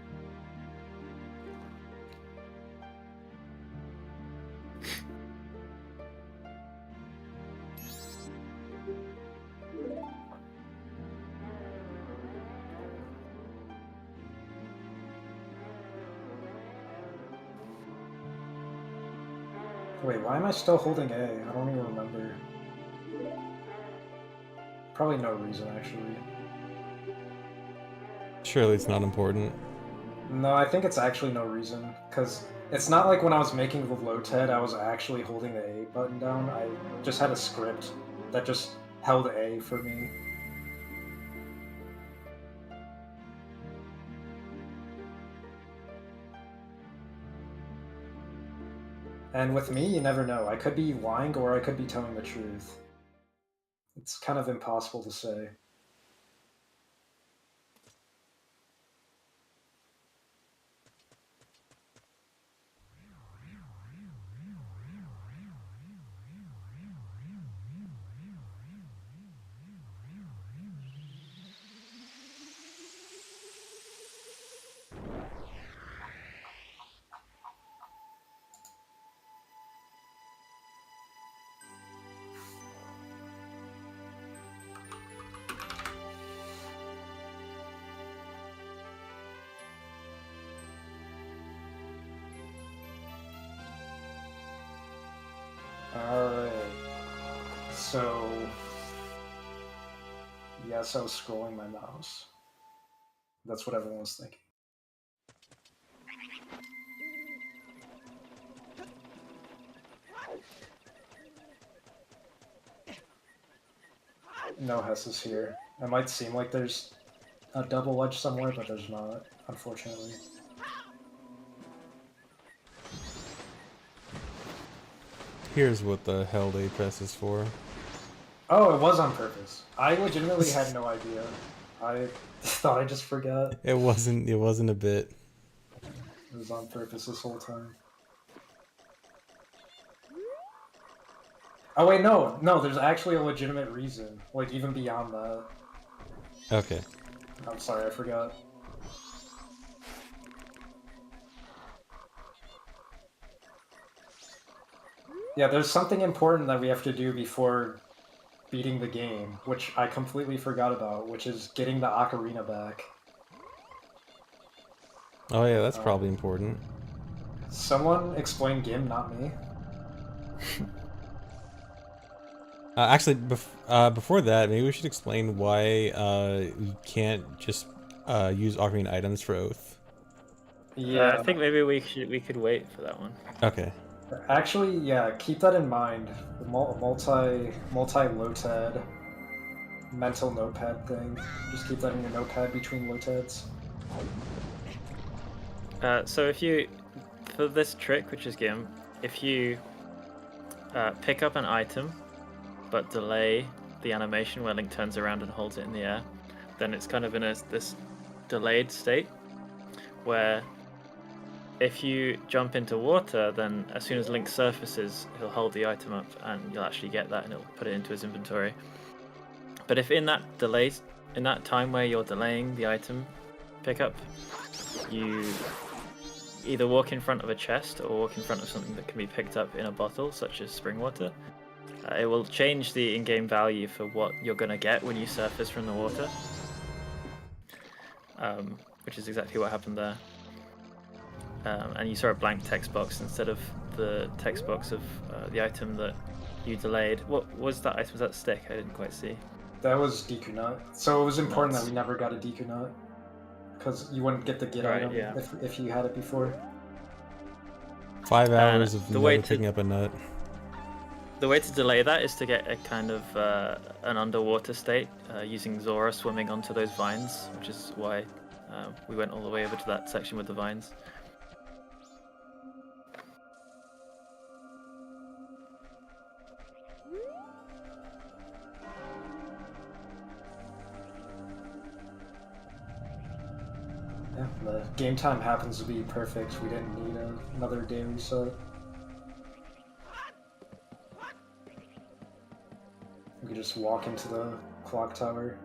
B: Wait, why am I still holding A? I don't even remember. Probably no reason, actually.
A: Surely it's not important.
B: No, I think it's actually no reason, because it's not like when I was making the low TED, I was actually holding the A button down. I just had a script that just held A for me. And with me, you never know. I could be lying or I could be telling the truth. It's kind of impossible to say. Alright. So... yes, I was scrolling my mouse. That's what everyone was thinking. No Hess is here. It might seem like there's a double ledge somewhere, but there's not, unfortunately.
A: Here's what the held A press is for.
B: Oh, it was on purpose. I legitimately had no idea. I thought I just forgot.
A: It wasn't a bit.
B: It was on purpose this whole time. Oh wait, no, there's actually a legitimate reason. Like, even beyond that.
A: Okay.
B: I'm sorry, I forgot. Yeah, there's something important that we have to do before beating the game, which I completely forgot about, which is getting the ocarina back.
A: Oh yeah, that's probably important.
B: Someone explain Gim, not me.
A: Actually, before that, maybe we should explain why you can't just use Ocarina items for Oath.
B: Yeah,
C: I think maybe we could wait for that one.
A: Okay.
B: actually, yeah, keep that in mind. The multi-lotad mental notepad thing. Just keep that in your notepad between lotads.
C: So if you, for this trick, which is Gim, if you pick up an item, but delay the animation where Link turns around and holds it in the air, then it's kind of in this delayed state, where if you jump into water, then as soon as Link surfaces, he'll hold the item up and you'll actually get that and he'll put it into his inventory. But if in that time where you're delaying the item pickup, you either walk in front of a chest or walk in front of something that can be picked up in a bottle, such as spring water, it will change the in-game value for what you're going to get when you surface from the water. Which is exactly what happened there. And you saw a blank text box instead of the text box of the item that you delayed. What was that item? Was that stick? I didn't quite see.
B: That was Deku Nut. So it was important that we never got a Deku Nut. Because you wouldn't get the Git item if you had it before.
A: 5 hours of never picking up a nut.
C: The way to delay that is to get a kind of an underwater state using Zora swimming onto those vines, which is why we went all the way over to that section with the vines.
B: Yeah, the game time happens to be perfect. We didn't need another day reset. We could just walk into the clock tower.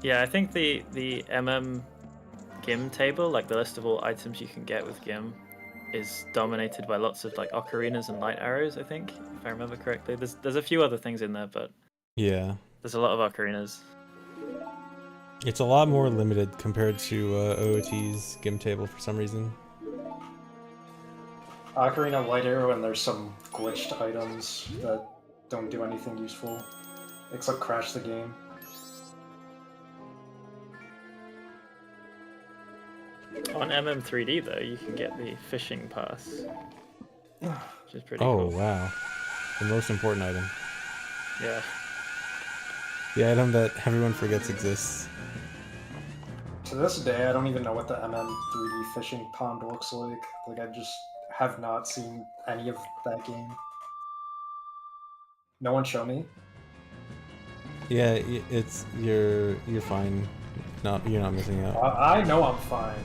C: Yeah, I think the Gim table, like the list of all items you can get with Gim, is dominated by lots of like ocarinas and light arrows, I think, if I remember correctly. There's a few other things in there, but
A: yeah,
C: there's a lot of ocarinas.
A: It's a lot more limited compared to OOT's Gim table for some reason.
B: Ocarina, light arrow, and there's some glitched items that don't do anything useful, except crash the game.
C: On MM3D though, you can get the fishing pass, which is pretty
A: cool.
C: cool.
A: Wow, the most important item.
C: Yeah.
A: The item that everyone forgets exists.
B: To this day, I don't even know what the MM3D fishing pond looks like. Like, I just have not seen any of that game. No one show me?
A: Yeah, it's you're fine. You're not missing out.
B: I know I'm fine.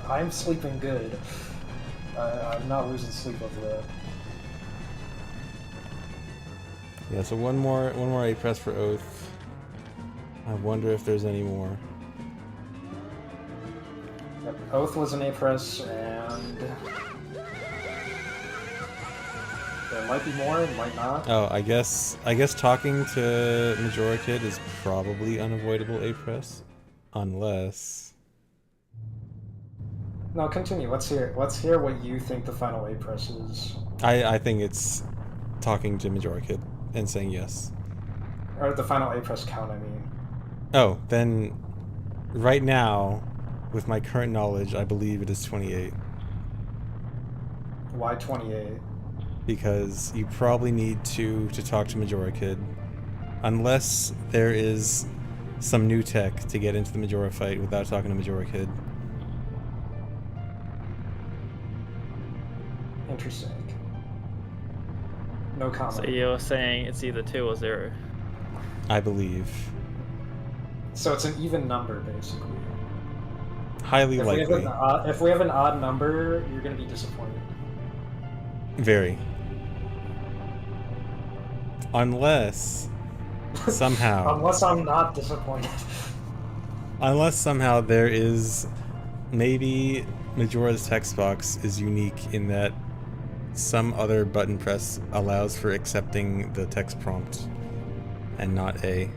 B: I'm sleeping good. I'm not losing sleep over that.
A: Yeah, so one more A press for Oath. I wonder if there's any more.
B: Yep, Oath was an A press, and there might be more, might not.
A: Oh, I guess talking to Majora Kid is probably unavoidable A press, unless.
B: No, continue. Let's hear what you think the final A press is.
A: I think it's talking to Majora Kid and saying yes.
B: Or the final A press count, I mean.
A: Oh, then right now, with my current knowledge, I believe it is 28.
B: Why 28?
A: Because you probably need to talk to Majora Kid, unless there is some new tech to get into the Majora fight without talking to Majora Kid.
B: Interesting. No comment.
C: So you're saying it's either 2 or 0.
A: I believe.
B: So it's an even number, basically.
A: Highly likely.
B: If we have an odd number, you're going to be disappointed.
A: Very. Unless somehow.
B: Unless I'm not disappointed.
A: Unless somehow there is, maybe Majora's text box is unique in that some other button press allows for accepting the text prompt and not A.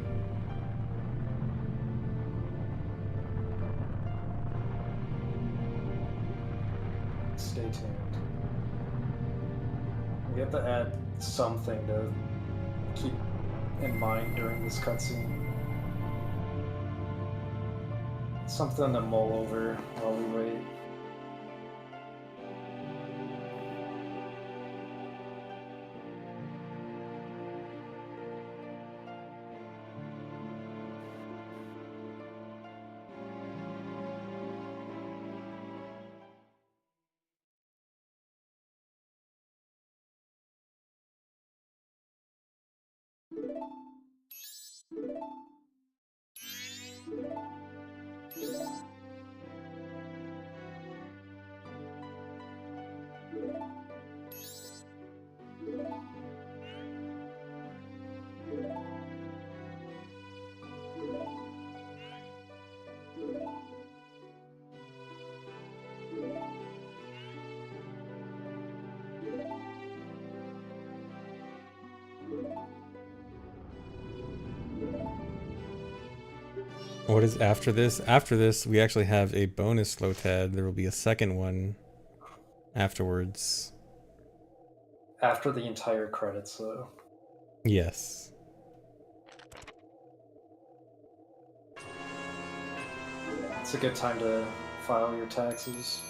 B: Stay tuned. We have to add something to keep in mind during this cutscene. Something to mull over while we wait.
A: What is after this? After this, we actually have a bonus Slotad. There will be a second one afterwards.
B: After the entire credits, though.
A: Yes.
B: It's a good time to file your taxes.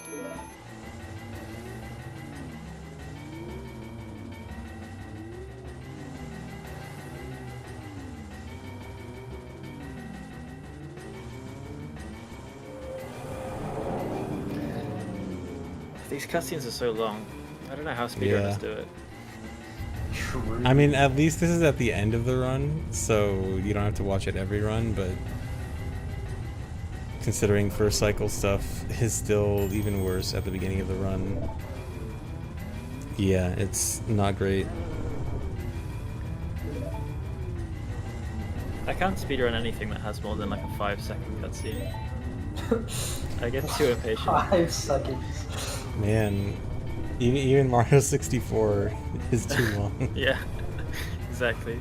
C: These cutscenes are so long. I don't know how speedrunners do it.
B: True.
A: I mean, at least this is at the end of the run, so you don't have to watch it every run, but considering first cycle stuff is still even worse at the beginning of the run. Yeah, it's not great.
C: I can't speedrun anything that has more than like a 5-second cutscene. I get too impatient.
B: 5 seconds.
A: Man, even Mario 64 is too long.
C: Yeah, exactly.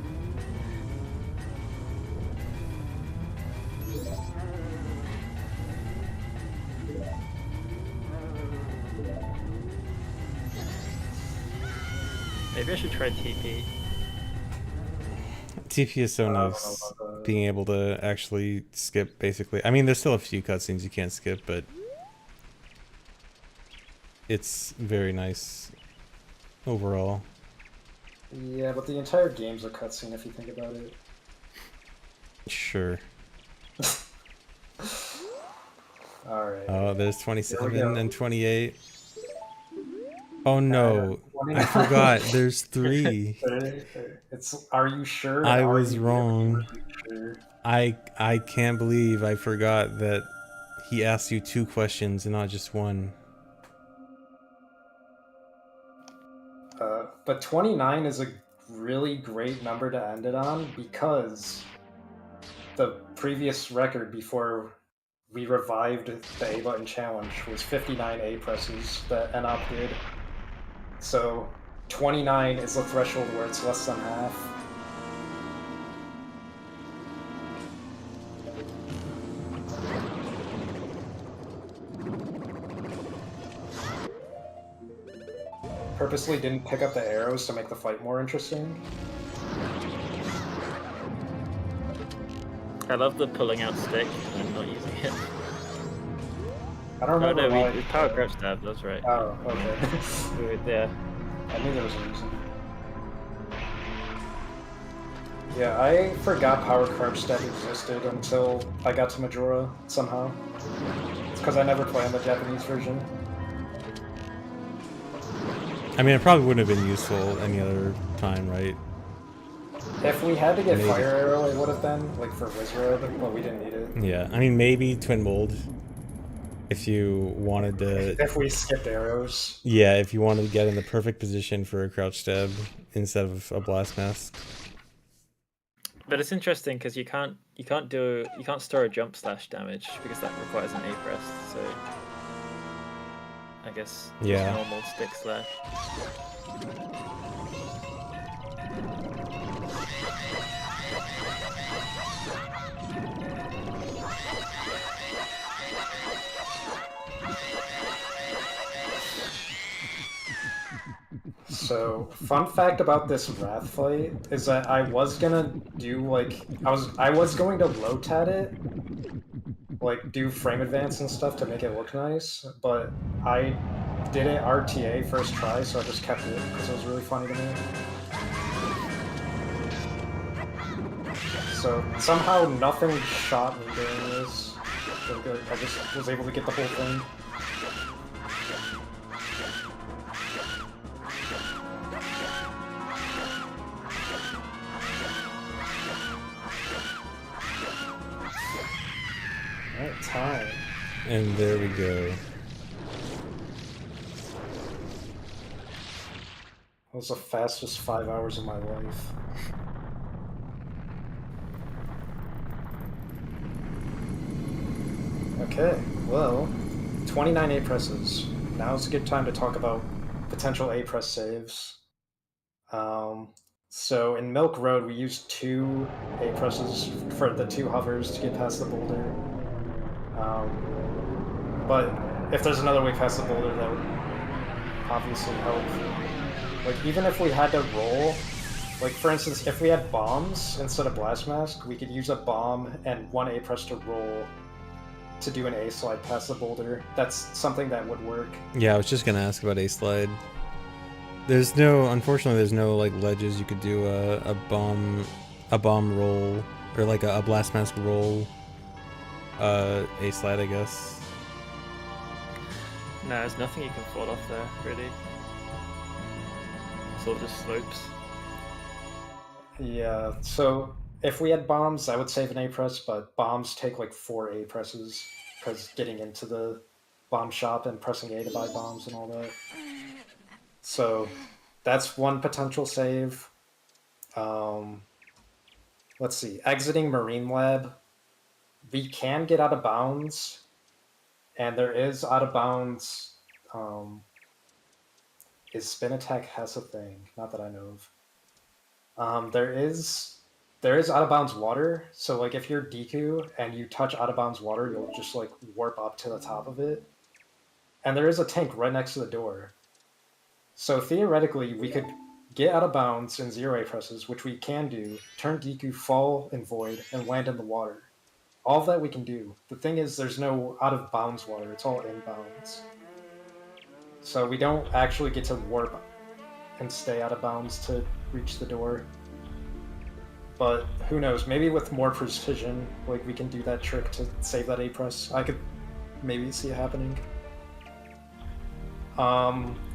C: Maybe I should try TP.
A: TP is so nice, being able to actually skip, basically. I mean, there's still a few cutscenes you can't skip, but it's very nice overall.
B: Yeah, but the entire game's a cutscene if you think about it.
A: Sure.
B: Alright.
A: Oh, there's 27 and 28. Oh no, I forgot. There's 3.
B: Are you sure?
A: I was wrong.
B: Sure?
A: I can't believe I forgot that he asked you 2 questions and not just 1.
B: But 29 is a really great number to end it on because the previous record before we revived the A button challenge was 59 A presses that NOP did. So 29 is the threshold where it's less than half. Purposely didn't pick up the arrows to make the fight more interesting.
C: I love the pulling out stick and not using it.
B: I don't remember.
C: Oh no, we power crouch stab, that's right.
B: Oh, okay.
C: Yeah.
B: I knew there was a reason. Yeah, I forgot power crouch stab existed until I got to Majora somehow. It's because I never played on the Japanese version.
A: I mean, it probably wouldn't have been useful any other time, right?
B: If we had to get
A: Maybe.
B: fire arrow, it would have been like for Wizard, but we didn't need it.
A: Yeah, I mean, maybe twin mold if you wanted to.
B: If we skipped arrows.
A: Yeah, if you wanted to get in the perfect position for a crouch stab instead of a blast mask.
C: But it's interesting because you can't store a jump slash damage because that requires an A press. So I guess
A: Yeah.
C: normal stick slash.
B: So, fun fact about this Wrath fight is that I was gonna do like I was going to low-tat it, like do frame advance and stuff to make it look nice, but I did it RTA first try, so I just kept it because it was really funny to me. So somehow nothing shot me during this. I just was able to get the whole thing. Alright, time.
A: And there we go.
B: That was the fastest 5 hours of my life. Okay, well, 29 A presses. Now's a good time to talk about potential A press saves. So in Milk Road, we used 2 A presses for the 2 hovers to get past the boulder. But if there's another way past the boulder, that would obviously help. Like, even if we had to roll, like, for instance, if we had bombs instead of Blast Mask, we could use a bomb and 1 A press to roll to do an A slide past the boulder. That's something that would work.
A: Yeah, I was just gonna ask about A slide. Unfortunately, there's no like ledges you could do a bomb roll or like a blast mask roll. A slide, I guess.
C: No, there's nothing you can fall off there, really. It's all just slopes.
B: Yeah, so if we had bombs, I would save an A press, but bombs take like 4 A presses because getting into the bomb shop and pressing A to buy bombs and all that. So that's one potential save. Let's see, exiting Marine Lab. We can get out of bounds, and there is out of bounds. Is spin attack has a thing? Not that I know of. There is out of bounds water. So like if you're Deku and you touch out of bounds water, you'll just like warp up to the top of it. And there is a tank right next to the door. So theoretically, we could get out of bounds in 0 A presses, which we can do, turn Deku, fall in void, and land in the water. All of that we can do. The thing is, there's no out of bounds water, it's all inbounds. So we don't actually get to warp and stay out of bounds to reach the door. But who knows, maybe with more precision, like we can do that trick to save that A press. I could maybe see it happening.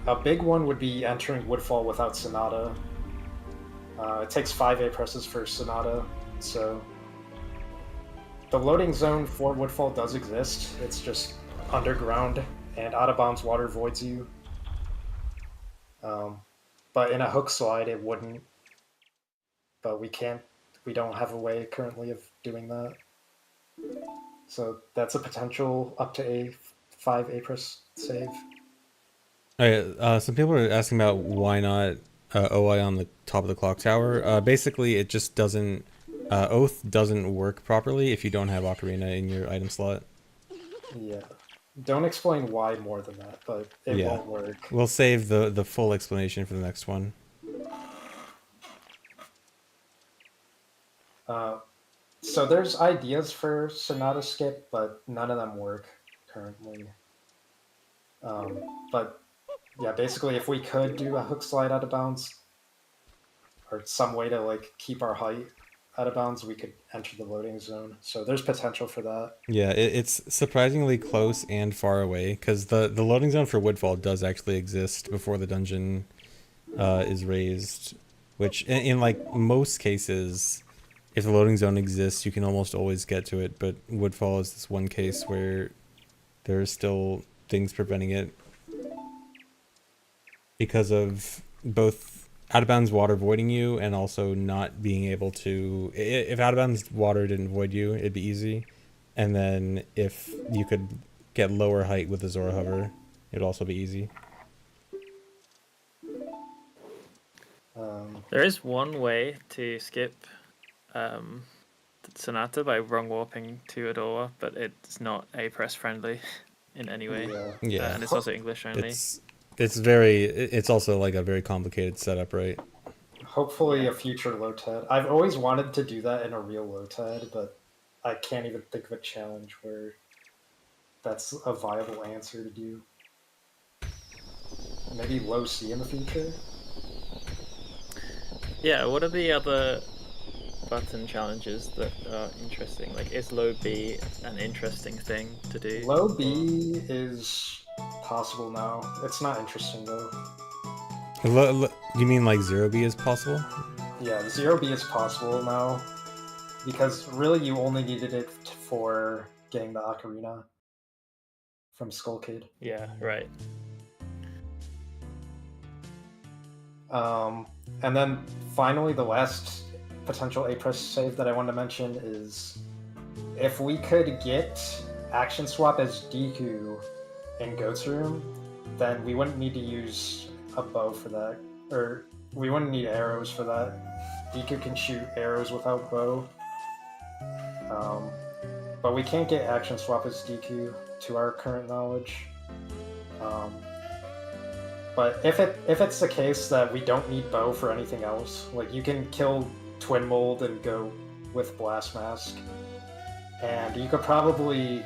B: A big one would be entering Woodfall without Sonata. It takes 5 A presses for Sonata, so the loading zone for Woodfall does exist. It's just underground, and out of bounds water voids you. But in a hook slide, it wouldn't. But we don't have a way currently of doing that. So that's a potential up to a 5 A press save.
A: Some people are asking about why not OI on the top of the clock tower. Basically, it just doesn't. Oath doesn't work properly if you don't have Ocarina in your item slot.
B: Yeah. Don't explain why more than that, but it won't work.
A: We'll save the full explanation for the next one.
B: So there's ideas for Sonata skip, but none of them work currently. But yeah, basically if we could do a hook slide out of bounds, or some way to like keep our height out of bounds, we could enter the loading zone. So there's potential for that.
A: Yeah, it's surprisingly close and far away, because the loading zone for Woodfall does actually exist before the dungeon is raised, which in like most cases, if the loading zone exists, you can almost always get to it. But Woodfall is this one case where there are still things preventing it because of both out of bounds water voiding you and also not being able to. If out of bounds water didn't void you, it'd be easy. And then if you could get lower height with the Zora hover, it'd also be easy.
C: There is one way to skip Sonata by wrong warping to Adora, but it's not A-Press friendly in any way.
A: Yeah.
C: And it's also English only.
A: It's also like a very complicated setup, right?
B: Hopefully a future low TED. I've always wanted to do that in a real low TED, but I can't even think of a challenge where that's a viable answer to do. Maybe low C in the future?
C: Yeah, what are the other button challenges that are interesting? Like, is low B an interesting thing to do?
B: Low B is possible now. It's not interesting though.
A: You mean like 0B is possible?
B: Yeah, 0B is possible now. Because really you only needed it for getting the Ocarina from Skull Kid.
C: Yeah, right.
B: And then finally, the last potential A-Press save that I wanted to mention is if we could get Action Swap as Deku in Goat's Room, then we wouldn't need to use a bow for that. Or we wouldn't need arrows for that. Deku can shoot arrows without bow. But we can't get Action Swap as Deku to our current knowledge. But if it's the case that we don't need bow for anything else, like you can kill Twin Mold and go with Blast Mask, and you could probably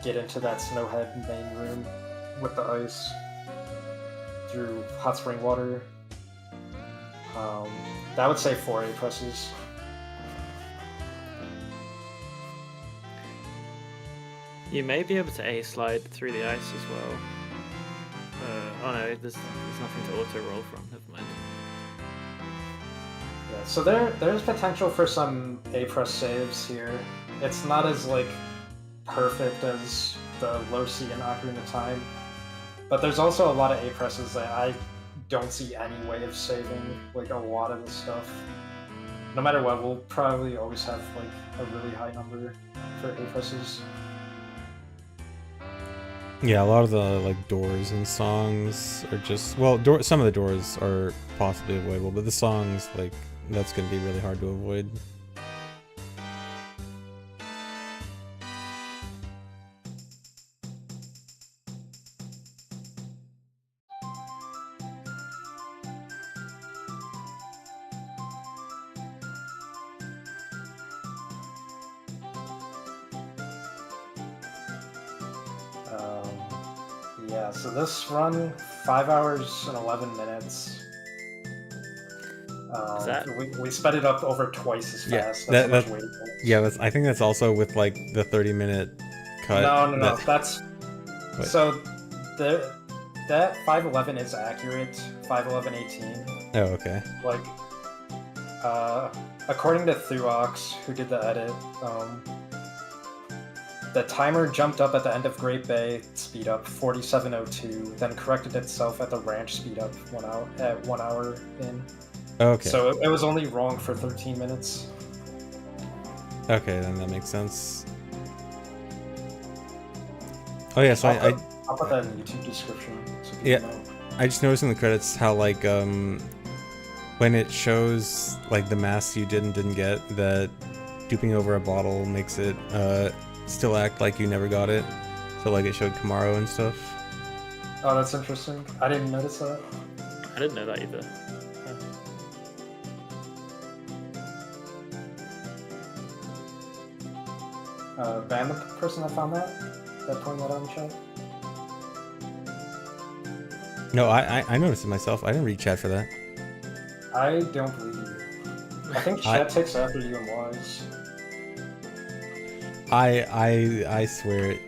B: get into that Snowhead main room with the ice through Hot Spring Water. That would save 4 A-Presses.
C: You may be able to A-slide through the ice as well. Oh no, there's nothing to auto-roll from, never mind.
B: Yeah, so there's potential for some A-Press saves here. It's not as, like, perfect as the low C and Ocarina of Time, but there's also a lot of A-Presses that I don't see any way of saving, like, a lot of the stuff. No matter what, we'll probably always have, like, a really high number for A-Presses.
A: Yeah, a lot of the like doors and songs are just some of the doors are possibly avoidable, but the songs, like, that's gonna be really hard to avoid.
B: Yeah, so this run, 5 hours and 11 minutes. We sped it up over twice as fast.
A: I think that's also with like the 30-minute cut.
B: No. That's what? So that 5:11 is accurate. 5:11:18.
A: Oh, okay.
B: Like, according to Thuox, who did the edit, the timer jumped up at the end of Great Bay speed up 47:02, then corrected itself at the ranch speed up 1 hour in.
A: Okay.
B: So it was only wrong for 13 minutes.
A: Okay, then that makes sense. Oh yeah, so
B: I'll put that in the YouTube description. So people know.
A: I just noticed in the credits how like when it shows like the masks you did and didn't get, that duping over a bottle makes it still act like you never got it. So like it showed Kamaro and stuff.
B: Oh, that's interesting. I didn't notice that.
C: I didn't know that either.
B: Ban the person that found that pointed that out in the chat.
A: No, I noticed it myself. I didn't read chat for that.
B: I don't believe you. I think chat takes after you and Wise.
A: I swear it.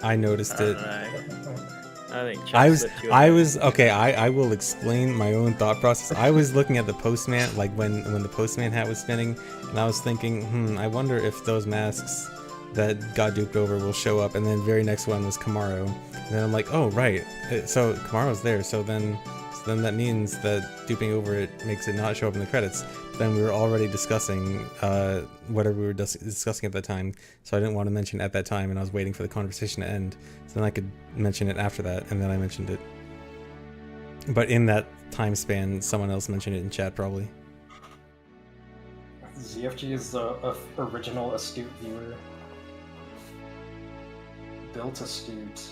A: I noticed it.
C: I I think
A: I
C: chat
A: was,
C: slipped you
A: I
C: away.
A: was okay. I will explain my own thought process. I was looking at the postman, like when the postman hat was spinning, and I was thinking, I wonder if those masks that got duped over will show up. And then very next one was Kamaro, and then I'm like, oh right, so Kamaro's there. So then that means that duping over it makes it not show up in the credits. But then we were already discussing whatever we were discussing at that time, so I didn't want to mention at that time, and I was waiting for the conversation to end, so then I could mention it after that, and then I mentioned it. But in that time span, someone else mentioned it in chat probably.
B: ZFG is the original astute viewer. Built astute.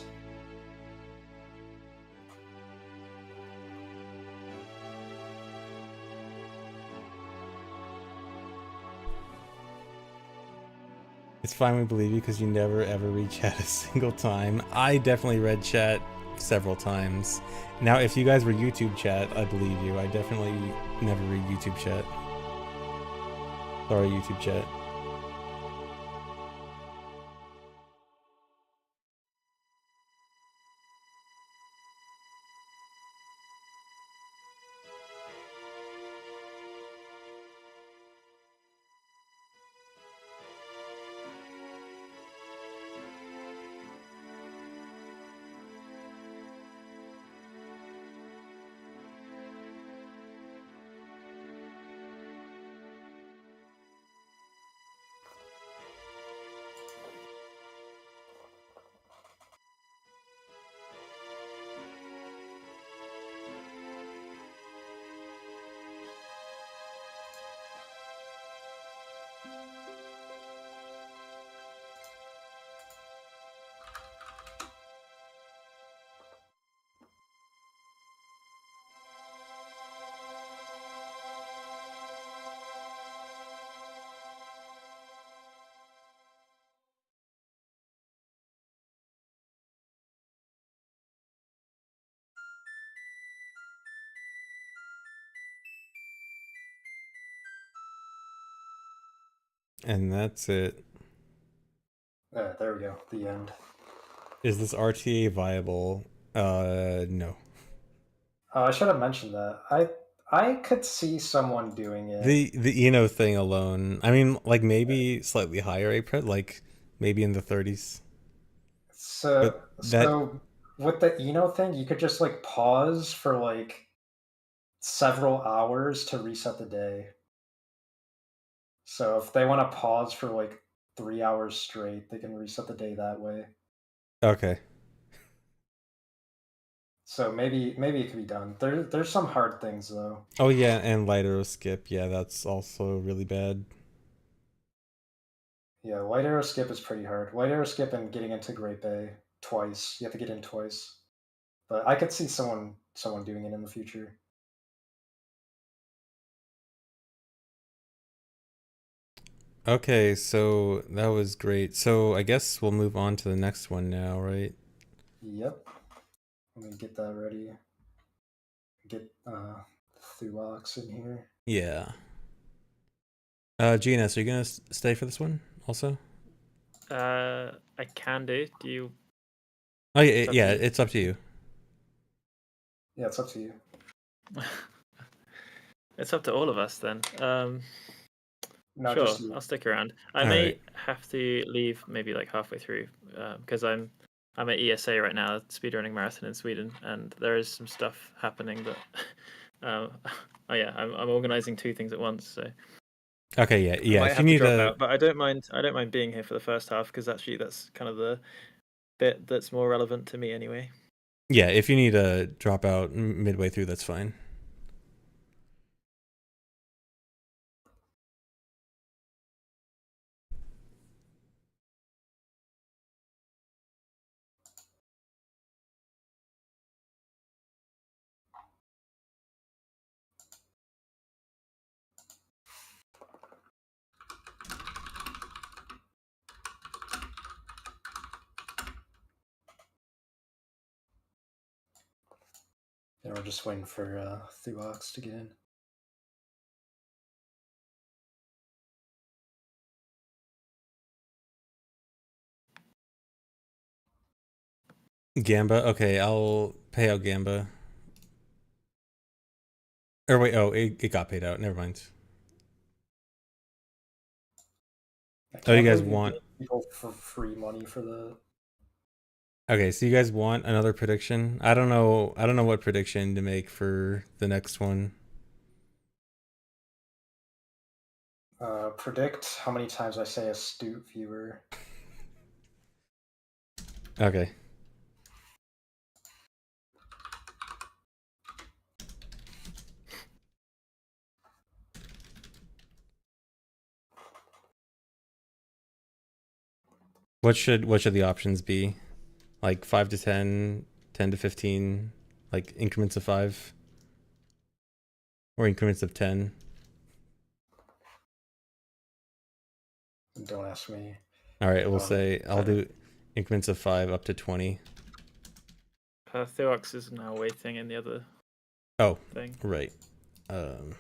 A: It's fine, we believe you because you never ever read chat a single time. I definitely read chat several times. Now, if you guys were YouTube chat, I believe you. I definitely never read YouTube chat. Sorry, YouTube chat. And that's it.
B: There we go. The end.
A: Is this RTA viable? No.
B: I should have mentioned that. I could see someone doing it.
A: The Eno thing alone. I mean, like maybe slightly higher APRET, like maybe in the 30s.
B: So
A: But that
B: with the Eno thing, you could just like pause for like several hours to reset the day. So if they want to pause for like 3 hours straight, they can reset the day that way.
A: okay.
B: So maybe it could be done. There's some hard things though.
A: Oh yeah, and light arrow skip. Yeah, that's also really bad.
B: Yeah, light arrow skip is pretty hard. Light arrow skip and getting into Great Bay twice. You have to get in twice. But I could see someone doing it in the future.
A: Okay, so that was great. So I guess we'll move on to the next one now, right?
B: Yep. Let me get that ready. Get Thuox in here.
A: Yeah. GNS, are you gonna stay for this one also?
C: I can do. Do you?
A: Oh yeah,
C: It's up to
A: yeah,
C: you.
A: it's up to you.
B: Yeah, it's up to you.
C: It's up to all of us then.
B: No,
C: Sure,
B: just you.
C: I'll stick around. I
A: All
C: may
A: right.
C: have to leave maybe like halfway through because I'm at ESA right now, speedrunning marathon in Sweden, and there is some stuff happening that. Oh yeah, I'm organizing two things at once, so
A: Okay, yeah,
C: I
A: yeah.
C: might
A: If you
C: have to
A: need
C: drop
A: a
C: out. But I don't mind. I don't mind being here for the first half because actually that's kind of the bit that's more relevant to me anyway.
A: yeah, if you need to drop out midway through, that's fine.
B: And we're just waiting for Thuox to get in.
A: Gamba. Okay, I'll pay out Gamba. Or wait, oh, it got paid out. Never mind.
B: I
A: Oh, you
B: can't
A: guys
B: believe you
A: want?
B: give people for free money for the
A: Okay, so you guys want another prediction? I don't know. I don't know what prediction to make for the next one.
B: predict how many times I say astute viewer.
A: Okay. What should the options be? Like 5 to 10, 10 to 15, like increments of 5 or increments of 10.
B: Don't ask me.
A: All right, we'll
B: Um,
A: say I'll do increments of 5 up to 20.
C: Theox is now waiting in the other
A: Oh,
C: thing.
A: right.
D: Hello,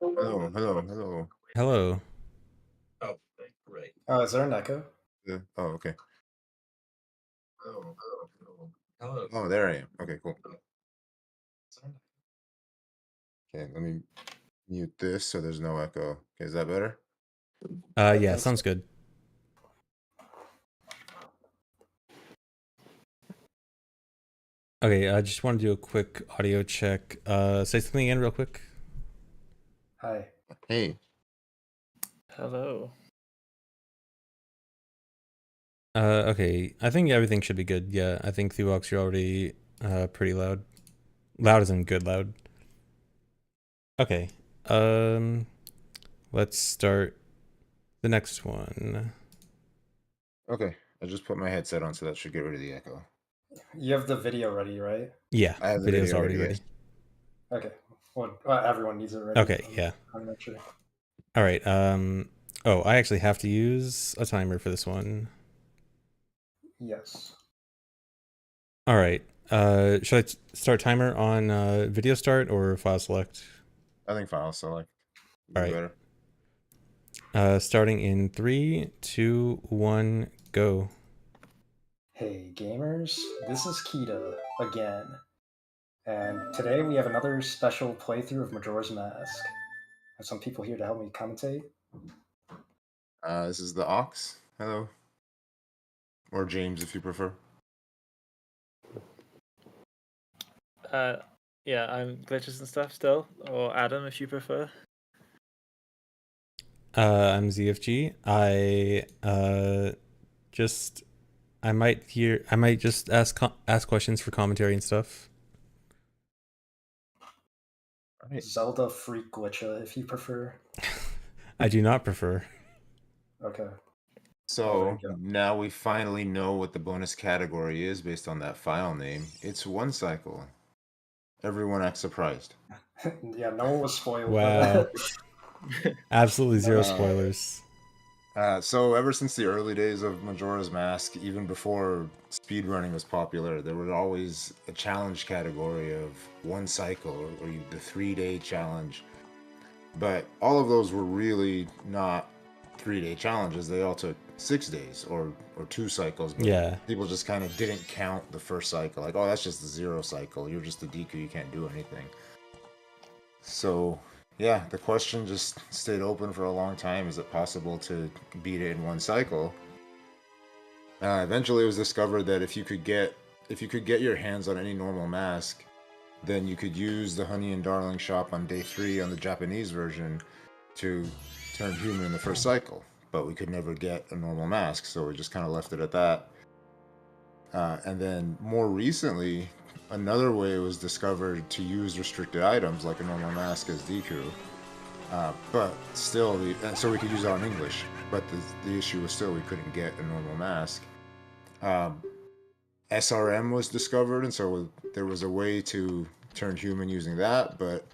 D: hello, hello.
A: Hello.
D: Oh, right.
B: is there an echo?
D: Yeah. Oh, okay. Hello. Oh, there I am. Okay, cool. Okay, let me mute this so there's no echo. Okay, is that better?
A: Yeah,
B: Thanks.
A: sounds good. Okay, I just want to do a quick audio check. Say something again real quick.
B: Hi.
D: Hey.
C: Hello.
A: Okay, I think everything should be good. Yeah, I think Thuox, you're already pretty loud. Loud as in good loud. Okay. Let's start the next one.
D: Okay, I just put my headset on, so that should get rid of the echo.
B: You have the video ready, right?
A: Yeah,
D: I have the
A: video's
D: video
A: already
D: ready,
A: ready.
D: yes.
B: Okay. Well, everyone needs it ready.
A: Okay, yeah.
B: I'm not sure.
A: All right. Oh, I actually have to use a timer for this one.
B: Yes.
A: All right. Should I start timer on video start or file select?
D: I think file select.
A: All right.
D: Better.
A: Starting in 3, 2, 1, go.
B: Hey gamers, this is Kita again. And today we have another special playthrough of Majora's Mask. I have some people here to help me commentate.
D: This is the Ox. Hello. Or James, if you prefer.
C: Yeah, I'm glitches and stuff still, or Adam if you prefer.
A: I'm ZFG. I might just ask questions for commentary and stuff.
D: Right.
B: Zelda Freak Glitcha, if you prefer.
A: I do not prefer.
B: Okay.
D: So
B: you go.
D: now we finally know what the bonus category is based on that file name. It's one cycle. Everyone acts surprised.
B: Yeah, no one was spoiled.
A: Wow. Absolutely zero
D: Uh,
A: spoilers.
D: So ever since the early days of Majora's Mask, even before speedrunning was popular, there was always a challenge category of one cycle or the 3-day challenge. But all of those were really not 3-day challenges. They all took 6 days or 2 cycles. But
A: Yeah.
D: people just kind of didn't count the first cycle. Like, oh, that's just the 0 cycle. You're just a Deku. You can't do anything. So yeah, the question just stayed open for a long time. Is it possible to beat it in one cycle? Eventually, it was discovered that if you could get your hands on any normal mask, then you could use the Honey and Darling shop on day 3 on the Japanese version to turn human in the first cycle. But we could never get a normal mask, so we just kind of left it at that. And then more recently, another way was discovered to use restricted items like a normal mask as Deku. But still, so we could use it on English. But the issue was still we couldn't get a normal mask. SRM was discovered, and so there was a way to turn human using that. But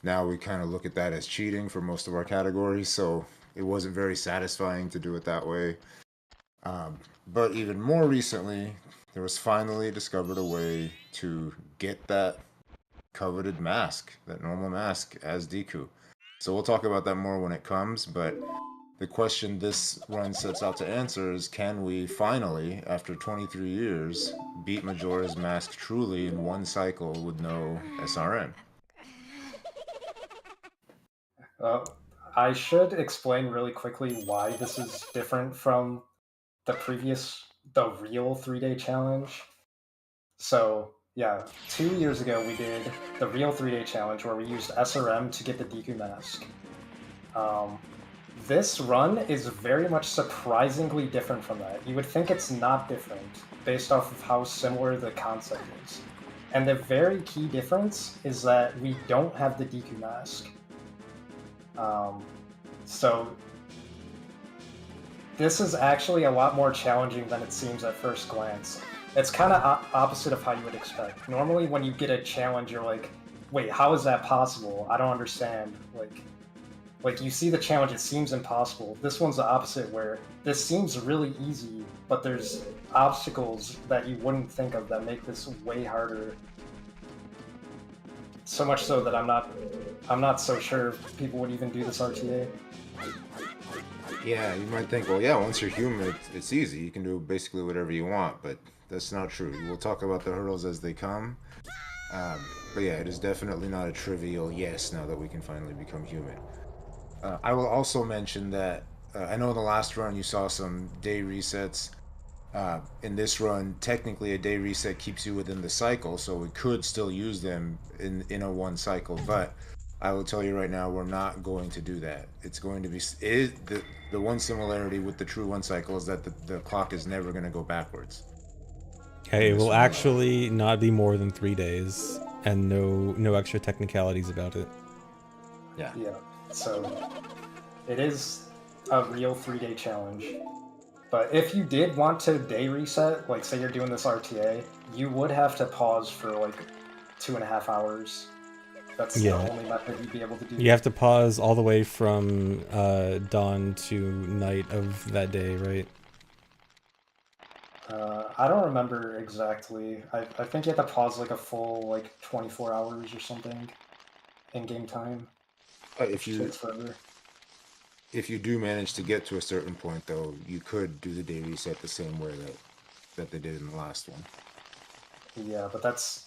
D: now we kind of look at that as cheating for most of our categories. So it wasn't very satisfying to do it that way. But even more recently, there was finally discovered a way to get that coveted mask, that normal mask as Deku. So we'll talk about that more when it comes, but the question this run sets out to answer is, can we finally, after 23 years, beat Majora's Mask truly in one cycle with no SRM?
B: I should explain really quickly why this is different from the real 3-day challenge. So, yeah, 2 years ago we did the real 3-day challenge where we used SRM to get the Deku Mask. This run is very much surprisingly different from that. You would think it's not different based off of how similar the concept is. And the very key difference is that we don't have the Deku Mask. So this is actually a lot more challenging than it seems at first glance. It's kind of opposite of how you would expect. Normally when you get a challenge, you're like, wait, how is that possible? I don't understand. Like you see the challenge, it seems impossible. This one's the opposite, where this seems really easy, but there's obstacles that you wouldn't think of that make this way harder. So much so that I'm not so sure if people would even do this RTA.
D: Yeah, you might think, well, yeah, once you're human, it's easy. You can do basically whatever you want, but that's not true. We'll talk about the hurdles as they come. But yeah, it is definitely not a trivial yes now that we can finally become human. I will also mention that I know in the last run you saw some day resets. In this run, technically a day reset keeps you within the cycle, so we could still use them in a one cycle, but I will tell you right now, we're not going to do that. It's going to be the one similarity with the true one cycle is that the clock is never going to go backwards.
A: Okay, it will actually not be more than 3 days, and no extra technicalities about it.
D: Yeah.
B: So it is a real 3-day challenge. But if you did want to day reset, like say you're doing this RTA, you would have to pause for like 2.5 hours. That's the only method you'd be able to do.
A: You have to pause all the way from dawn to night of that day, right?
B: I don't remember exactly. I think you have to pause like a full like 24 hours or something in game time.
D: If you do manage to get to a certain point, though, you could do the day reset the same way that they did in the last one.
B: Yeah, but that's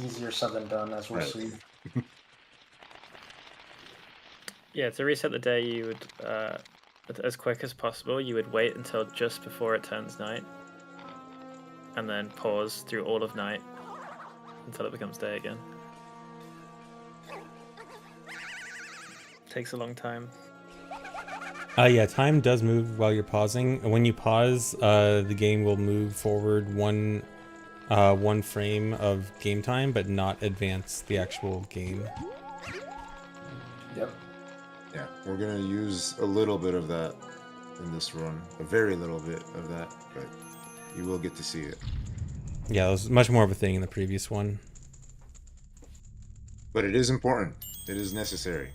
B: easier said than done, as we'll see.
C: Yeah, to reset the day, you would, as quick as possible, you would wait until just before it turns night, and then pause through all of night until it becomes day again. Takes a long time.
A: Yeah, time does move while you're pausing. When you pause, the game will move forward one frame of game time, but not advance the actual game.
B: Yep.
D: Yeah, we're gonna use a little bit of that in this run, a very little bit of that, but you will get to see it.
A: Yeah, it was much more of a thing in the previous one.
D: But it is important. It is necessary.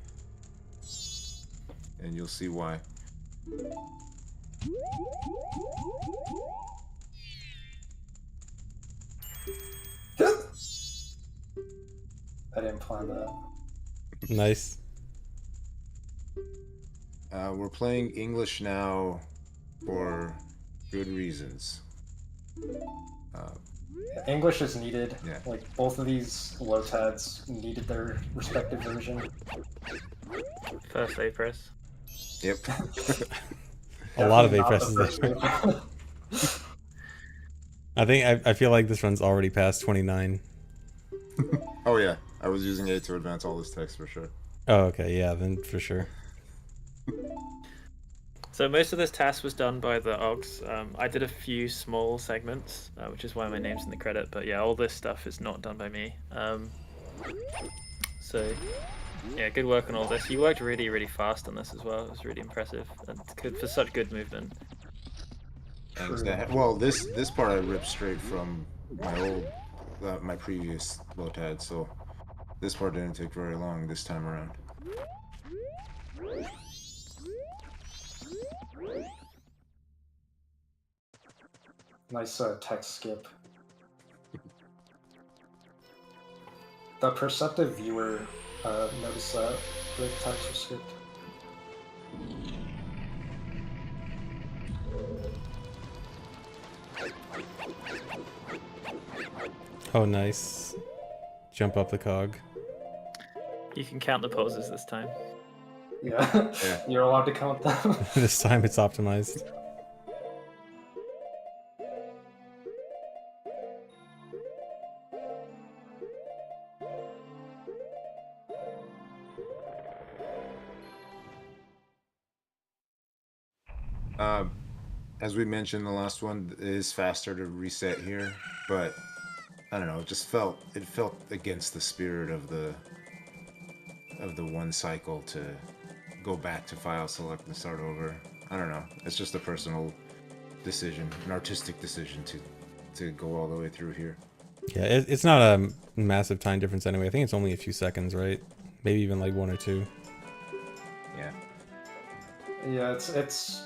D: And you'll see why.
B: I didn't plan that.
A: Nice.
D: We're playing English now for good reasons.
B: English is needed.
D: Yeah.
B: Like both of these LOTADs needed their respective version.
C: First A press.
D: Yep.
A: A lot of A
B: Not the
A: presses
B: first
A: there.
B: one.
A: I feel like this one's already past 29.
D: Oh yeah, I was using A to advance all this text for sure.
A: Oh, okay, yeah, then for sure.
C: So most of this task was done by the Ogs. I did a few small segments, which is why my name's in the credit, but yeah, all this stuff is not done by me. So yeah, good work on all this. You worked really, really fast on this as well. It was really impressive and good for such good movement.
D: Well, this part I ripped straight from my old, my previous LOTAD, so this part didn't take very long this time around.
B: Nice text skip. The perceptive viewer noticed that the text was skipped.
A: Oh, nice. Jump up the cog.
C: You can count the poses this time.
B: Yeah,
D: Yeah.
B: you're allowed to count them.
A: This time it's optimized.
D: As we mentioned, the last one is faster to reset here, but I don't know. It just felt against the spirit of the one cycle to go back to file select and start over. I don't know. It's just a personal decision, an artistic decision to go all the way through here.
A: Yeah, it's not a massive time difference anyway. I think it's only a few seconds, right? Maybe even like 1 or 2.
D: Yeah.
B: Yeah, it's.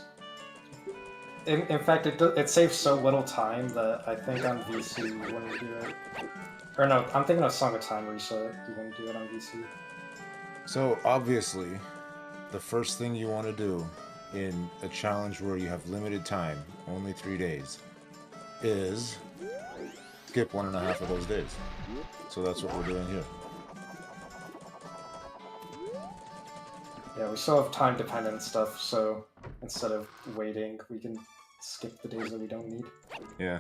B: In fact, it saves so little time that I think on VC you wouldn't do it. Or no, I'm thinking of Song of Time Reset. You wouldn't do it on VC.
D: So obviously, the first thing you want to do in a challenge where you have limited time, only 3 days, is skip 1.5 of those days. So that's what we're doing here.
B: Yeah, we still have time-dependent stuff, so instead of waiting, we can skip the days that we don't need.
D: Yeah.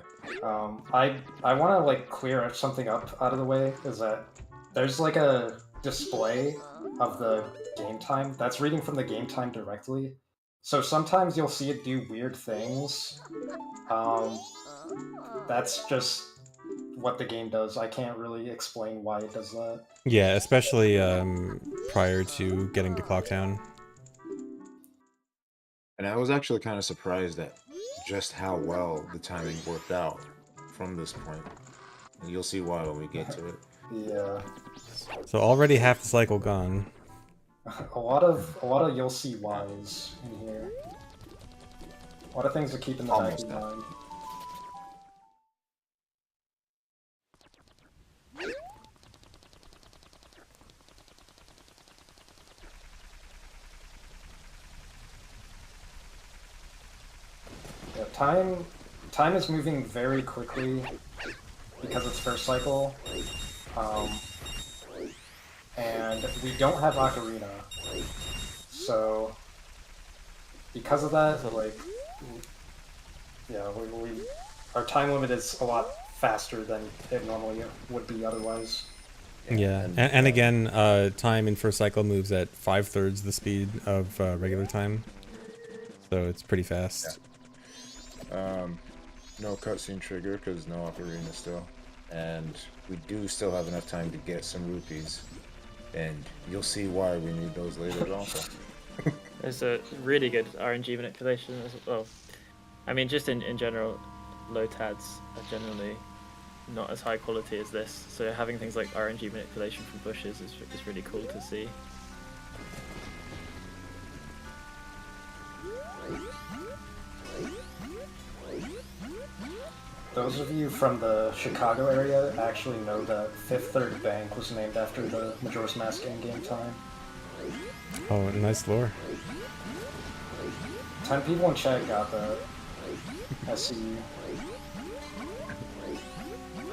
B: I want to like clear something up out of the way. Is that there's like a display of the game time that's reading from the game time directly. So sometimes you'll see it do weird things. That's just what the game does. I can't really explain why it does that.
A: Yeah, especially prior to getting to Clocktown.
D: And I was actually kind of surprised at just how well the timing worked out from this point. And you'll see why when we get to it.
B: Yeah,
A: So already half the cycle gone.
B: a lot of you'll see whys in here. A lot of things to keep in the back of your mind. Yeah, time is moving very quickly because it's first cycle, and we don't have Ocarina, so because of that, like, yeah, our time limit is a lot faster than it normally would be otherwise.
A: Yeah, and again, time in first cycle moves at 5/3 the speed of regular time, so it's pretty fast.
D: No cutscene trigger because no ocarina still, and we do still have enough time to get some rupees, and you'll see why we need those later also.
C: There's a really good RNG manipulation as well. I mean, just in general, low TADs are generally not as high quality as this, so having things like RNG manipulation from bushes is really cool to see.
B: Those of you from the Chicago area actually know that Fifth Third Bank was named after the Majora's Mask in-game time.
A: Oh, nice lore.
B: 10 people in chat got that. I see you.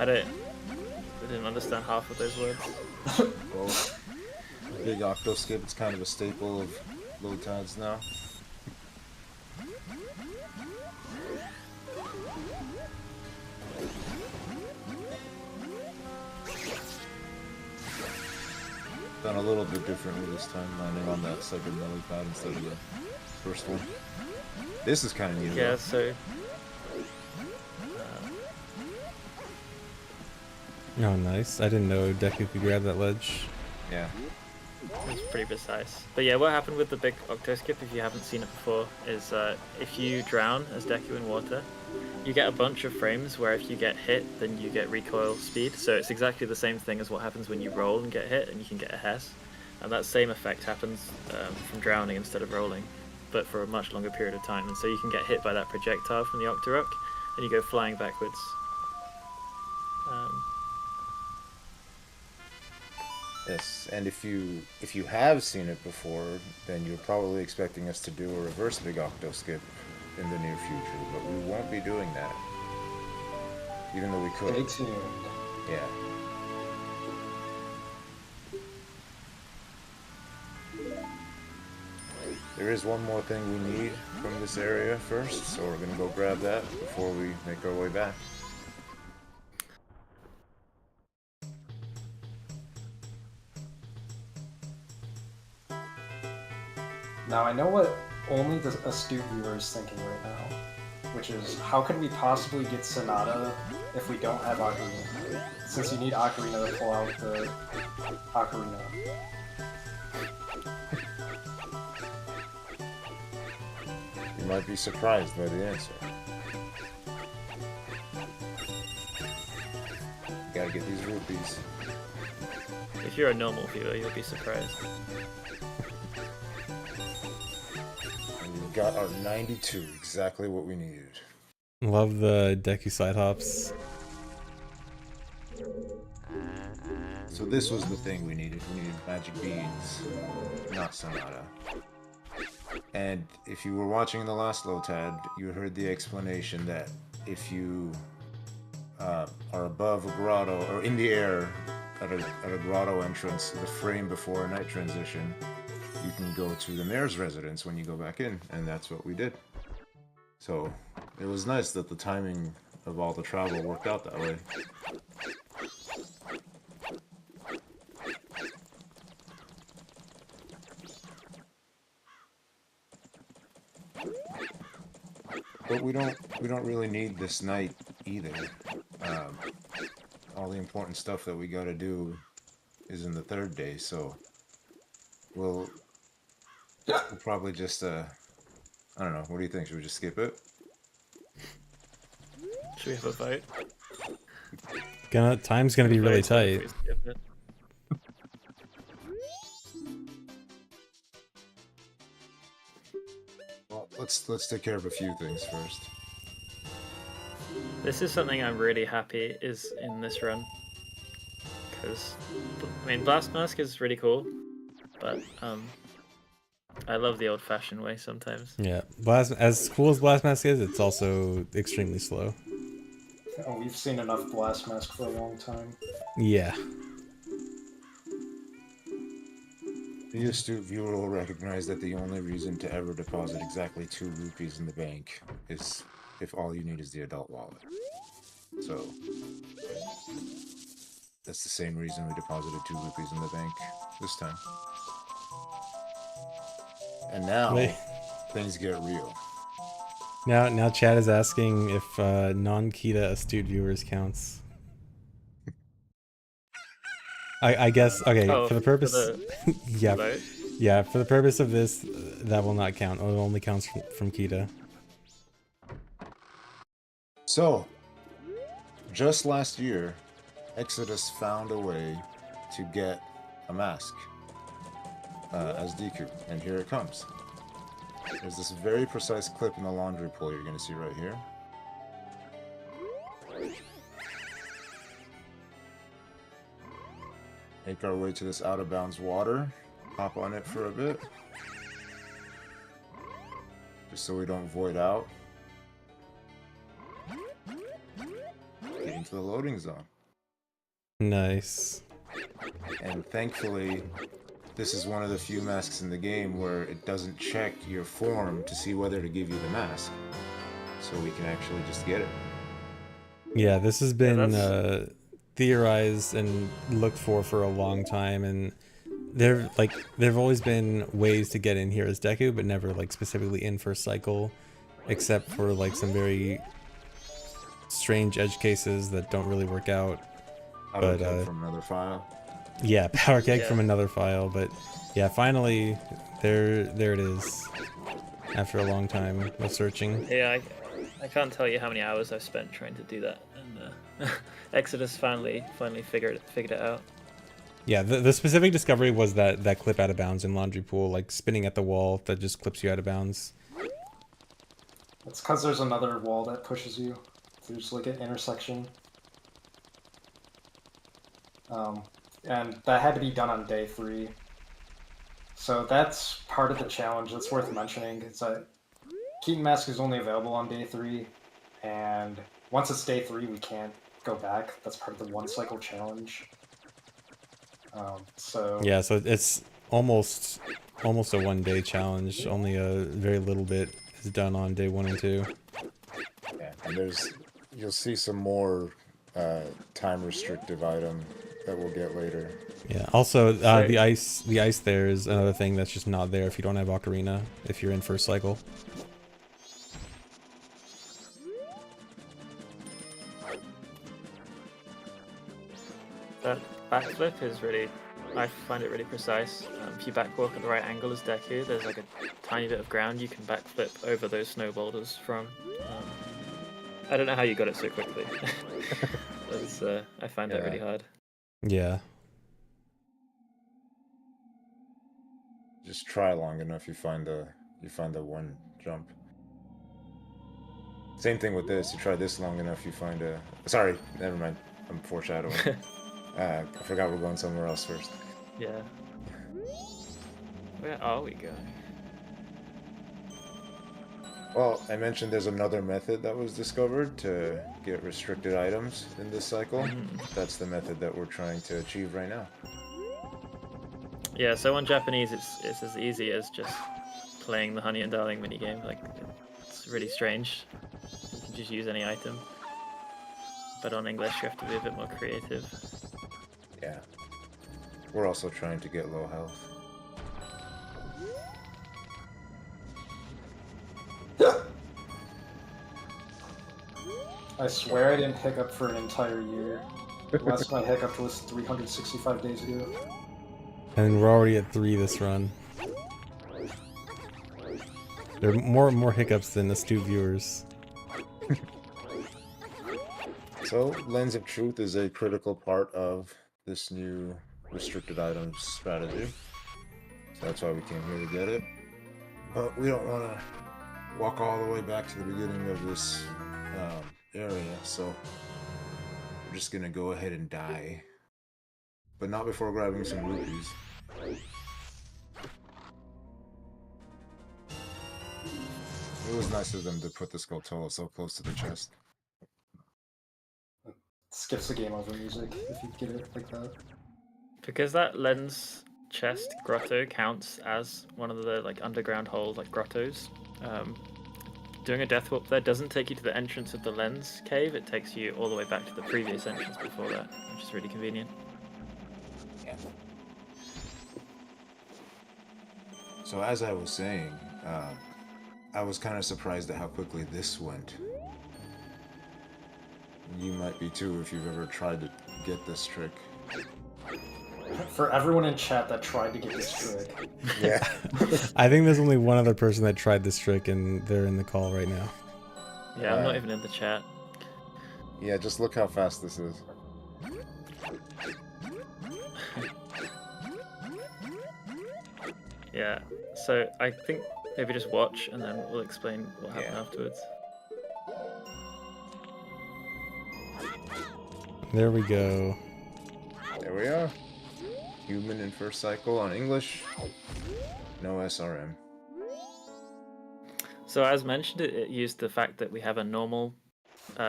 C: I didn't understand half of those words.
D: Well, big octo skip, it's kind of a staple of low tides now. Done a little bit differently this time, landing on that second melee pad instead of the first one. This is kind of neat.
C: Yeah,
D: though.
C: so
A: Oh, nice. I didn't know Deku could grab that ledge.
D: Yeah.
C: it's pretty precise. But yeah, what happened with the big octo skip, if you haven't seen it before, is if you drown as Deku in water, you get a bunch of frames where if you get hit, then you get recoil speed. So it's exactly the same thing as what happens when you roll and get hit, and you can get a Hess. And that same effect happens from drowning instead of rolling, but for a much longer period of time. And so you can get hit by that projectile from the Octorok, and you go flying backwards.
D: Yes, and if you have seen it before, then you're probably expecting us to do a reverse big octo skip in the near future, but we won't be doing that. Even though we could.
B: Stay tuned.
D: Yeah. There is one more thing we need from this area first, so we're gonna go grab that before we make our way back.
B: Now I know what only the astute viewer is thinking right now, which is how can we possibly get Sonata if we don't have Ocarina? Since you need Ocarina to pull out the Ocarina.
D: You might be surprised by the answer. You gotta get these rupees.
C: If you're a normal viewer, you'll be surprised.
D: And we got our 92, exactly what we needed.
A: Love the Deku side hops.
D: So this was the thing we needed. We needed magic beads, not Sonata. And if you were watching the last Lotad, you heard the explanation that if you are above a grotto, or in the air at a grotto entrance, the frame before a night transition, you can go to the mayor's residence when you go back in, and that's what we did. So it was nice that the timing of all the travel worked out that way. But we don't really need this night either. All the important stuff that we gotta do is in the third day, so we'll probably just I don't know. What do you think? Should we just skip it?
C: Should we have a vote?
A: Time's gonna be really
C: Vote if we
A: tight.
C: skip it.
D: Well, let's take care of a few things first.
C: This is something I'm really happy is in this run. Because, I mean, Blast Mask is really cool, but I love the old-fashioned way sometimes.
A: Yeah, as cool as Blast Mask is, it's also extremely slow.
B: Oh, we've seen enough Blast Mask for a long time.
A: Yeah.
D: The astute viewer will recognize that the only reason to ever deposit exactly 2 rupees in the bank is if all you need is the adult wallet. So that's the same reason we deposited 2 rupees in the bank this time. And now things get real.
A: Now Chad is asking if non-Kita astute viewers counts. I guess, okay,
C: Oh,
A: for the purpose... yeah,
C: vote?
A: yeah, for the purpose of this, that will not count. It only counts from Kita.
D: So, just last year, Exodus found a way to get a mask as Deku, and here it comes. There's this very precise clip in the laundry pool you're going to see right here. Make our way to this out-of-bounds water, hop on it for a bit, just so we don't void out. Get into the loading zone.
A: Nice.
D: And thankfully, this is one of the few masks in the game where it doesn't check your form to see whether to give you the mask. So we can actually just get it.
A: Yeah, this has been
C: that's-
A: theorized and looked for a long time, and there've always been ways to get in here as Deku, but never like specifically in first cycle, except for like some very strange edge cases that don't really work out.
D: But from another file.
A: Yeah, power keg
C: Yeah.
A: from another file, but yeah, finally there it is. After a long time of searching.
C: Yeah, I can't tell you how many hours I've spent trying to do that, and Exodus finally figured it out.
A: Yeah, the specific discovery was that clip out of bounds in Laundry Pool, like spinning at the wall that just clips you out of bounds.
B: It's because there's another wall that pushes you. There's like an intersection. And that had to be done on day 3. So that's part of the challenge that's worth mentioning. It's that Keaton Mask is only available on day 3, and once it's day 3, we can't go back. That's part of the 1 cycle challenge. So
A: Yeah, so it's almost a 1-day challenge. Only a very little bit is done on day 1 and 2.
D: Yeah, and you'll see some more time restrictive item that we'll get later.
A: Yeah. Also,
C: So-
A: the ice there is another thing that's just not there if you don't have Ocarina. If you're in first cycle.
C: That backflip is really, I find it really precise. If you backwalk at the right angle as Deku, there's like a tiny bit of ground you can backflip over those snow boulders from. I don't know how you got it so quickly. That's, I find that really hard.
A: Yeah.
D: Just try long enough, you find the one jump. Same thing with this. You try this long enough, you find a. Sorry, never mind. I'm foreshadowing. I forgot we're going somewhere else first.
C: Yeah. Where are we going?
D: Well, I mentioned there's another method that was discovered to get restricted items in this cycle. That's the method that we're trying to achieve right now.
C: Yeah, so on Japanese it's as easy as just playing the Honey and Darling minigame. Like, it's really strange. You can just use any item. But on English you have to be a bit more creative.
D: Yeah. We're also trying to get low health.
B: I swear I didn't hiccup for an entire year. Last my hiccup was 365 days ago.
A: And we're already at 3 this run. There are more hiccups than astute viewers.
D: So, Lens of Truth is a critical part of this new restricted items strategy. So that's why we came here to get it. But we don't want to walk all the way back to the beginning of this area, so we're just gonna go ahead and die. But not before grabbing some rupees. It was nice of them to put the Skulltula so close to the chest.
B: Skips the game over music if you get it like that.
C: Because that lens chest grotto counts as one of the like underground holes, like grottos. Doing a death warp there doesn't take you to the entrance of the lens cave, it takes you all the way back to the previous entrance before that, which is really convenient.
D: Yeah. So as I was saying, I was kind of surprised at how quickly this went. You might be too if you've ever tried to get this trick.
B: For everyone in chat that tried to get this trick.
D: Yeah.
A: I think there's only one other person that tried this trick, and they're in the call right now.
C: Yeah, I'm not even in the chat.
D: Yeah, just look how fast this is.
C: Yeah, so I think maybe just watch and then we'll explain what happened
D: Yeah.
C: afterwards.
A: There we go.
D: There we are. Human in first cycle on English. No SRM.
C: So as mentioned, it used the fact that we have a normal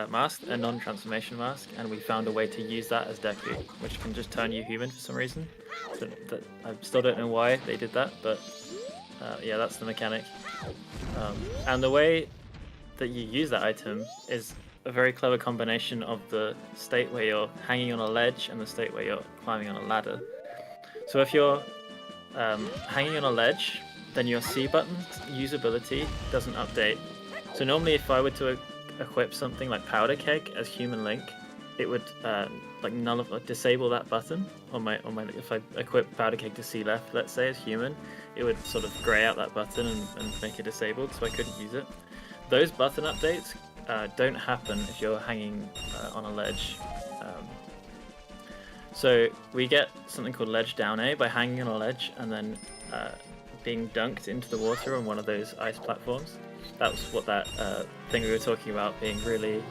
C: mask, a non-transformation mask, and we found a way to use that as Deku, which can just turn you human for some reason. I still don't know why they did that, but yeah, that's the mechanic. And the way that you use that item is a very clever combination of the state where you're hanging on a ledge and the state where you're climbing on a ladder. So if you're hanging on a ledge, then your C button's usability doesn't update. So normally if I were to equip something like Powder Keg as Human Link, it would like disable that button on my if I equip Powder Keg to C left, let's say, as human, it would sort of grey out that button and make it disabled, so I couldn't use it. Those button updates don't happen if you're hanging on a ledge. So we get something called ledge down A by hanging on a ledge and then being dunked into the water on one of those ice platforms. That was what that thing we were talking about being really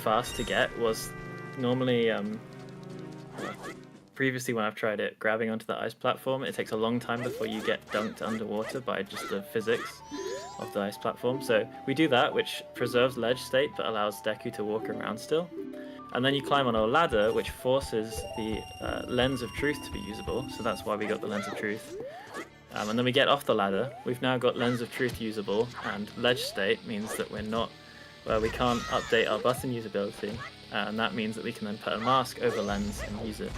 C: fast to get was. Normally, previously when I've tried it, grabbing onto the ice platform, it takes a long time before you get dunked underwater by just the physics. of the ice platform. So we do that, which preserves ledge state but allows Deku to walk around still. And then you climb on a ladder, which forces the Lens of Truth to be usable. So that's why we got the Lens of Truth. And then we get off the ladder. We've now got Lens of Truth usable, and ledge state means that we can't update our button usability. And that means that we can then put a mask over Lens and use it.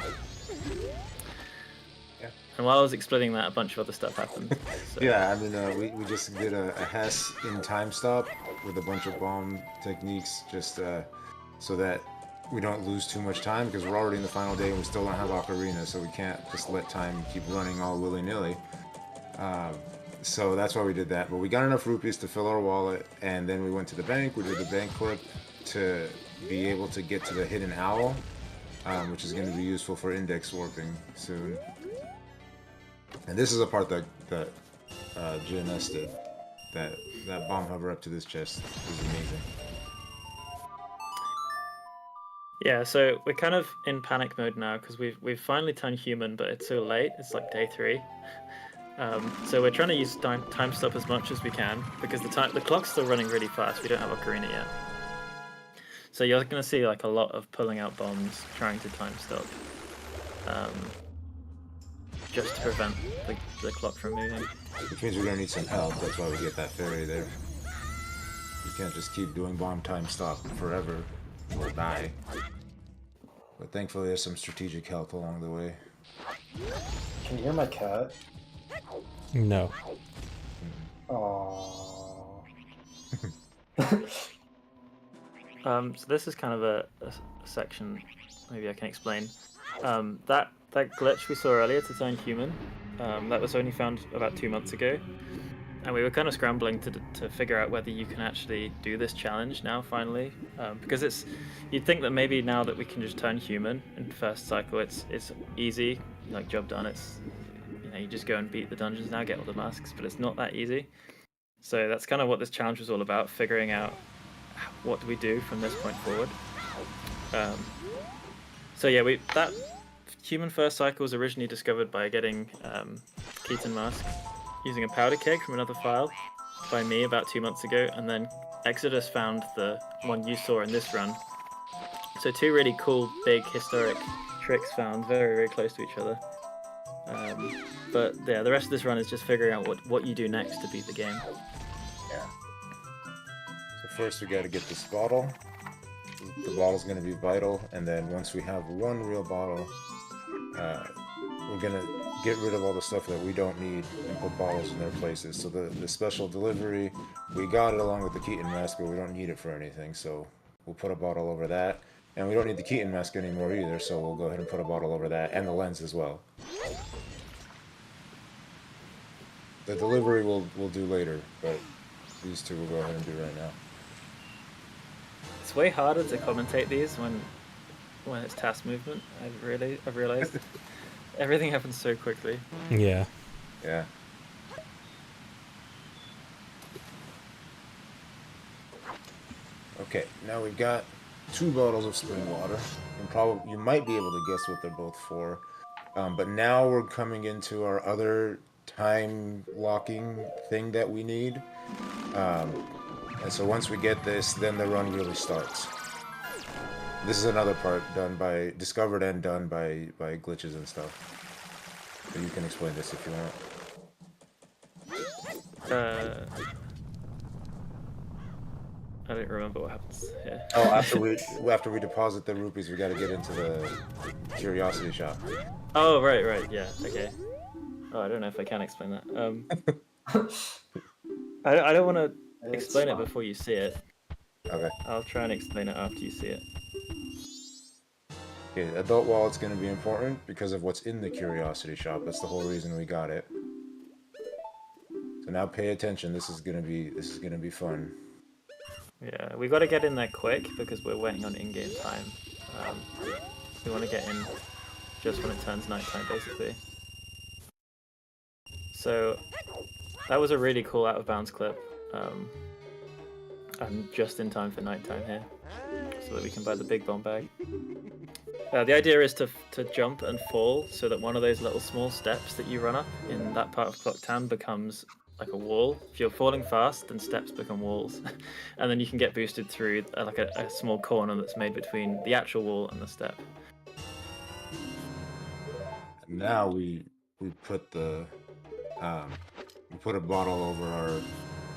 D: Yeah.
C: And while I was explaining that, a bunch of other stuff happened. So.
D: Yeah, I mean, we just did a Hess in time stop with a bunch of bomb techniques just so that we don't lose too much time, because we're already in the final day and we still don't have Ocarina, so we can't just let time keep running all willy-nilly. So that's why we did that. But we got enough rupees to fill our wallet, and then we went to the bank. We did the bank clip to be able to get to the hidden owl, which is going to be useful for index warping soon. And this is a part that GNS did. That bomb hover up to this chest is amazing.
C: Yeah, so we're kind of in panic mode now because we've finally turned human, but it's so late. It's like day 3. So we're trying to use time stop as much as we can because the clock's still running really fast. We don't have Ocarina yet. So you're going to see like a lot of pulling out bombs, trying to time stop, just to prevent the clock from moving.
D: Which means we're going to need some help. That's why we get that fairy there. You can't just keep doing bomb time stop forever. We'll die. But thankfully there's some strategic help along the way.
B: Can you hear my cat?
A: No.
B: Aww.
C: So this is kind of a section maybe I can explain. That glitch we saw earlier to turn human, that was only found about 2 months ago. And we were kind of scrambling to figure out whether you can actually do this challenge now, finally. Because you'd think that maybe now that we can just turn human in the first cycle, it's easy, like job done. You just go and beat the dungeons now, get all the masks, but it's not that easy. So that's kind of what this challenge was all about, figuring out what do we do from this point forward. So yeah, that human first cycle was originally discovered by getting Keaton mask, using a powder keg from another file by me about 2 months ago, and then Exodus found the one you saw in this run. So 2 really cool, big, historic tricks found very, very close to each other. But yeah, the rest of this run is just figuring out what you do next to beat the game.
D: Yeah. So first we got to get this bottle. The bottle's going to be vital, and then once we have one real bottle, we're going to get rid of all the stuff that we don't need and put bottles in their places. So the special delivery, we got it along with the Keaton mask, but we don't need it for anything, so we'll put a bottle over that. And we don't need the Keaton mask anymore either, so we'll go ahead and put a bottle over that, and the lens as well. The delivery we'll do later, but these 2 we'll go ahead and do right now.
C: It's way harder to commentate these when it's task movement. I've realized everything happens so quickly.
A: Yeah.
D: Yeah. Okay, now we've got 2 bottles of spring water, and you might be able to guess what they're both for. But now we're coming into our other time locking thing that we need. And so once we get this, then the run really starts. This is another part discovered and done by glitches and stuff. So you can explain this if you want.
C: I don't remember what happens here.
D: Oh, after we deposit the rupees, we got to get into the curiosity shop.
C: Oh, right, yeah, okay. Oh, I don't know if I can explain that. I don't want to explain it before you see it.
D: Okay.
C: I'll try and explain it after you see it.
D: Okay, adult wallet's going to be important because of what's in the curiosity shop. That's the whole reason we got it. So now pay attention. This is gonna be fun.
C: Yeah, we got to get in there quick because we're waiting on in-game time. We want to get in just when it turns nighttime, basically. So that was a really cool out-of-bounds clip. And just in time for nighttime here, so that we can buy the big bomb bag. The idea is to jump and fall so that one of those little small steps that you run up in that part of Clock Town becomes like a wall. If you're falling fast, then steps become walls, and then you can get boosted through like a small corner that's made between the actual wall and the step.
D: Now we put the we put a bottle over our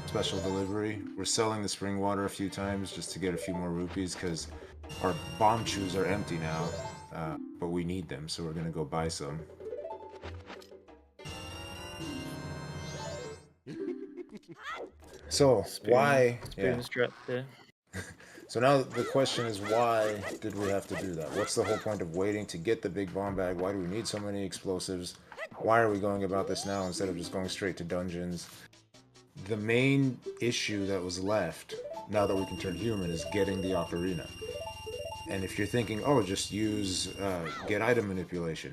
D: special delivery. We're selling the spring water a few times just to get a few more rupees because our bomb chews are empty now, but we need them, so we're gonna go buy some. So why?
C: Spoons dropped here.
D: So now the question is, why did we have to do that? What's the whole point of waiting to get the big bomb bag? Why do we need so many explosives? Why are we going about this now instead of just going straight to dungeons? The main issue that was left, now that we can turn human, is getting the ocarina. And if you're thinking, oh, just use get item manipulation.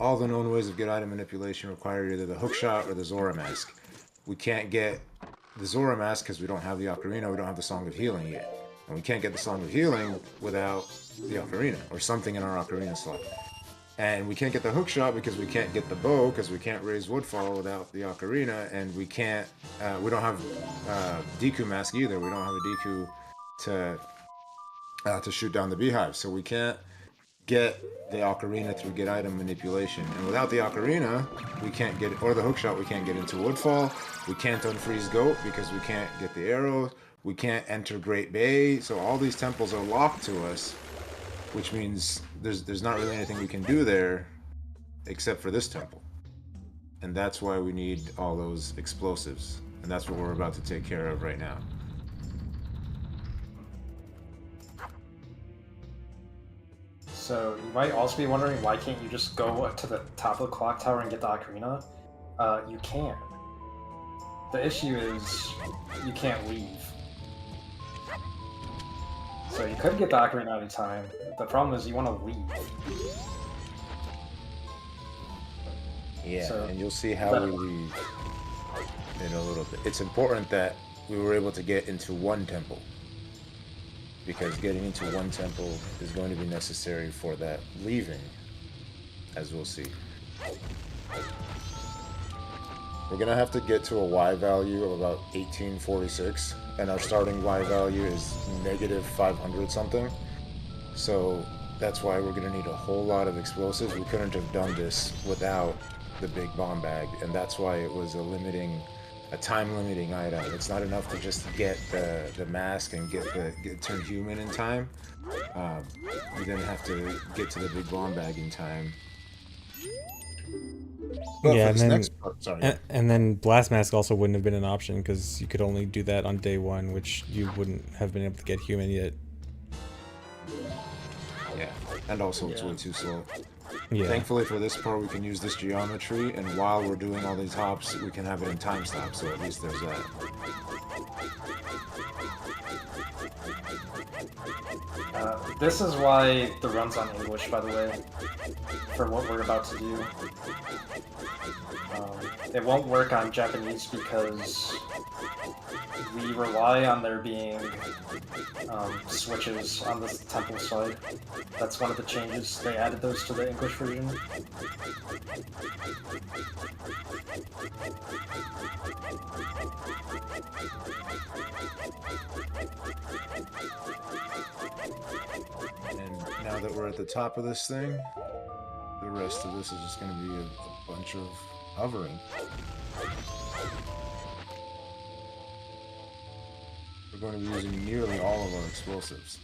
D: All the known ways of get item manipulation require either the hookshot or the Zora mask. We can't get the Zora mask because we don't have the ocarina, we don't have the Song of Healing yet. And we can't get the Song of Healing without the ocarina, or something in our ocarina slot. And we can't get the hookshot because we can't get the bow, because we can't raise Woodfall without the ocarina, and we can't, we don't have Deku mask either. We don't have a Deku to shoot down the beehive, so we can't get the ocarina through get item manipulation. And without the ocarina, we can't get, or the hookshot, we can't get into Woodfall. We can't unfreeze Goat because we can't get the arrow. We can't enter Great Bay. So all these temples are locked to us, which means there's not really anything we can do there except for this temple. And that's why we need all those explosives. And that's what we're about to take care of right now.
B: So you might also be wondering, why can't you just go to the top of the clock tower and get the ocarina? You can. The issue is you can't leave. So you could get the ocarina anytime. The problem is you want to leave.
D: Yeah,
B: So
D: and you'll see how we leave in a little bit. It's important that we were able to get into one temple, because getting into one temple is going to be necessary for that leaving, as we'll see. We're gonna have to get to a Y value of about 1846, and our starting Y value is negative 500 something. So that's why we're gonna need a whole lot of explosives. We couldn't have done this without the big bomb bag, and that's why it was a time limiting item. It's not enough to just get the mask and get turn human in time. We then have to get to the big bomb bag in time. But
A: Yeah,
D: for
A: and
D: this
A: then
D: next part, sorry.
A: and then blast mask also wouldn't have been an option because you could only do that on day one, which you wouldn't have been able to get human yet.
D: Yeah, and also it's
C: Yeah.
D: way too slow.
A: Yeah.
D: Thankfully for this part, we can use this geometry, and while we're doing all these hops, we can have it in time stop, so at least there's that.
B: this is why the run's on English, by the way, for what we're about to do. It won't work on Japanese because we rely on there being switches on the temple side. That's one of the changes. They added those to the English version.
D: And now that we're at the top of this thing, the rest of this is just going to be a bunch of hovering. We're going to be using nearly all of our explosives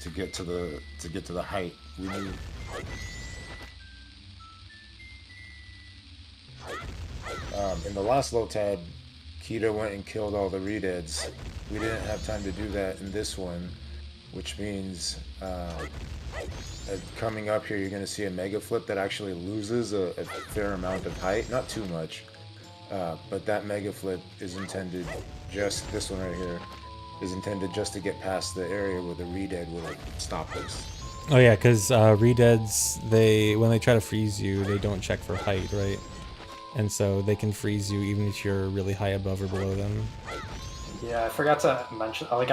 D: to get to the height we need. In the last Lotad, Kita went and killed all the Redeads. We didn't have time to do that in this one, which means coming up here you're going to see a Mega Flip that actually loses a fair amount of height, not too much, but that Mega Flip is intended, just this one right here, is intended just to get past the area where the Redead would have stopped us.
A: Oh yeah, because Redeads, when they try to freeze you, they don't check for height, right? And so they can freeze you even if you're really high above or below them.
B: Yeah, I forgot to mention, like,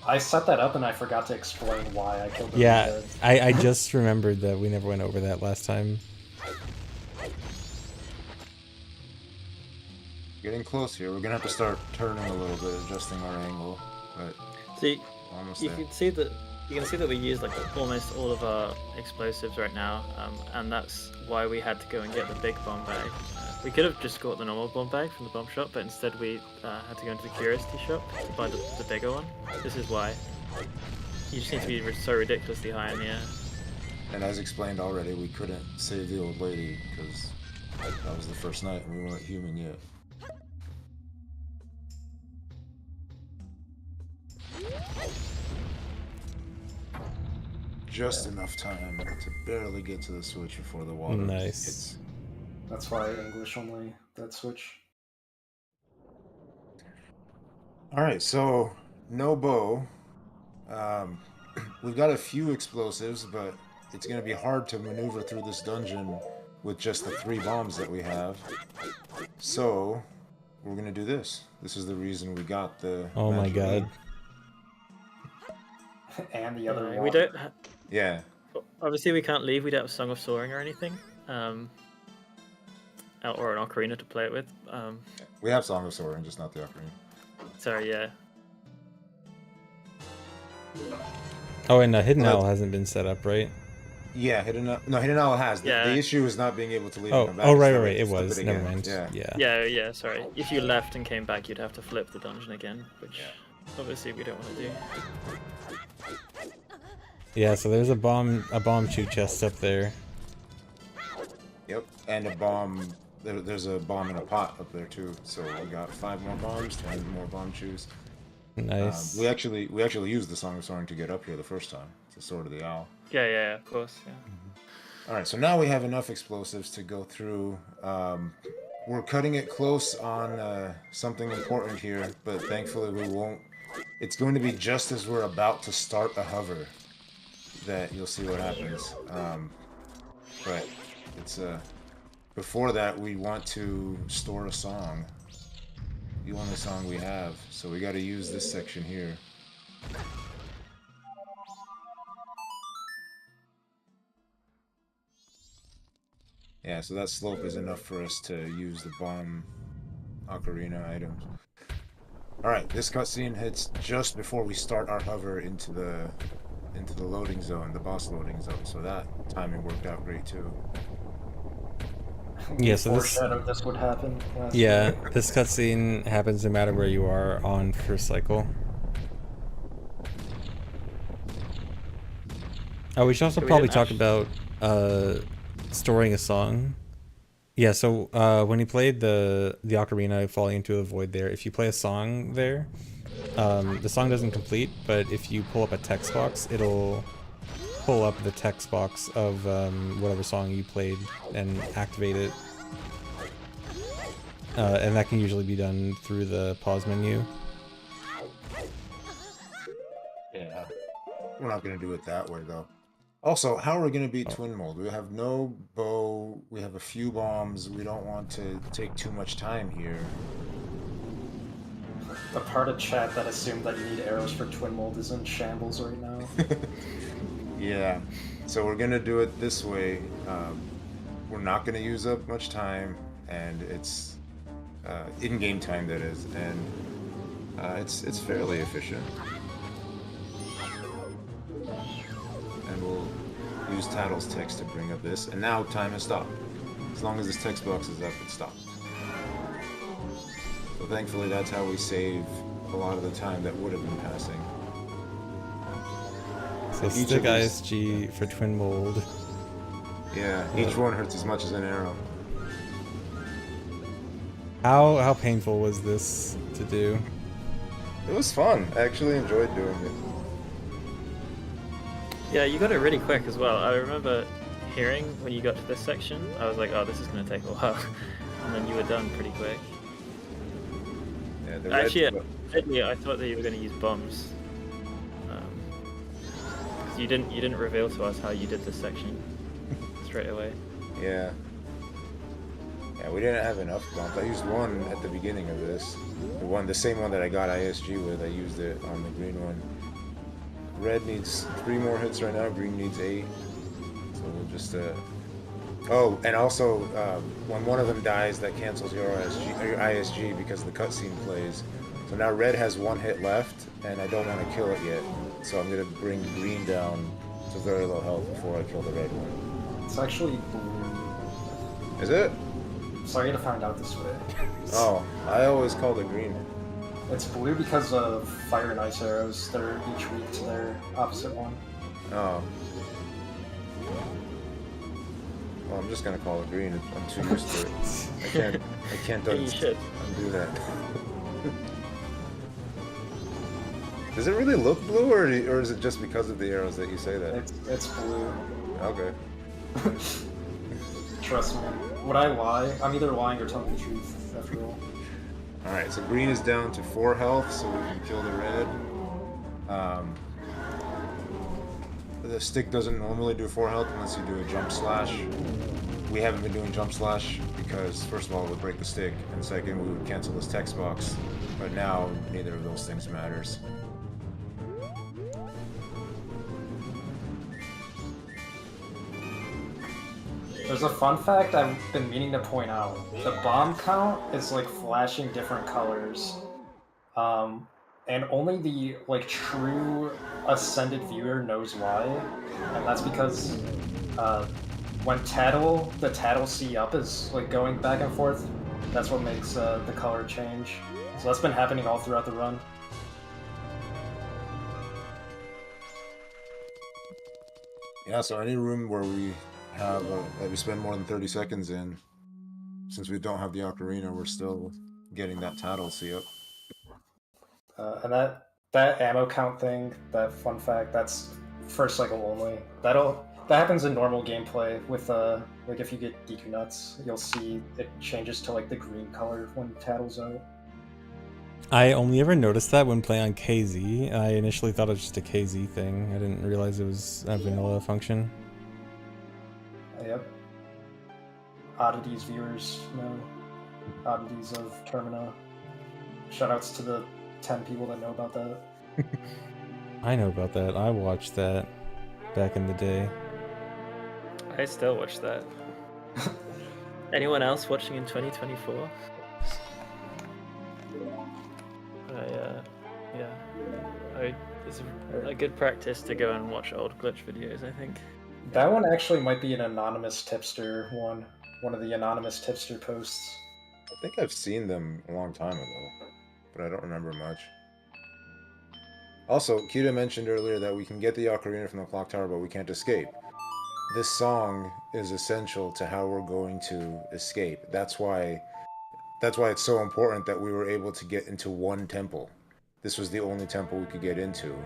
B: I set that up and I forgot to explain why I killed the
A: Yeah,
B: Redeads.
A: I just remembered that we never went over that last time.
D: Getting close here. We're gonna have to start turning a little bit, adjusting our angle, but
C: See,
D: almost
C: you
D: there.
C: can see that we use like almost all of our explosives right now, and that's why we had to go and get the big bomb bag. We could have just got the normal bomb bag from the bomb shop, but instead we had to go into the curiosity shop to buy the bigger one. This is why. You just need to be so ridiculously high in the air.
D: And as explained already, we couldn't save the old lady because that was the first night and we weren't human yet. Just enough time to barely get to the switch before the water
A: Nice.
D: hits.
B: That's why English only, that switch.
D: Alright, so no bow. We've got a few explosives, but it's going to be hard to maneuver through this dungeon with just the 3 bombs that we have. So we're going to do this. This is the reason we got the...
A: Oh my
D: Majora.
A: god.
B: And the other
C: We
B: one.
C: don't.
D: Yeah.
C: Obviously, we can't leave. We don't have Song of Soaring or anything, or an ocarina to play it with.
D: We have Song of Soaring, just not the ocarina.
C: Sorry, yeah.
A: Oh, and Hidden
D: Well,
A: Owl hasn't been set up, right?
D: Yeah, Hidden Owl has.
C: Yeah.
D: The issue is not being able to leave
A: Oh,
D: and come back.
A: oh,
D: It's
A: right,
D: not
A: right,
D: like
A: it
D: to flip
A: was.
D: it
A: Never
D: again.
A: mind.
D: Yeah.
C: Yeah, sorry. If you left and came back, you'd have to flip the dungeon again, which obviously we don't want to do.
A: Yeah, so there's a bomb chute chest up there.
D: Yep, and a bomb. There's a bomb in a pot up there too. So we got 5 more bombs, 10 more bomb chews.
A: Nice.
D: We actually used the Song of Soaring to get up here the first time. It's the Sword of the Owl.
C: Yeah, of course, yeah.
D: All right, so now we have enough explosives to go through. We're cutting it close on something important here, but thankfully we won't. It's going to be just as we're about to start a hover that you'll see what happens. But it's before that we want to store a song. The only song we have, so we got to use this section here. Yeah, so that slope is enough for us to use the bomb ocarina items. Alright, this cutscene hits just before we start our hover into the loading zone, the boss loading zone, so that timing worked out great too.
A: Yeah, so this...
B: foreshadowed this would happen.
A: Yeah, this cutscene happens no matter where you are on first cycle. Oh, we should also probably talk about storing a song. Yeah, so when you played the ocarina falling into a void there, if you play a song there, the song doesn't complete, but if you pull up a text box, it'll pull up the text box of whatever song you played and activate it. And that can usually be done through the pause menu.
D: Yeah. We're not going to do it that way though. Also, how are we going to beat Twin Mold? We have no bow, we have a few bombs, we don't want to take too much time here.
B: The part of chat that assumed that you need arrows for Twin Mold is in shambles right now.
D: Yeah, so we're going to do it this way. We're not going to use up much time, and it's in-game time that is, and it's fairly efficient. And we'll use Tattle's text to bring up this, and now time has stopped. As long as this text box is up, it stopped. So thankfully that's how we save a lot of the time that would have been passing.
A: So stick ISG for Twin Mold.
D: Yeah, each one hurts as much as an arrow.
A: How painful was this to do?
D: It was fun. I actually enjoyed doing it.
C: Yeah, you got it really quick as well. I remember hearing when you got to this section, I was like, oh, this is going to take a while. And then you were done pretty quick.
D: Yeah,
C: Actually, I thought that you were going to use bombs. Because you didn't reveal to us how you did this section straight away.
D: Yeah. Yeah, we didn't have enough bombs. I used one at the beginning of this. The same one that I got ISG with, I used it on the green one. Red needs 3 more hits right now, green needs 8. So we'll just Oh, and also, when one of them dies, that cancels your ISG because the cutscene plays. So now red has 1 hit left, and I don't want to kill it yet. So I'm gonna bring green down to very low health before I kill the red one.
B: It's actually blue.
D: Is it?
B: Sorry to find out this way.
D: Oh, I always called it green.
B: It's blue because of fire and ice arrows. They're each weak to their opposite one.
D: Oh. Well, I'm just gonna call it green. I'm too used to it. I can't
C: You should.
D: undo that. Does it really look blue, or is it just because of the arrows that you say that?
B: It's blue.
D: Okay.
B: Trust me. Would I lie? I'm either lying or telling the truth, after all.
D: Alright, so green is down to 4 health, so we can kill the red. The stick doesn't normally do 4 health unless you do a jump slash. We haven't been doing jump slash because, first of all, it would break the stick, and second, we would cancel this text box. But now, neither of those things matters.
B: There's a fun fact I've been meaning to point out. The bomb count is like flashing different colors. And only the like true ascended viewer knows why. And that's because when the Tattle C up is like going back and forth, that's what makes the color change. So that's been happening all throughout the run.
D: Yeah, so any room where we have that we spend more than 30 seconds in, since we don't have the ocarina, we're still getting that Tattle C up.
B: And that ammo count thing, that fun fact, that's first cycle only. That happens in normal gameplay with like if you get Deku Nuts, you'll see it changes to like the green color when Tattle's out.
A: I only ever noticed that when playing on KZ. I initially thought it was just a KZ thing. I didn't realize it was a vanilla function.
B: Yep. Oddities viewers know. Oddities of Termina. Shoutouts to the 10 people that know about that.
A: I know about that. I watched that back in the day.
C: I still watch that. Anyone else watching in 2024? It's a good practice to go and watch old glitch videos, I think.
B: That one actually might be an anonymous tipster one of the anonymous tipster posts.
D: I think I've seen them a long time ago, but I don't remember much. Also, Kita mentioned earlier that we can get the ocarina from the clock tower, but we can't escape. This song is essential to how we're going to escape. That's why it's so important that we were able to get into one temple. This was the only temple we could get into,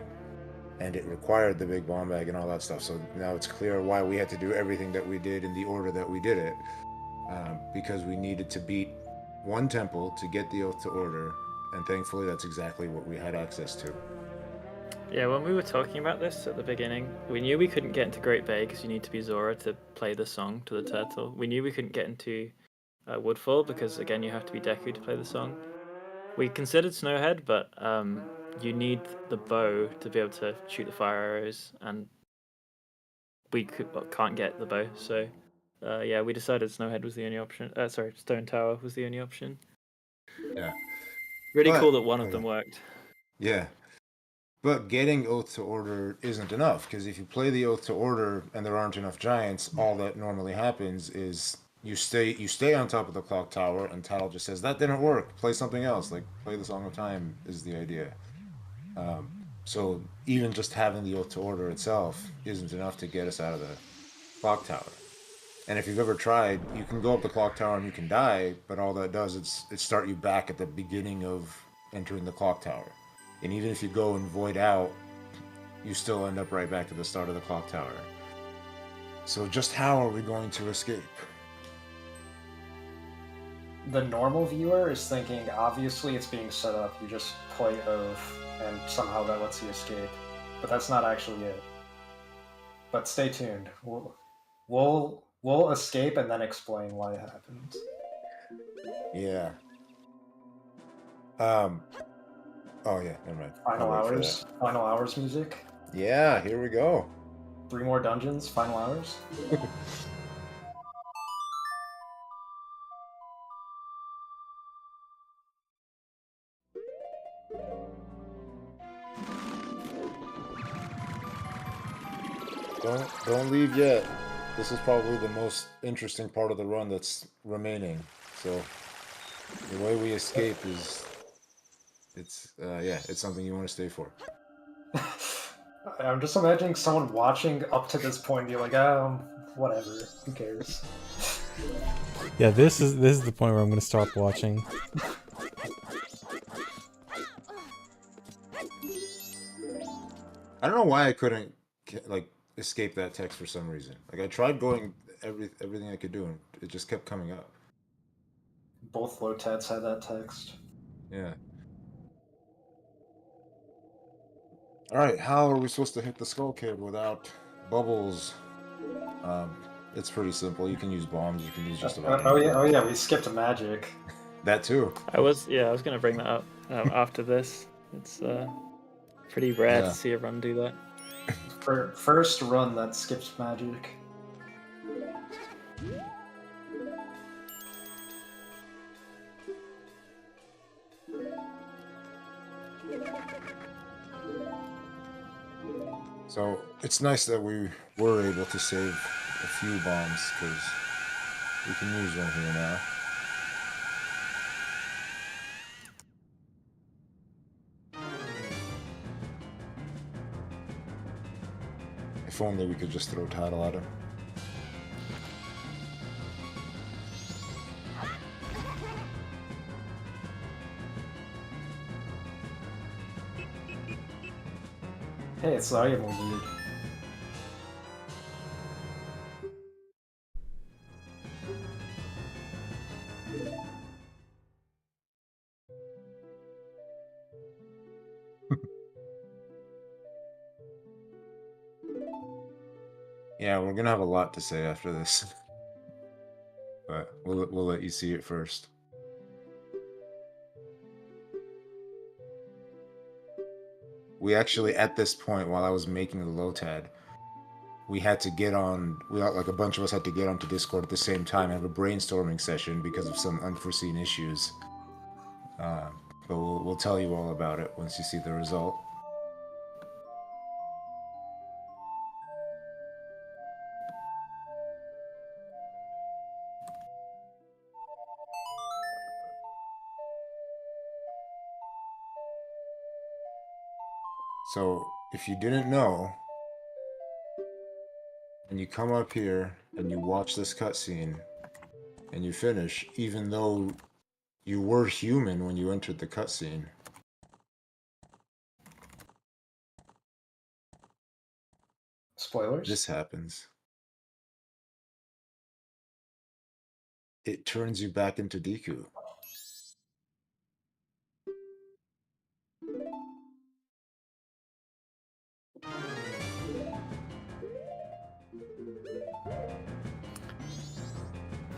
D: and it required the big bomb bag and all that stuff. So now it's clear why we had to do everything that we did in the order that we did it, because we needed to beat one temple to get the Oath to Order, and thankfully that's exactly what we had access to.
C: Yeah, when we were talking about this at the beginning, we knew we couldn't get into Great Bay because you need to be Zora to play the song to the turtle. We knew we couldn't get into Woodfall because, again, you have to be Deku to play the song. We considered Snowhead, but you need the bow to be able to shoot the fire arrows, and we can't get the bow. So, yeah, we decided Snowhead was the only option. Stone Tower was the only option.
D: Yeah.
C: Really cool that one of them worked.
D: Yeah. But getting Oath to Order isn't enough, because if you play the Oath to Order and there aren't enough giants, all that normally happens is you stay on top of the clock tower, and Tattle just says, that didn't work, play something else, like play the Song of Time is the idea. So even just having the Oath to Order itself isn't enough to get us out of the clock tower. And if you've ever tried, you can go up the clock tower and you can die, but all that does is start you back at the beginning of entering the clock tower. And even if you go and void out, you still end up right back to the start of the clock tower. So just how are we going to escape?
B: The normal viewer is thinking, obviously it's being set up, you just play Oath, and somehow that lets you escape. But that's not actually it. But stay tuned. We'll escape and then explain why it happens.
D: Yeah. Oh yeah, never mind.
B: Final hours music.
D: Yeah, here we go.
B: 3 more dungeons, final hours.
D: Don't leave yet. This is probably the most interesting part of the run that's remaining. So the way we escape is it's something you want to stay for.
B: I'm just imagining someone watching up to this point and be like, whatever, who cares?
A: Yeah, this is the point where I'm gonna stop watching.
D: I don't know why I couldn't like escape that text for some reason. Like I tried going everything I could do, and it just kept coming up.
B: Both Lotats had that text.
D: Yeah. All right, how are we supposed to hit the skull cave without bubbles? It's pretty simple. You can use bombs. You can use just about.
B: Oh yeah, we skipped magic.
D: That too.
C: I was gonna bring that up after this. It's pretty rare
D: Yeah.
C: to see a run do that.
B: For first run that skips magic.
D: So it's nice that we were able to save a few bombs because we can use one here now. If only we could just throw title at him.
B: Hey, it's the item we need.
D: Yeah, we're gonna have a lot to say after this, but we'll let you see it first. We actually, at this point, while I was making the Lotad, we had to get on. Like a bunch of us had to get onto Discord at the same time and have a brainstorming session because of some unforeseen issues. But we'll tell you all about it once you see the result. So, if you didn't know, and you come up here and you watch this cutscene, and you finish, even though you were human when you entered the cutscene.
B: Spoilers?
D: This happens. It turns you back into Deku.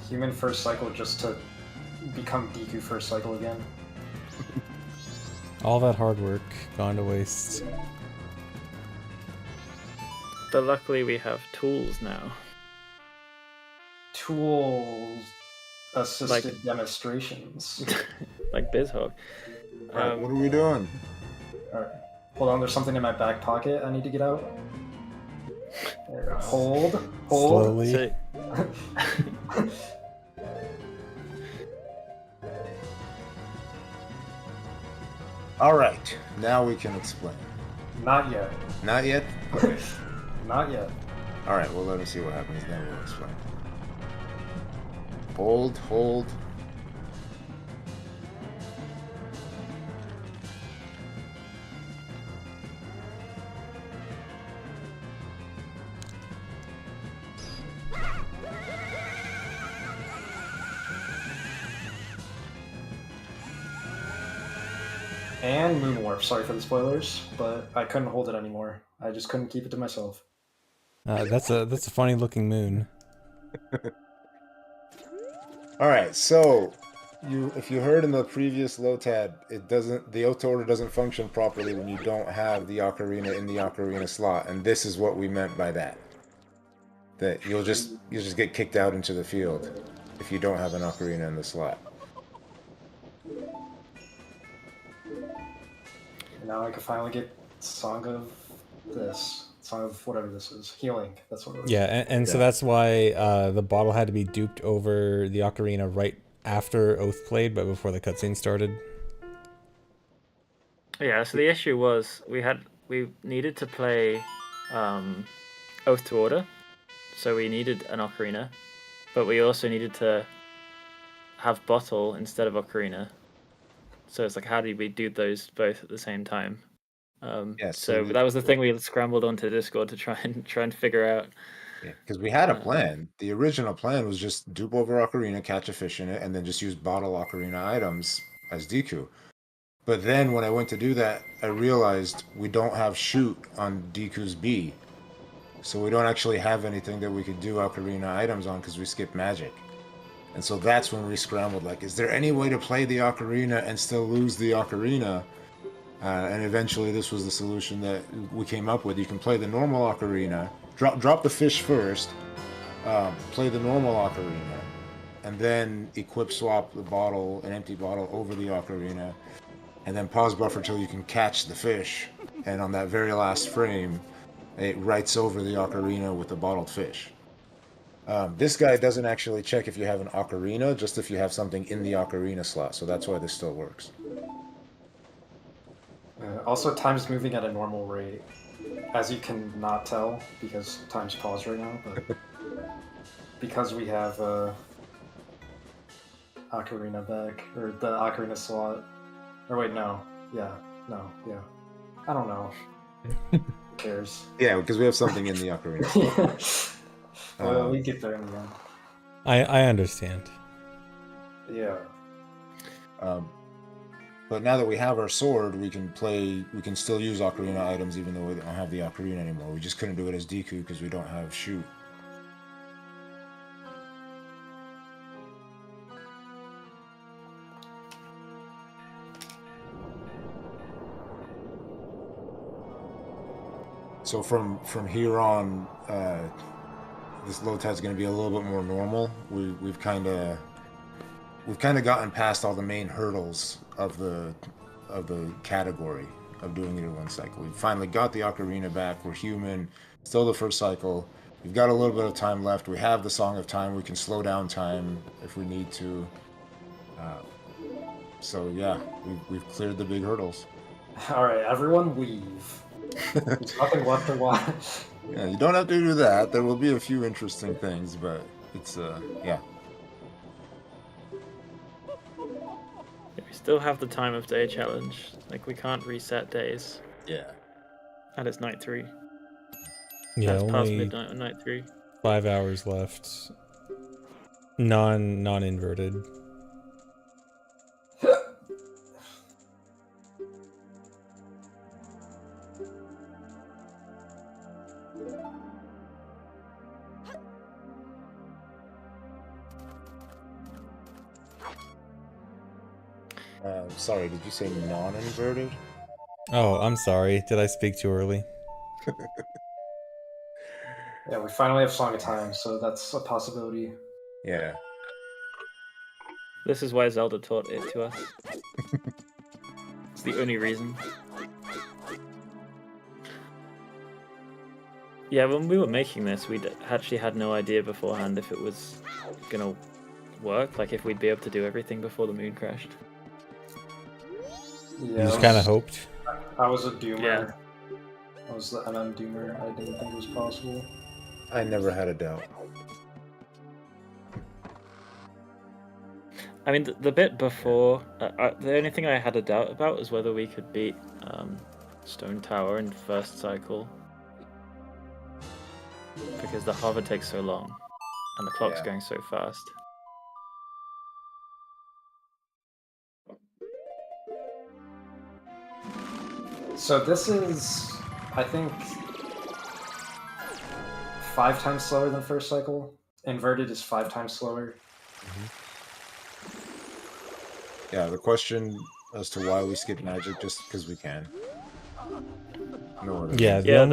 B: Human first cycle just to become Deku first cycle again.
A: All that hard work gone to waste.
C: But luckily we have tools now.
B: Tools assisted demonstrations.
C: Like BizHog.
D: Right, what are we doing?
B: Alright. Hold on, there's something in my back pocket I need to get out. There, hold.
A: Slowly.
C: So,
D: All right, now we can explain.
B: Not yet.
D: Not yet? Okay.
B: Not yet.
D: All right, well, let us see what happens, then we'll explain. Hold.
B: And Moonwarp, sorry for the spoilers, but I couldn't hold it anymore. I just couldn't keep it to myself.
A: That's a funny looking moon.
D: All right, so if you heard in the previous Lotad, the auto order doesn't function properly when you don't have the ocarina in the ocarina slot, and this is what we meant by that. That you'll just get kicked out into the field if you don't have an ocarina in the slot.
B: Now I can finally get Song of this. Song of whatever this is. Healing. That's what it was.
A: Yeah, and so that's why the bottle had to be duped over the ocarina right after Oath played, but before the cutscene started.
C: Yeah, so the issue was we needed to play Oath to Order, so we needed an ocarina, but we also needed to have bottle instead of ocarina. So it's like, how did we do those both at the same time? So that was the thing we scrambled onto Discord to try and figure out.
D: Yeah, because we had a plan. The original plan was just dupe over ocarina, catch a fish in it, and then just use bottle ocarina items as Deku. But then when I went to do that, I realized we don't have shoot on Deku's B. So we don't actually have anything that we could do ocarina items on because we skipped magic. And so that's when we scrambled, like, is there any way to play the ocarina and still lose the ocarina? And eventually this was the solution that we came up with. You can play the normal ocarina, drop the fish first, play the normal ocarina, and then equip swap the bottle, an empty bottle, over the ocarina, and then pause buffer till you can catch the fish. And on that very last frame, it writes over the ocarina with the bottled fish. This guy doesn't actually check if you have an ocarina, just if you have something in the ocarina slot, so that's why this still works.
B: Also, time's moving at a normal rate, as you can not tell because time's paused right now. But because we have ocarina back, or the ocarina slot, or wait, no, yeah, I don't know. Who cares?
D: Yeah, because we have something in the ocarina.
B: Well, we get there in the end.
A: I understand.
B: Yeah.
D: But now that we have our sword, we can still use ocarina items even though we don't have the ocarina anymore. We just couldn't do it as Deku because we don't have shoot. So from here on, this low tide's going to be a little bit more normal. We've kind of gotten past all the main hurdles of the category of doing it in one cycle. We've finally got the ocarina back. We're human. Still the first cycle. We've got a little bit of time left. We have the Song of Time. We can slow down time if we need to. So yeah, we've cleared the big hurdles.
B: All right, everyone leave. There's nothing left to watch.
D: Yeah, you don't have to do that. There will be a few interesting things, but it's yeah.
C: We still have the time of day challenge. Like, we can't reset days.
D: Yeah.
C: And it's night 3.
A: Yeah,
C: That's past
A: only
C: midnight on night 3.
A: 5 hours left. Non-inverted.
D: Sorry, did you say non-inverted?
A: Oh, I'm sorry. Did I speak too early?
B: Yeah, we finally have Song of Time, so that's a possibility.
D: Yeah.
C: This is why Zelda taught it to us. It's the only reason. Yeah, when we were making this, we actually had no idea beforehand if it was gonna work, like if we'd be able to do everything before the moon crashed.
B: Yeah,
A: You just kind of hoped.
B: I was a doomer.
C: Yeah.
B: I was the MM doomer. I didn't think it was possible.
D: I never had a doubt.
C: I mean, the bit before, the only thing I had a doubt about was whether we could beat Stone Tower in first cycle. Because the hover takes so long, and the clock's going so fast.
B: So this is, I think, 5 times slower than first cycle. Inverted is 5 times slower.
D: Yeah, the question as to why we skip magic just because we can. No other
A: Yeah,
D: reason.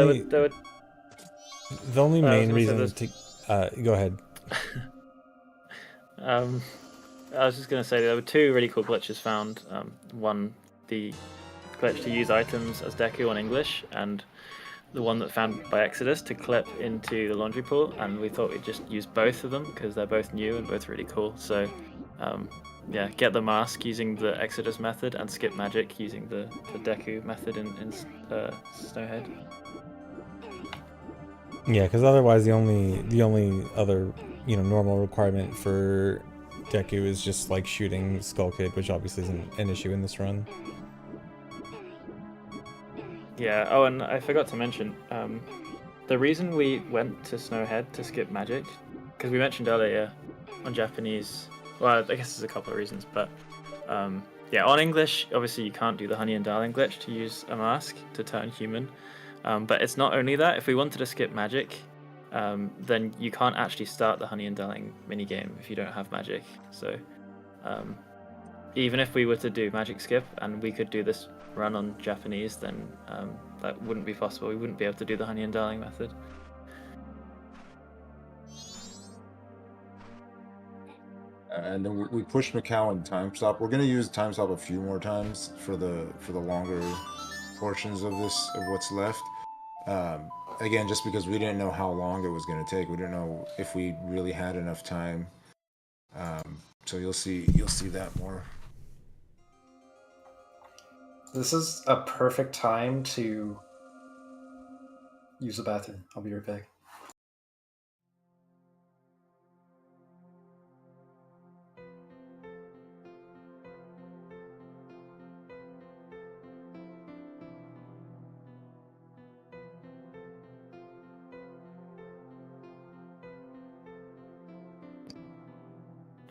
A: the only main reason to go ahead.
C: I was just going to say there were 2 really cool glitches found. One, the glitch to use items as Deku on English, and the one that found by Exodus to clip into the laundry pool, and we thought we'd just use both of them because they're both new and both really cool. So yeah, get the mask using the Exodus method and skip magic using the Deku method in Snowhead.
A: Yeah, because otherwise the only other normal requirement for Deku is just like shooting Skull Kid, which obviously isn't an issue in this run.
C: Yeah. Oh, and I forgot to mention the reason we went to Snowhead to skip magic, because we mentioned earlier on Japanese. Well, I guess there's a couple of reasons, but yeah, on English, obviously you can't do the Honey and Darling glitch to use a mask to turn human. But it's not only that. If we wanted to skip magic, then you can't actually start the Honey and Darling minigame if you don't have magic. So even if we were to do magic skip and we could do this run on Japanese, then that wouldn't be possible. We wouldn't be able to do the Honey and Darling method.
D: And then we pushed Macau and time stop. We're gonna use time stop a few more times for the longer portions of what's left. Again, just because we didn't know how long it was gonna take. We didn't know if we really had enough time. So you'll see that more.
B: This is a perfect time to use the bathroom. I'll be right back.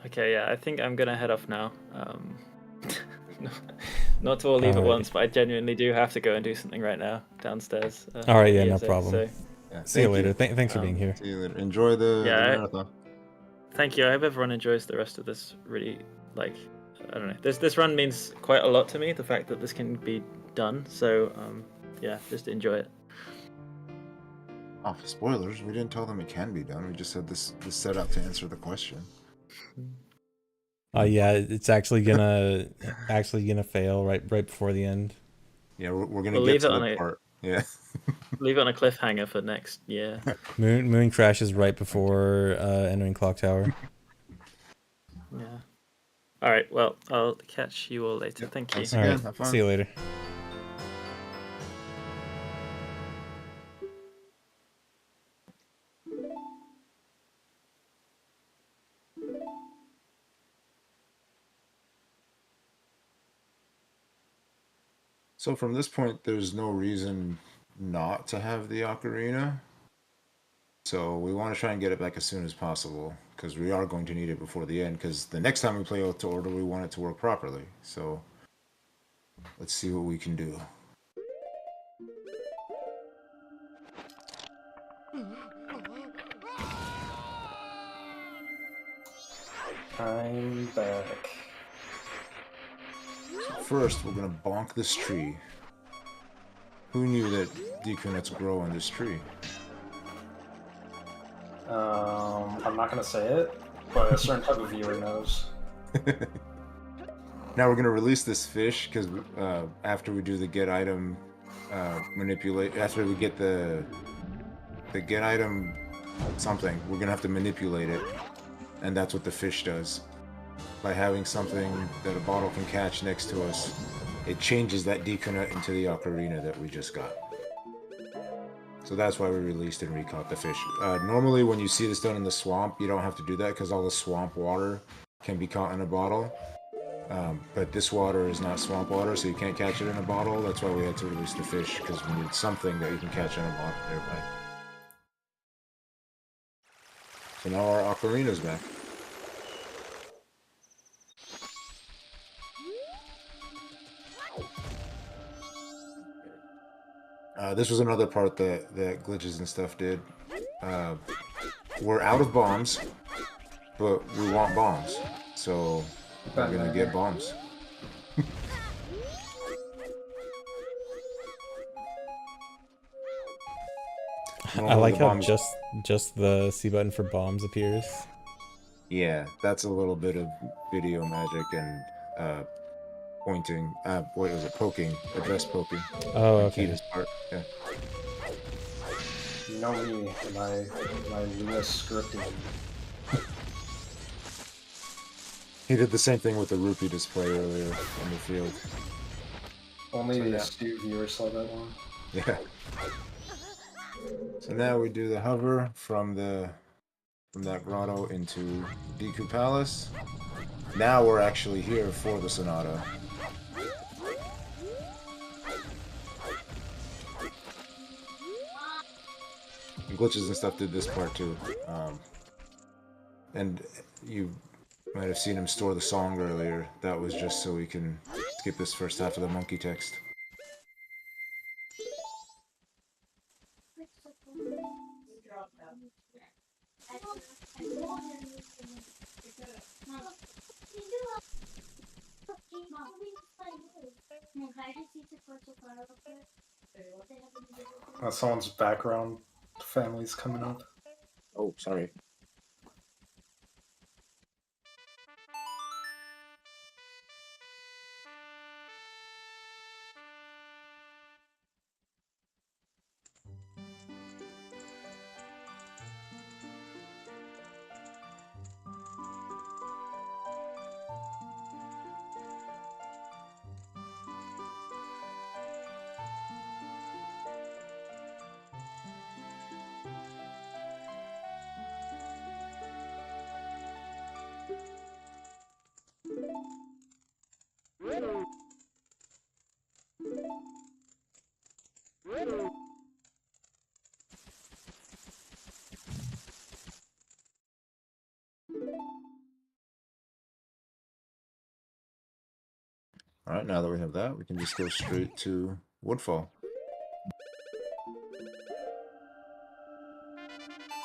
C: Okay, yeah, I think I'm gonna head off now. Not to all leave at once, but I genuinely do have to go and do something right now downstairs.
A: All right, yeah, no problem.
C: So,
D: Yeah,
A: see you later. Thanks for being here.
D: See you later. Enjoy the marathon.
C: Thank you. I hope everyone enjoys the rest of this. Really, I don't know. This run means quite a lot to me. The fact that this can be done. So yeah, just enjoy it.
D: Oh, spoilers! We didn't tell them it can be done. We just said this set out to answer the question.
A: Yeah, it's actually gonna fail right before the end.
D: Yeah, we're gonna get to the part. Yeah.
C: Leave it on a cliffhanger for next year.
A: Moon crashes right before entering Clock Tower.
C: Yeah. All right. Well, I'll catch you all later. Thank you.
D: Thanks
A: All
D: again.
A: right, see you later.
D: So from this point, there's no reason not to have the ocarina. So we want to try and get it back as soon as possible, because we are going to need it before the end, because the next time we play Out to Order, we want it to work properly. So let's see what we can do.
B: I'm back.
D: First, we're going to bonk this tree. Who knew that deconuts grow on this tree?
B: I'm not gonna say it, but a certain type of viewer knows.
D: Now we're going to release this fish, because after we do the get item manipulate, after we get the get item something, we're going to have to manipulate it. And that's what the fish does. By having something that a bottle can catch next to us, it changes that deconut into the ocarina that we just got. So that's why we released and recaught the fish. Normally when you see this done in the swamp, you don't have to do that because all the swamp water can be caught in a bottle. But this water is not swamp water, so you can't catch it in a bottle. That's why we had to release the fish, because we need something that you can catch in a bottle nearby. So now our ocarina's back. This was another part that glitches and stuff did. We're out of bombs, but we want bombs, so we're gonna get bombs.
A: I like how just the C button for bombs appears.
D: Yeah, that's a little bit of video magic and pointing. What was it? Poking. Address poking.
A: Oh, okay.
D: Key this part. Yeah.
B: You know me and my Lewis scripting.
D: He did the same thing with the rupee display earlier on the field.
B: Only
C: So, yeah.
B: these 2 viewers saw that one.
D: Yeah. So now we do the hover from that grotto into Deku Palace. Now we're actually here for the Sonata. And Glitches and stuff did this part too. And you might have seen him store the song earlier. That was just so we can skip this first half of the monkey text.
B: Someone's background family's coming up.
D: Oh, sorry. Alright, now that we have that, we can just go straight to Woodfall.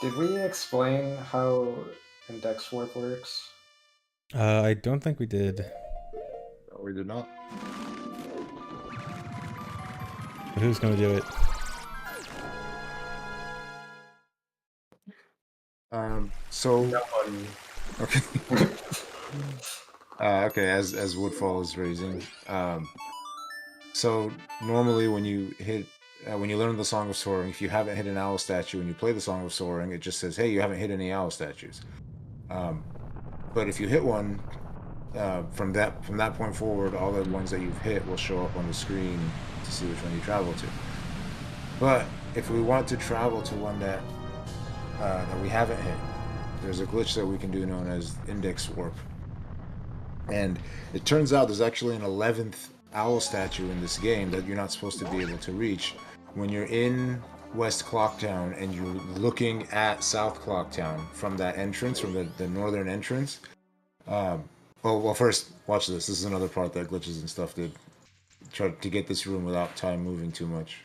B: Did we explain how index warp works?
A: I don't think we did.
D: No, we did not.
A: But who's gonna do it?
D: So
B: Nobody.
D: okay. Okay, as Woodfall is raising. So normally when you hit when you learn the Song of Soaring, if you haven't hit an owl statue and you play the Song of Soaring, it just says, hey, you haven't hit any owl statues. But if you hit one, from that point forward, all the ones that you've hit will show up on the screen to see which one you travel to. But if we want to travel to one that we haven't hit, there's a glitch that we can do known as index warp. And it turns out there's actually an 11th owl statue in this game that you're not supposed to be able to reach. When you're in West Clocktown and you're looking at South Clocktown from that entrance, from the northern entrance. Well, first, watch this. This is another part that Glitches and stuff did. Try to get this room without time moving too much.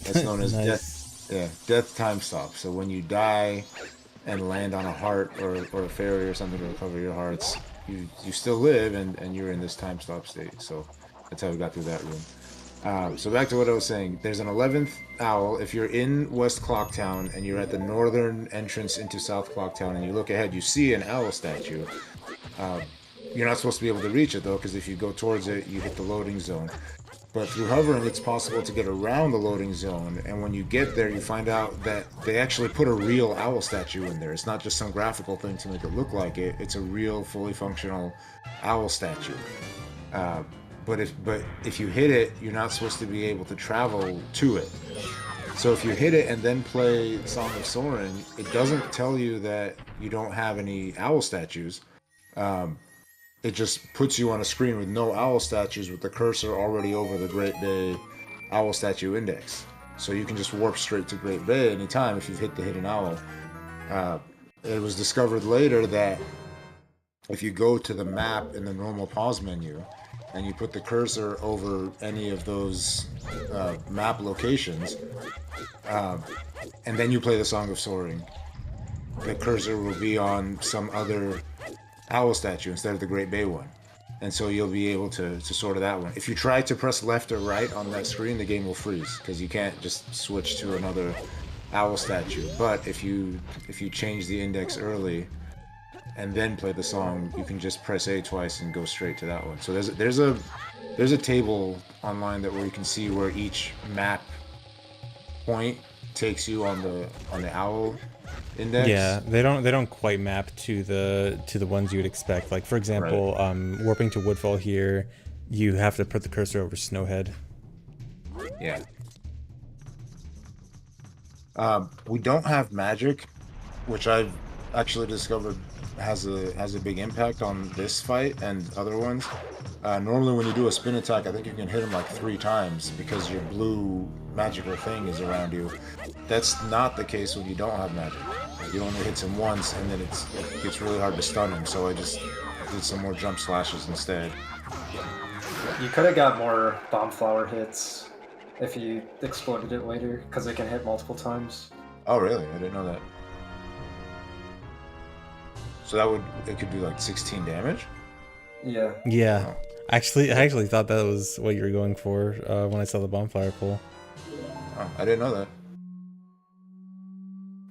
D: That's known as
A: Nice.
D: death. Yeah, death time stop. So when you die and land on a heart or a fairy or something to recover your hearts, you still live and you're in this time stop state. So that's how we got through that room. So back to what I was saying. There's an 11th owl. If you're in West Clocktown and you're at the northern entrance into South Clocktown and you look ahead, you see an owl statue. You're not supposed to be able to reach it though, because if you go towards it, you hit the loading zone. But through hovering, it's possible to get around the loading zone, and when you get there, you find out that they actually put a real owl statue in there. It's not just some graphical thing to make it look like it. It's a real, fully functional owl statue. But if you hit it, you're not supposed to be able to travel to it. So if you hit it and then play Song of Soaring, it doesn't tell you that you don't have any owl statues. It just puts you on a screen with no owl statues with the cursor already over the Great Bay owl statue index. So you can just warp straight to Great Bay anytime if you've hit the hidden owl. It was discovered later that if you go to the map in the normal pause menu and you put the cursor over any of those map locations, and then you play the Song of Soaring, the cursor will be on some other owl statue instead of the Great Bay one, and so you'll be able to sort of that one. If you try to press left or right on that screen, the game will freeze because you can't just switch to another owl statue. But if you change the index early, and then play the song, you can just press A twice and go straight to that one. So there's a table online that where you can see where each map point takes you on the owl index.
A: Yeah, they don't quite map to the ones you would expect. Like for example, warping to Woodfall here, you have to put the cursor over Snowhead.
D: Yeah. We don't have magic, which I've actually discovered has a big impact on this fight and other ones. Normally when you do a spin attack, I think you can hit him like 3 times because your blue magical thing is around you. That's not the case when you don't have magic. You only hit him once, and then it gets really hard to stun him, so I just did some more jump slashes instead.
B: You could have got more bomb flower hits if you exploded it later, because it can hit multiple times.
D: Oh really? I didn't know that. So it could do like 16 damage?
B: Yeah.
A: Yeah.
D: Oh.
A: I actually thought that was what you were going for when I saw the bonfire pull.
D: Oh, I didn't know that.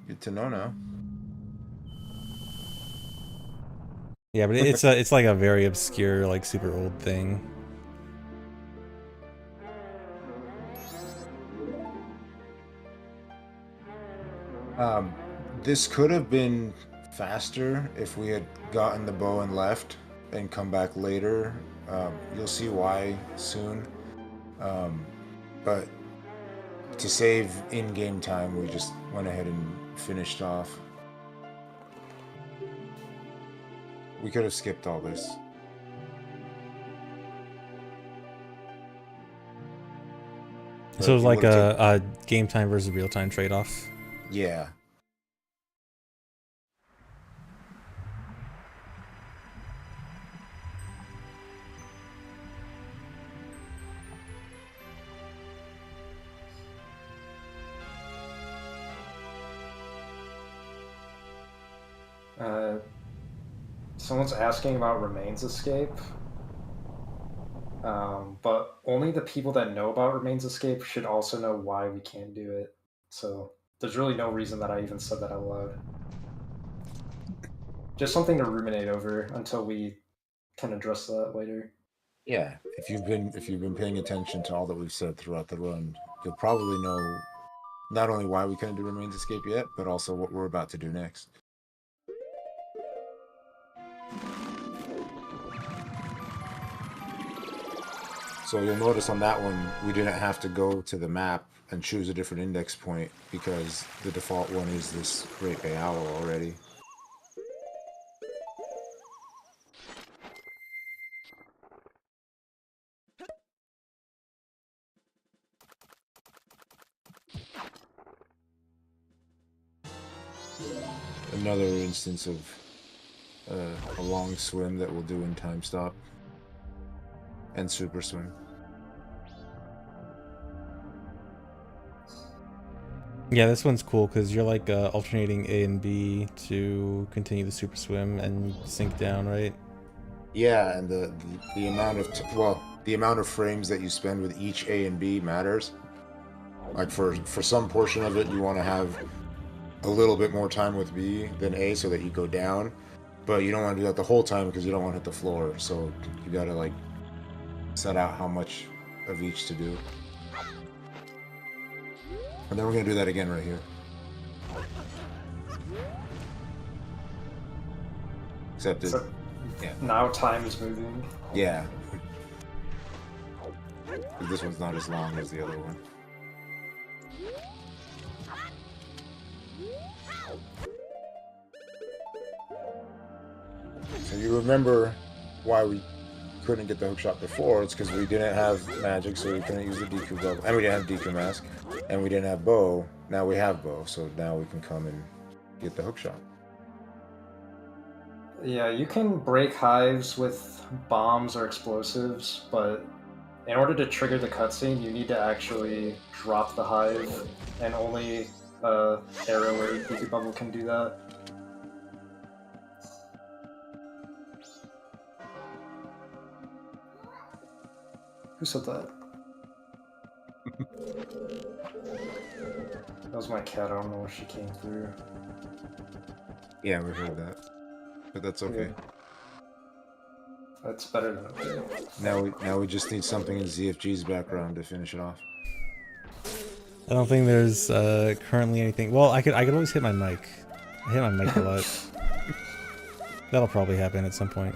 D: Good to know now.
A: Yeah, but it's like a very obscure, like super old thing.
D: This could have been faster if we had gotten the bow and left and come back later. You'll see why soon. But to save in-game time, we just went ahead and finished off. We could have skipped all this.
A: So it was
D: But
A: like
D: would've
A: a game time versus real time trade off.
D: Yeah.
B: Someone's asking about Remains Escape. But only the people that know about Remains Escape should also know why we can't do it. So there's really no reason that I even said that out loud. Just something to ruminate over until we can address that later.
D: Yeah. If you've been paying attention to all that we've said throughout the run, you'll probably know not only why we couldn't do Remains Escape yet, but also what we're about to do next. So you'll notice on that one, we didn't have to go to the map and choose a different index point because the default one is this Great Bay Owl already. Another instance of a long swim that we'll do in time stop and super swim.
A: Yeah, this one's cool because you're like alternating A and B to continue the super swim and sink down, right?
D: Yeah, and the amount of the amount of frames that you spend with each A and B matters. Like for some portion of it, you want to have a little bit more time with B than A so that you go down, but you don't want to do that the whole time because you don't want to hit the floor. So you got to like set out how much of each to do. And then we're going to do that again right here. Except it, yeah.
B: Now time is moving.
D: Yeah. This one's not as long as the other one. So you remember why we couldn't get the hookshot before? It's because we didn't have magic, so we couldn't use the Deku bubble, and we didn't have Deku mask, and we didn't have bow. Now we have bow, so now we can come and get the hookshot.
B: Yeah, you can break hives with bombs or explosives, but in order to trigger the cutscene, you need to actually drop the hive, and only arrow or Deku bubble can do that. Who said that? That was my cat. I don't know where she came through.
D: Yeah, we heard that. but that's okay.
B: Yeah. That's better than okay.
D: Now we just need something in ZFG's background to finish it off.
A: I don't think there's currently anything. Well, I could always hit my mic. I hit my mic a lot. That'll probably happen at some point.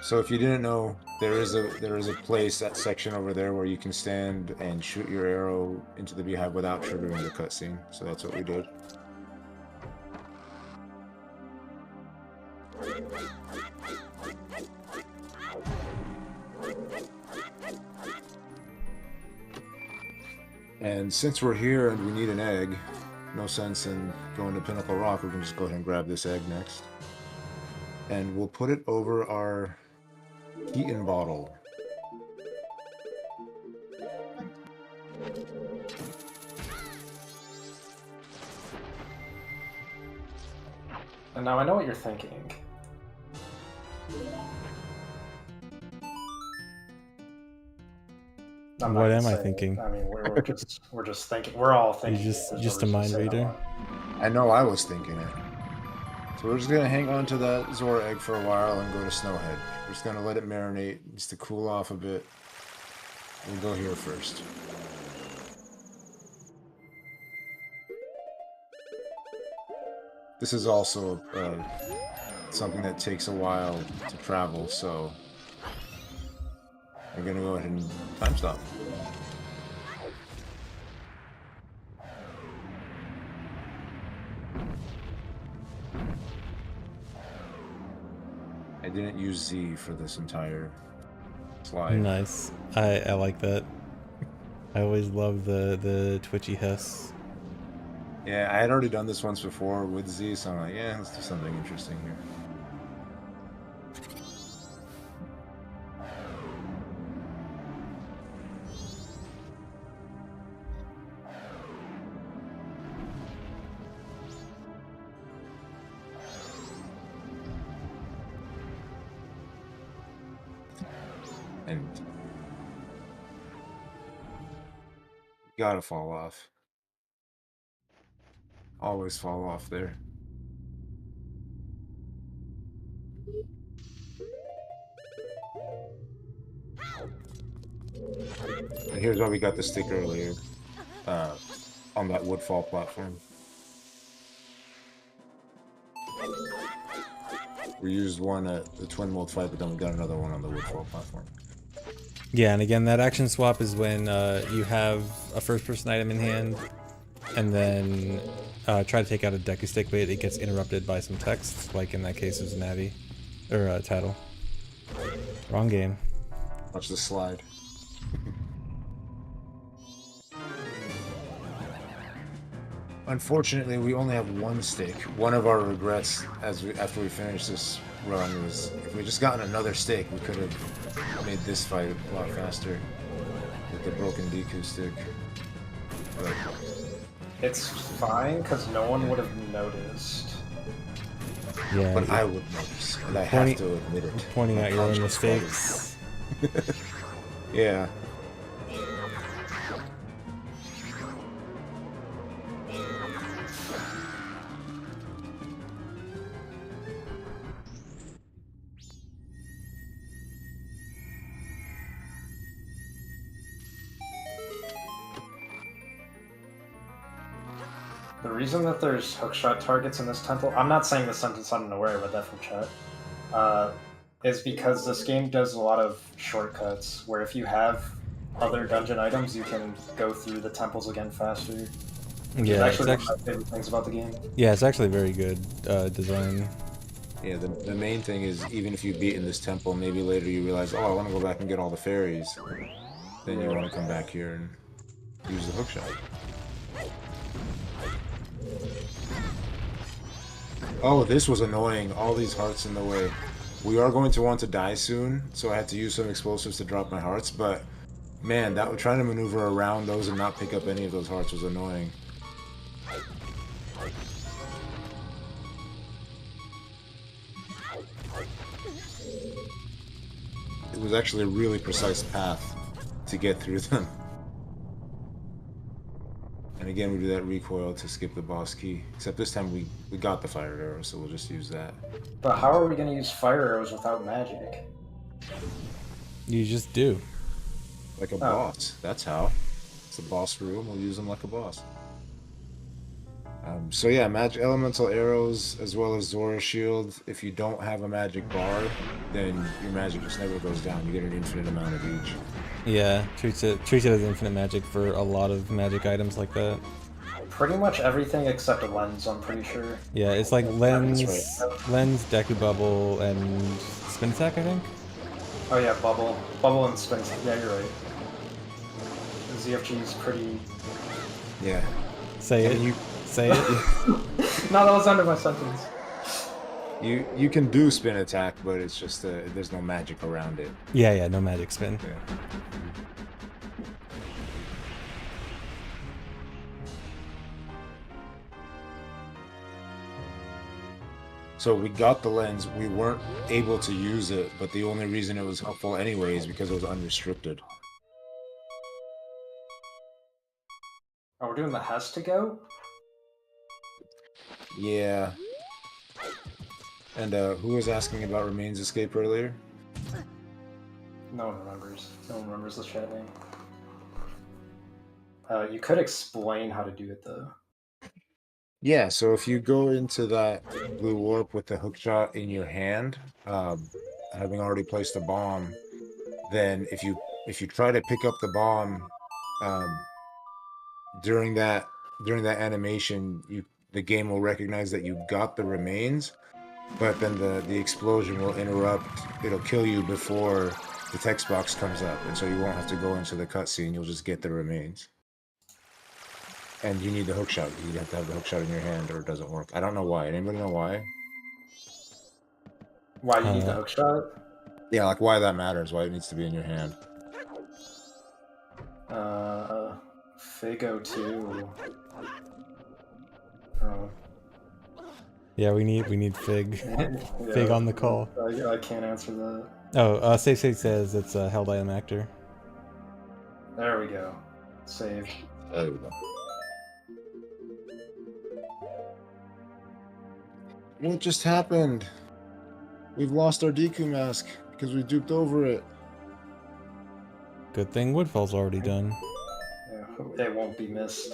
D: So if you didn't know, there is a place, that section over there, where you can stand and shoot your arrow into the beehive without triggering the cutscene. So that's what we did. And since we're here and we need an egg, no sense in going to Pinnacle Rock, we can just go ahead and grab this egg next. And we'll put it over our Keaton bottle.
B: And now I know what you're thinking. I'm not
A: What
B: gonna
A: am I
B: say it.
A: thinking?
B: I mean, we're just thinking. We're all thinking.
A: You're just
B: There's
A: a
B: no reason
A: mind
B: to say it
A: reader.
B: out loud.
D: I know I was thinking it. So we're just gonna hang on to that Zora egg for a while and go to Snowhead. We're just gonna let it marinate just to cool off a bit. We'll go here first. This is also something that takes a while to travel, so we're gonna go ahead and time stop. I didn't use Z for this entire slide.
A: Nice. I like that. I always love the twitchy hiss.
D: Yeah, I had already done this once before with Z, so I'm like, yeah, let's do something interesting here. And gotta fall off. Always fall off there. And here's why we got the stick earlier, on that woodfall platform. We used one at the twin mold fight, but then we got another one on the woodfall platform.
A: Yeah, and again, that action swap is when you have a first-person item in hand, and then try to take out a deku stick, but it gets interrupted by some text, like in that case it was Navi, or title. Wrong game.
D: Watch the slide. Unfortunately, we only have one stick. One of our regrets after we finished this run was if we just gotten another stick, we could have made this fight a lot faster with the broken Deku stick. But
B: It's fine because no one would have noticed.
A: Yeah,
D: but I would notice, and I have to admit it.
A: pointing
D: My
A: out your own
D: conscience
A: mistakes.
D: bothers me. Yeah.
B: The reason that there's hookshot targets in this temple, I'm not saying this sentence unaware, but that from chat, is because this game does a lot of shortcuts where if you have other dungeon items, you can go through the temples again faster. It's
A: Yeah,
B: actually one of my favorite things about the game.
A: yeah, it's actually very good design.
D: Yeah, the main thing is, even if you beat in this temple, maybe later you realize, oh, I want to go back and get all the fairies. Then you want to come back here and use the hookshot. Oh, this was annoying. All these hearts in the way. We are going to want to die soon, so I had to use some explosives to drop my hearts, but man, trying to maneuver around those and not pick up any of those hearts was annoying. It was actually a really precise path to get through them. And again, we do that recoil to skip the boss key. Except this time we got the fire arrow, so we'll just use that.
B: But how are we gonna use fire arrows without magic?
A: You just do.
D: Like a boss. That's how. It's a boss room. We'll use them like a boss. So yeah, magic elemental arrows as well as Zora shield. If you don't have a magic bar, then your magic just never goes down. You get an infinite amount of each.
A: Yeah, treats it as infinite magic for a lot of magic items like that.
B: Pretty much everything except a lens, I'm pretty sure.
A: Yeah, it's like lens,
B: right.
A: lens, Deku Bubble, and spin attack, I think.
B: Oh yeah, bubble and spin. Yeah, you're right. ZFG is pretty.
D: Yeah.
A: Say it.
D: You
A: Say it.
B: No, that was under my sentence.
D: you can do spin attack, but it's just there's no magic around it.
A: Yeah, no magic spin.
D: Yeah. So we got the lens. We weren't able to use it, but the only reason it was helpful anyway is because it was unrestricted.
B: Oh, we're doing the has to go?
D: Yeah. And who was asking about Remains Escape earlier?
B: No one remembers. No one remembers the chat name. You could explain how to do it though.
D: Yeah, so if you go into that blue warp with the hookshot in your hand, having already placed a bomb, then if you try to pick up the bomb during that animation, the game will recognize that you got the remains, but then the explosion will interrupt. It'll kill you before the text box comes up, and so you won't have to go into the cutscene. You'll just get the remains. And you need the hookshot. You have to have the hookshot in your hand, or it doesn't work. I don't know why. Anybody know why?
B: Why you need the hookshot?
D: Yeah, like why that matters. Why it needs to be in your hand.
B: Figo too.
A: Yeah, we need Fig.
B: Yeah,
A: Fig on the call.
B: I can't answer that.
A: Oh, Safe says it's a held item actor.
B: There we go. Save.
D: There we go. What just happened? We've lost our Deku mask because we duped over it.
A: Good thing Woodfall's already done.
B: Yeah, it won't be missed.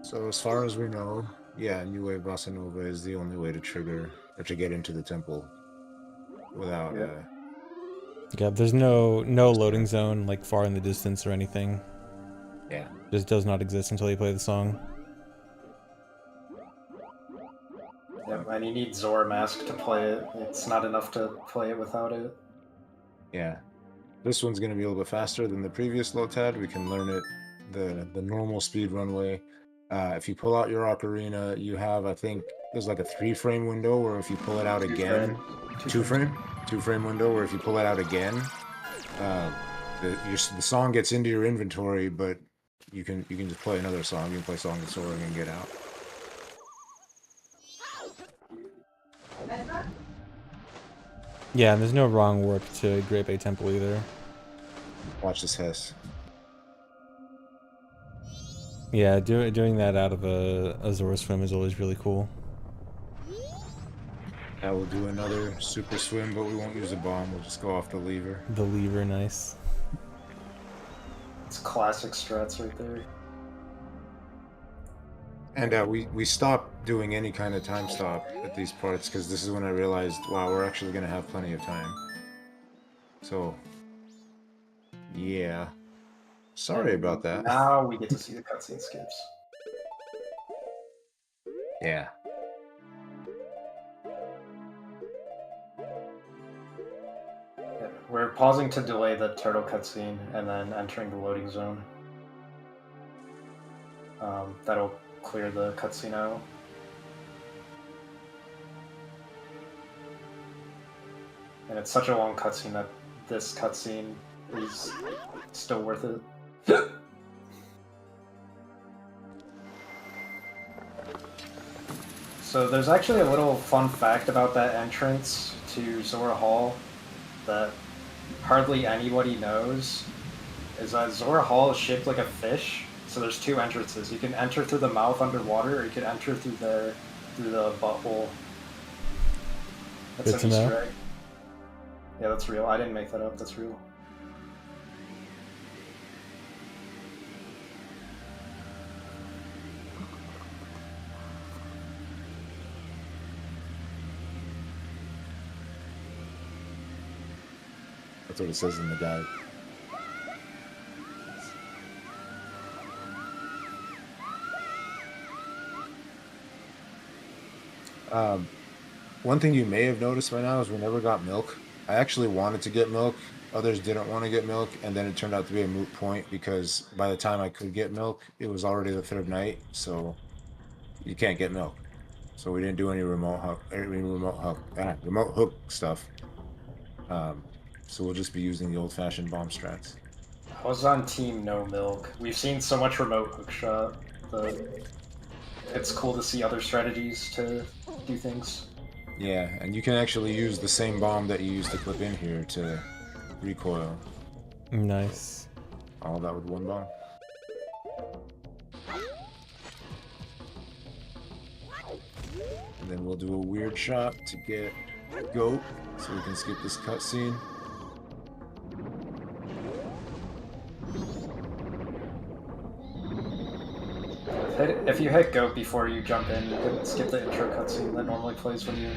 D: So as far as we know, yeah, New Wave Bossa Nova is the only way to trigger or to get into the temple without.
A: Yeah, there's no loading zone like far in the distance or anything.
D: Yeah.
A: Just does not exist until you play the song.
B: Yep, and you need Zora Mask to play it. It's not enough to play it without it.
D: Yeah. This one's going to be a little bit faster than the previous Lotad. We can learn it the normal speed runway. If you pull out your ocarina, you have, I think, there's like a 3-frame window where if you pull it out again, 2-frame window where if you pull it out again, the song gets into your inventory, but you can just play another song. You can play Song of Soaring and get out.
A: Yeah, and there's no wrong warp to Great Bay Temple either.
D: Watch this Hess.
A: Yeah, doing that out of a Zora swim is always really cool.
D: I will do another super swim, but we won't use a bomb. We'll just go off the lever.
A: The lever, nice.
B: It's classic strats right there.
D: And we stopped doing any kind of time stop at these parts because this is when I realized, wow, we're actually gonna have plenty of time. So, yeah. Sorry about that.
B: Now we get to see the cutscene skips.
D: Yeah.
B: Yeah, we're pausing to delay the turtle cutscene and then entering the loading zone. That'll clear the cutscene out. And it's such a long cutscene that this cutscene is still worth it. So there's actually a little fun fact about that entrance to Zora Hall that hardly anybody knows, is that Zora Hall is shaped like a fish. So there's two entrances. You can enter through the mouth underwater, or you can enter through the butthole. That's
A: Good to
B: an
A: know.
B: Easter egg. Yeah, that's real. I didn't make that up. That's real.
D: That's what it says in the guide. One thing you may have noticed by now is we never got milk. I actually wanted to get milk. Others didn't want to get milk, and then it turned out to be a moot point because by the time I could get milk, it was already the third night, so you can't get milk. So we didn't do any remote hook stuff. So we'll just be using the old-fashioned bomb strats.
B: I was on team no milk. We've seen so much remote hookshot that it's cool to see other strategies to do things.
D: Yeah, and you can actually use the same bomb that you used to clip in here to recoil.
A: Nice.
D: All that with one bomb. And then we'll do a weird shot to get goat, so we can skip this cutscene.
B: If you hit goat before you jump in, you can skip the intro cutscene that normally plays when you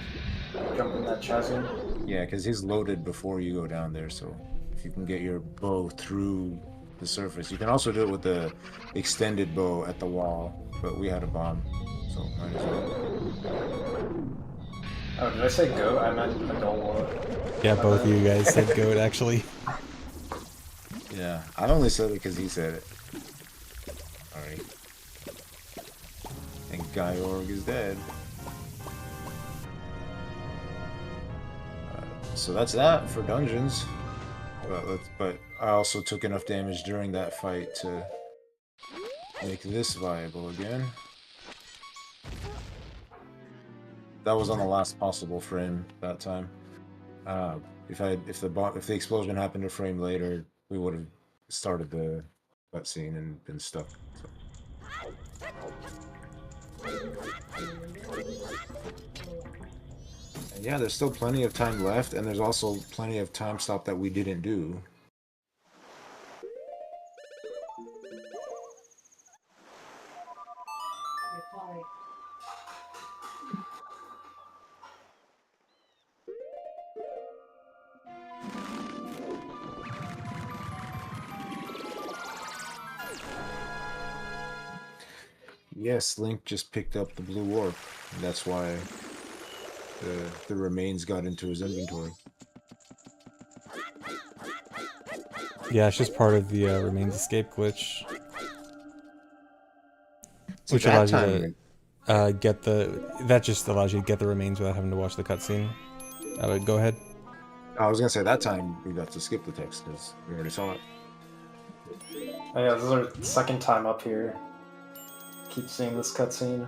B: jump in that chasm.
D: Yeah, because he's loaded before you go down there, so if you can get your bow through the surface. You can also do it with the extended bow at the wall, but we had a bomb, so might as well.
B: Oh, did I say goat? I meant adult war.
A: Yeah, both of you guys said goat actually.
D: Yeah, I only said it because he said it. Alright. And Gyorg is dead. So that's that for dungeons. But I also took enough damage during that fight to make this viable again. That was on the last possible frame that time. If the explosion happened a frame later, we would have started the cutscene and been stuck. So. And yeah, there's still plenty of time left, and there's also plenty of time stop that we didn't do. Yes, Link just picked up the blue warp, and that's why the remains got into his inventory.
A: Yeah, it's just part of the remains escape glitch,
D: So
A: which
D: that
A: allows
D: time,
A: you to get that just allows you to get the remains without having to watch the cutscene. Go ahead.
D: I was gonna say that time we got to skip the text because we already saw it.
B: Oh yeah, this is our second time up here. Keep seeing this cutscene.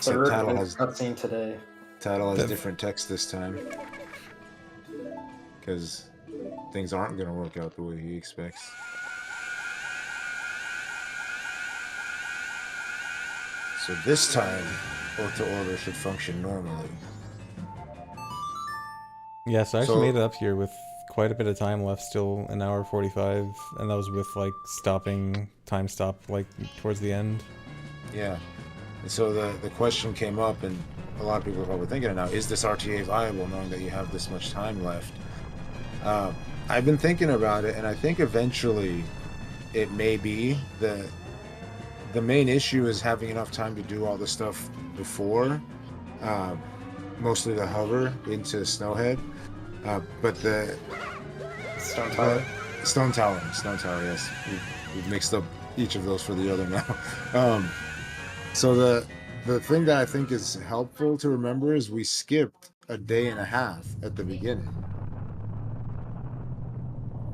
D: So
B: Third
D: Tattle has
B: cutscene today.
D: Tattle has different text this time because things aren't gonna work out the way he expects. So this time, Oath to Order should function normally.
A: Yeah, so I actually
D: So-
A: made it up here with quite a bit of time left, still an hour 45, and that was with like stopping time stop like towards the end.
D: Yeah. And so the question came up, and a lot of people are probably thinking it now: is this RTA viable, knowing that you have this much time left? I've been thinking about it, and I think eventually it may be. The main issue is having enough time to do all the stuff before, uh, mostly the hover into Snowhead. But the
B: Stone
D: but
B: Tower.
D: Stone Tower, yes, we've mixed up each of those for the other now. Um, so the thing that I think is helpful to remember is we skipped a day and a half at the beginning,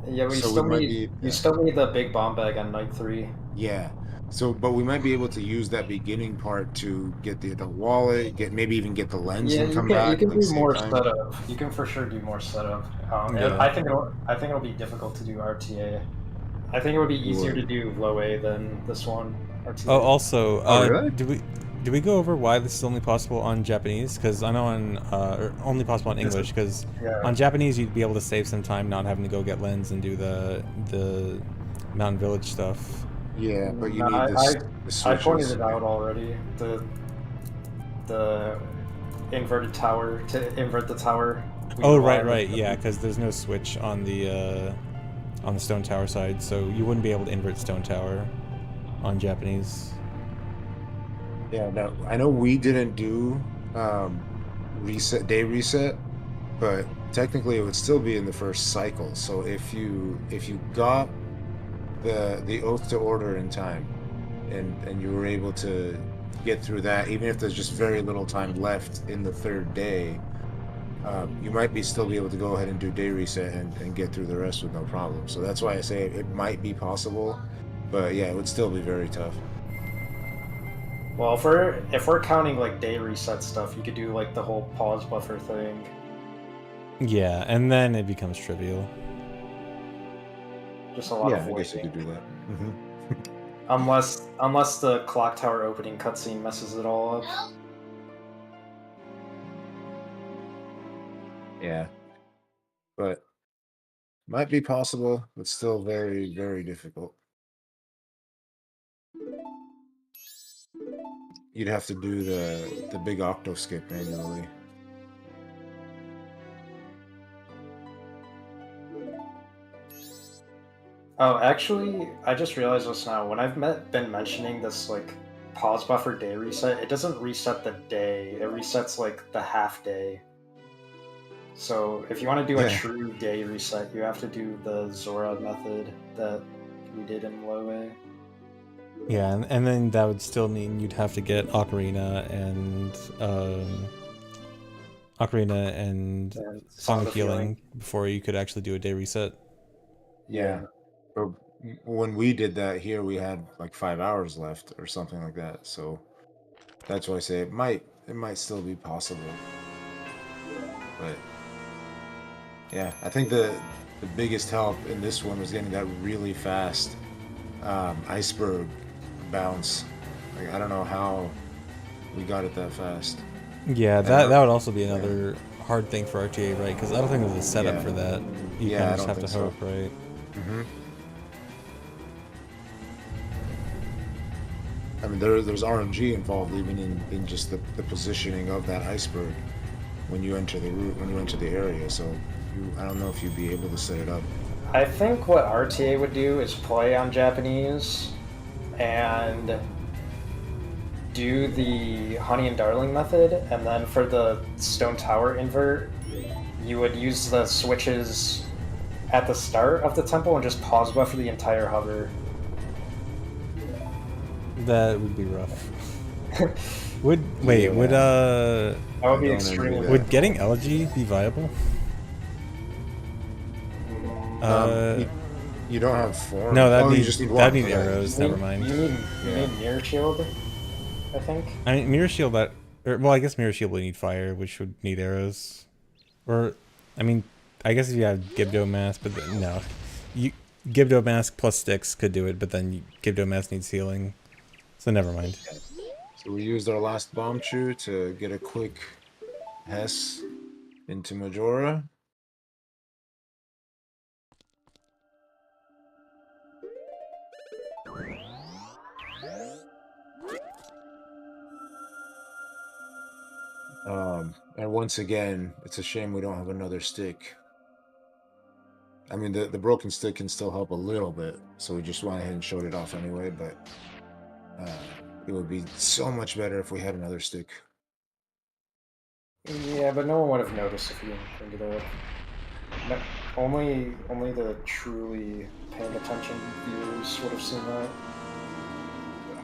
B: Yeah,
D: so we might be
B: you still need the big bomb bag on night 3.
D: yeah. So, but we might be able to use that beginning part to get the wallet, get maybe even get the lens
B: Yeah,
D: and come
B: you
D: back,
B: can
D: like
B: do
D: same
B: more
D: time.
B: setup. You can for sure do more setup.
A: Yeah.
B: I think it'll be difficult to do RTA. I think it would be
D: You
B: easier to
D: would.
B: do low A than this one
A: Oh,
B: RTA.
A: also,
D: Oh, really?
A: do we go over why this is only possible on Japanese? Because I know on or only possible in
B: This is-
A: English. Because
B: Yeah.
A: on Japanese you'd be able to save some time not having to go get lens and do the Mountain Village stuff.
D: Yeah, but you
B: No,
D: need this the
B: I pointed
D: switches.
B: it out already. The inverted tower to invert the tower. We
A: Oh,
B: rely
A: right,
B: on the
A: right, yeah. Because there's no switch on the Stone Tower side, so you wouldn't be able to invert Stone Tower on Japanese.
D: Yeah, no, I know we didn't do day reset, but technically it would still be in the first cycle. So if you got the oath to order in time, and you were able to get through that, even if there's just very little time left in the third day, you might still be able to go ahead and do day reset and get through the rest with no problem. So that's why I say it might be possible, but yeah, it would still be very tough.
B: Well, if we're counting like day reset stuff, you could do like the whole pause buffer thing.
A: Yeah, and then it becomes trivial.
B: Just a lot
D: Yeah,
B: of
D: I guess you
B: waiting.
D: could do that.
B: Unless the clock tower opening cutscene messes it all up.
D: Yeah, but might be possible, but still very, very difficult. You'd have to do the big octo skip manually.
B: Oh, actually, I just realized this now. When been mentioning this like pause buffer day reset, it doesn't reset the day. It resets like the half day. So if you want to do a
D: Yeah,
B: true day reset, you have to do the Zora method that we did in low A.
A: Yeah, and then that would still mean you'd have to get Ocarina and
B: And
A: Song of Healing before you could actually do a day reset.
D: yeah.
B: Yeah.
D: But when we did that here, we had like 5 hours left or something like that. So that's why I say it might still be possible. But yeah, I think the biggest help in this one was getting that really fast iceberg bounce. Like I don't know how we got it that fast.
A: Yeah,
D: And
A: that would also be another hard thing for RTA, right? Because I don't think there's a setup
D: Yeah.
A: for that. You kind
D: Yeah,
A: of
D: I
A: just
D: don't
A: have to
D: think so.
A: hope, right?
D: hmm I mean, there's RNG involved even in just the positioning of that iceberg when you enter the route, when you enter the area. So I don't know if you'd be able to set it up.
B: I think what RTA would do is play on Japanese and do the Honey and Darling method, and then for the Stone Tower invert, you would use the switches at the start of the temple and just pause buffer the entire hover.
A: That would be rough. Would
B: That would be
D: I don't
B: extremely
D: envy
A: would
D: that.
A: getting elegy be viable? Uh,
D: You don't have form.
A: no,
D: Oh, you just need one.
A: that'd need
D: Okay.
A: arrows. Never mind.
B: You
D: Yeah.
B: need Mirror Shield, I think.
A: I mean, mirror shield well, I guess mirror shield would need fire, which would need arrows. Or, I mean, I guess if you have Gibdo mask, but no, Gibdo mask plus sticks could do it, but then Gibdo mask needs healing, so never mind.
D: So we used our last bomb chew to get a quick Hess into Majora. And once again, it's a shame we don't have another stick. I mean, the broken stick can still help a little bit, so we just went ahead and showed it off anyway, but it would be so much better if we had another stick.
B: Yeah, but no one would have noticed if you didn't bring it up. No, only the truly paying attention viewers would have seen that.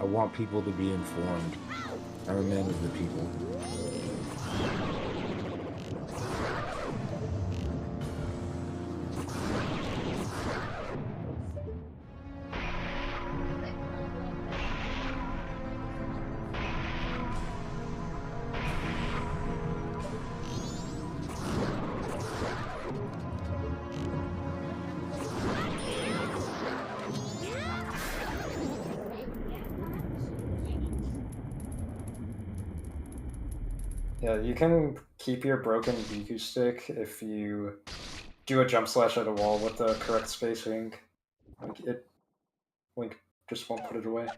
D: I want people to be informed. I'm a man of the people.
B: Yeah, you can keep your broken Riku stick if you do a jump slash at a wall with the correct spacing. Link just won't put it away.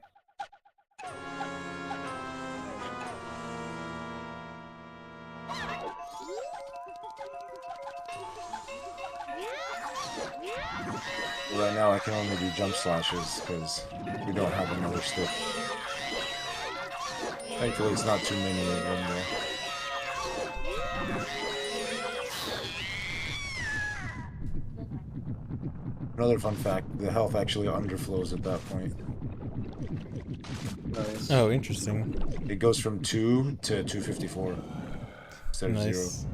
D: Right now, I can only do jump slashes because we don't have another stick. Thankfully, it's not too many of them there. Another fun fact, the health actually underflows at that point.
B: Nice.
A: Oh, interesting.
D: It goes from 2 to 254 instead of 0.
A: Nice.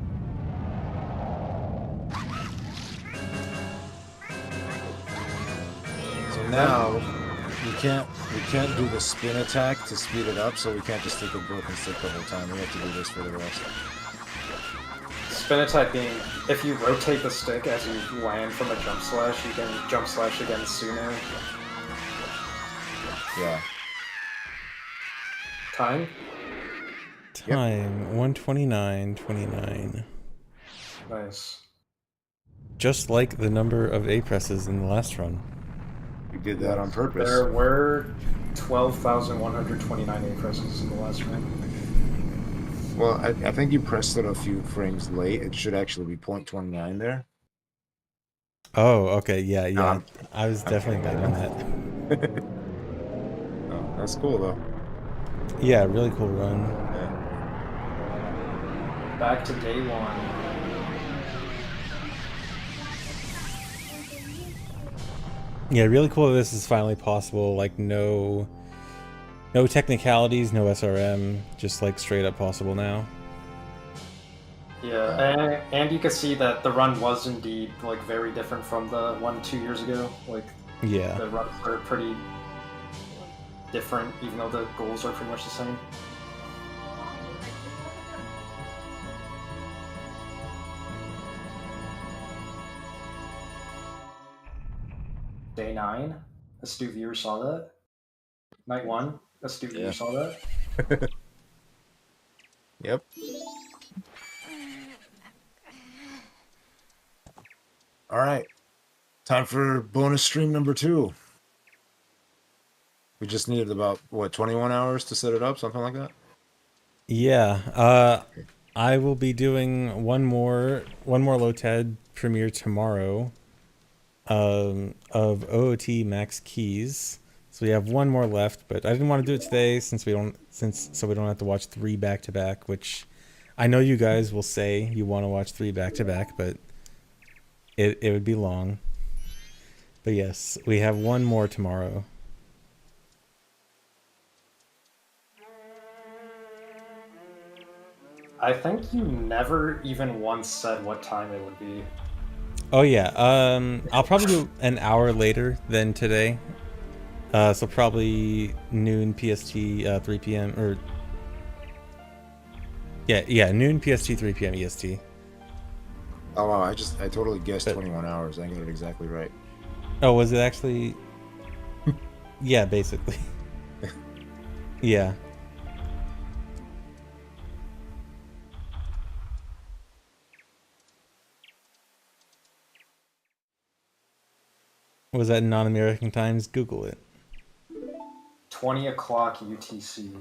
D: So now we can't do the spin attack to speed it up, so we can't just take a broken stick the whole time. We have to do this for the rest.
B: Spin attack being, if you rotate the stick as you land from a jump slash, you can jump slash again sooner.
D: Yeah.
B: Time?
A: Time 1:29:29.
B: Nice.
A: Just like the number of A presses in the last run.
D: We did that on purpose.
B: There were 12,129 A presses in the last round.
D: Well, I think you pressed it a few frames late. It should actually be 0.29 there.
A: Oh, okay, yeah.
D: I'm
A: I was definitely bad on that.
D: Oh, that's cool though.
A: Yeah, really cool run.
D: Yeah.
B: Back to day one.
A: Yeah, really cool that this is finally possible. Like no technicalities, no SRM, just like straight up possible now.
B: Yeah, and you can see that the run was indeed like very different from the one 2 years ago. Like
A: Yeah.
B: the runs are pretty different, even though the goals are pretty much the same. Day 9, astute viewer saw that. Night 1, astute viewer saw that.
D: Yep. All right. Time for bonus stream number 2. We just needed about, what, 21 hours to set it up? Something like that?
A: Yeah. I will be doing one more low-TED premiere tomorrow of OOT Max Keys. So we have one more left, but I didn't want to do it today so we don't have to watch 3 back-to-back, which I know you guys will say you want to watch 3 back-to-back, but it would be long. But yes, we have one more tomorrow.
B: I think you never even once said what time it would be.
A: Oh yeah, I'll probably do an hour later than today. So probably noon PST, 3 p.m. or yeah, noon PST, 3 p.m. EST.
D: Oh wow, I totally guessed 21 hours. I got it exactly right.
A: Oh, was it actually? Yeah, basically. Yeah. Was that non-American times? Google it.
B: 20 o'clock UTC.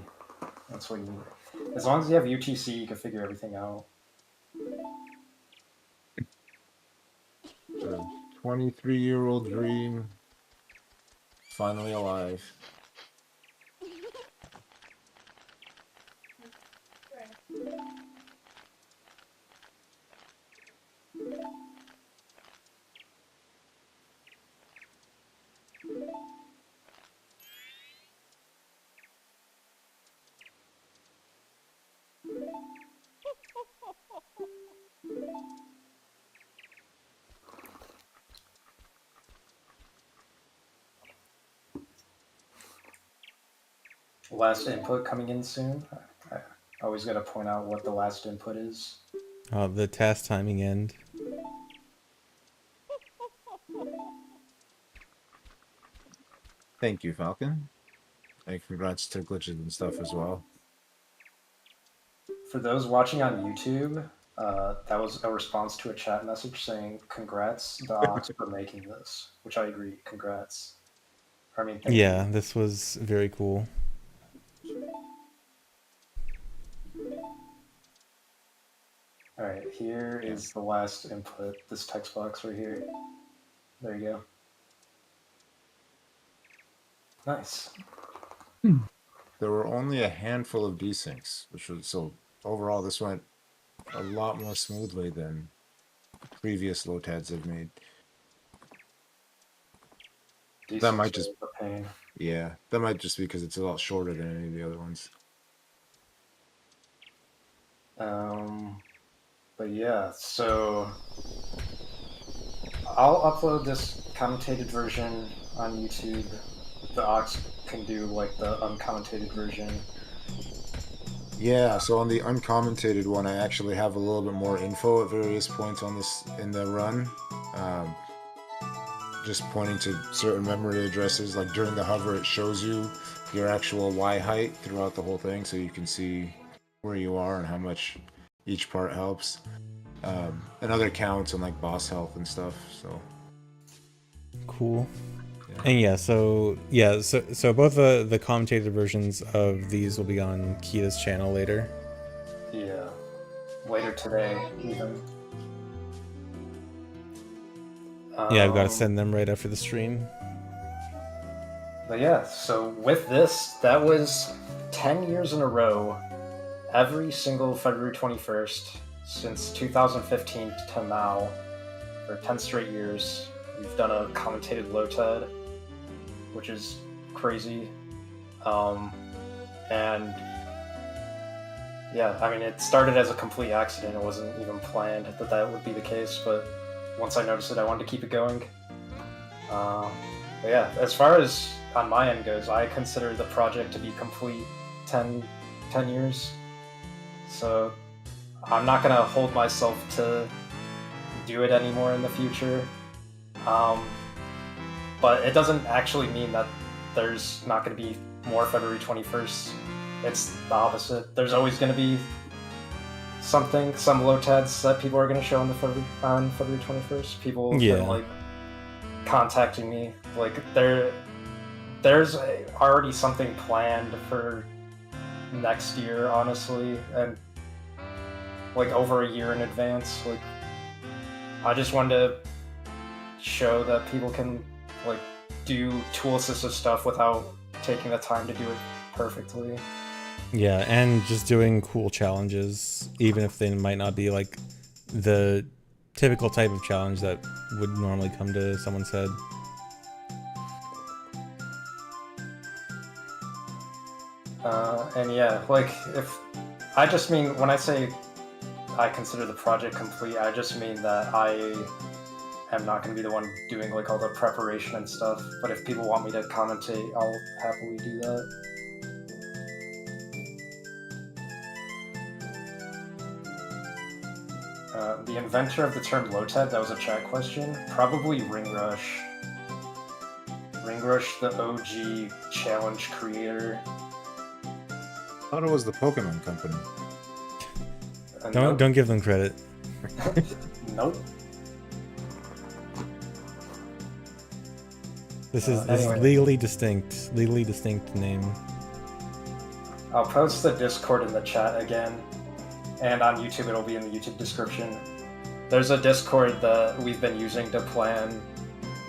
B: That's what you need. As long as you have UTC, you can figure everything out.
D: The 23-year-old dream finally alive.
B: Last input coming in soon. I always got to point out what the last input is.
A: The task timing end.
D: Thank you, Falcon. And congrats to glitches and stuff as well.
B: For those watching on YouTube, that was a response to a chat message saying, "Congrats, the Ox, for making this," which I agree. Congrats. I mean, thank
A: Yeah,
B: you.
A: this was very cool.
B: All right, here is the last input. This text box right here. There you go. Nice.
D: There were only a handful of desyncs, which was so overall this went a lot more smoothly than previous LOTADs have made. That might just
B: a pain.
D: Yeah, that might just be because it's a lot shorter than any of the other ones.
B: But yeah, so I'll upload this commentated version on YouTube. The Ox can do like the uncommented version.
D: Yeah, so on the uncommentated one, I actually have a little bit more info at various points on this in the run. Just pointing to certain memory addresses, like during the hover, it shows you your actual Y height throughout the whole thing, so you can see where you are and how much each part helps. And other counts and like boss health and stuff. So
A: Cool.
D: yeah.
A: And so both the commentated versions of these will be on Kita's channel later.
B: Yeah, later today even.
A: Yeah, I've got to send them right after the stream.
B: But yeah, so with this, that was 10 years in a row, every single February 21st since 2015 to now, for 10 straight years, we've done a commentated LOTAD, which is crazy. And yeah, I mean, it started as a complete accident. It wasn't even planned that that would be the case, but once I noticed it, I wanted to keep it going. But yeah, as far as on my end goes, I consider the project to be complete 10 years. So I'm not going to hold myself to do it anymore in the future. But it doesn't actually mean that there's not going to be more February 21st. It's the opposite. There's always going to be some LOTADs that people are going to show on February 21st. People have been like contacting me, like there's already something planned for next year, honestly, and like over a year in advance. Like, I just wanted to show that people can like do tool assisted stuff without taking the time to do it perfectly.
A: Yeah, and just doing cool challenges, even if they might not be like the typical type of challenge that would normally come to someone's head.
B: And yeah, like, if I just mean, when I say I consider the project complete, I just mean that I am not going to be the one doing like all the preparation and stuff, but if people want me to commentate, I'll happily do that. The inventor of the term LOTAD, that was a chat question, probably Ringrush. Ringrush, the OG challenge creator.
D: I thought it was the Pokemon Company.
A: Don't give them credit.
B: Nope.
A: This is
B: Anyway.
A: legally distinct name.
B: I'll post the Discord in the chat again, and on YouTube it'll be in the YouTube description. There's a Discord that we've been using to plan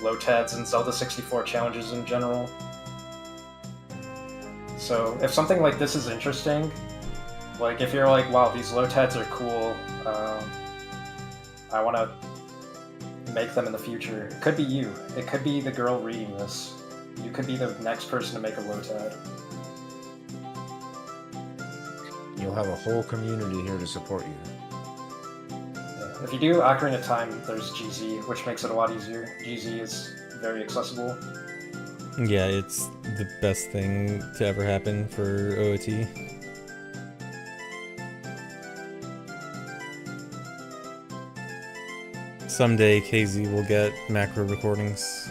B: LOTADs and Zelda 64 challenges in general. So if something like this is interesting, like if you're like, wow, these LOTADs are cool, I want to make them in the future. It could be you. It could be the girl reading this. You could be the next person to make a LOTAD.
D: You'll have a whole community here to support you.
B: Yeah. If you do Ocarina of Time, there's GZ, which makes it a lot easier. GZ is very accessible.
A: Yeah, it's the best thing to ever happen for OOT. Someday KZ will get macro recordings.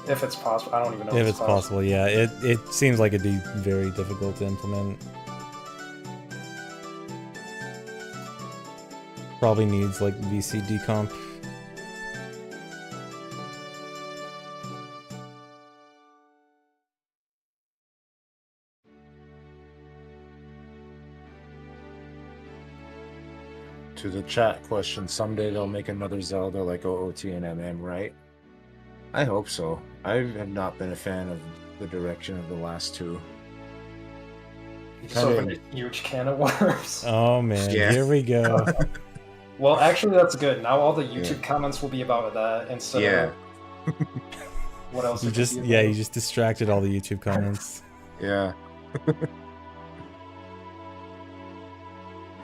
B: If it's possible. I don't even know
A: If it's possible, yeah. It seems like it'd be very difficult to implement. Probably needs like VC decomp.
D: To the chat question, someday they'll make another Zelda like OOT and MM, right? I hope so. I have not been a fan of the direction of the last two.
B: So a huge can of worms.
A: Oh man,
D: Yeah.
A: Here we go.
B: Well, actually, that's good. Now all the YouTube comments will be about that instead of what else.
A: You
B: it could
A: just
B: be about.
A: you just distracted all the YouTube comments.
D: Yeah.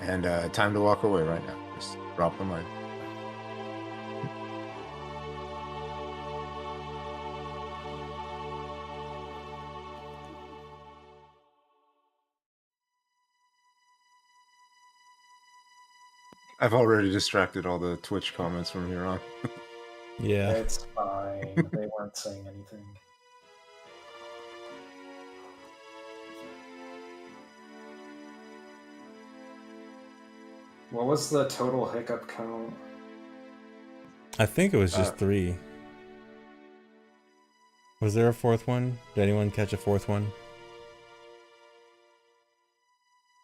D: And time to walk away right now. Just drop the mic. I've already distracted all the Twitch comments from here on.
A: Yeah.
B: It's fine. They weren't saying anything. What was the total hiccup count?
A: I think it was just 3. Was there a 4th one? Did anyone catch a 4th one?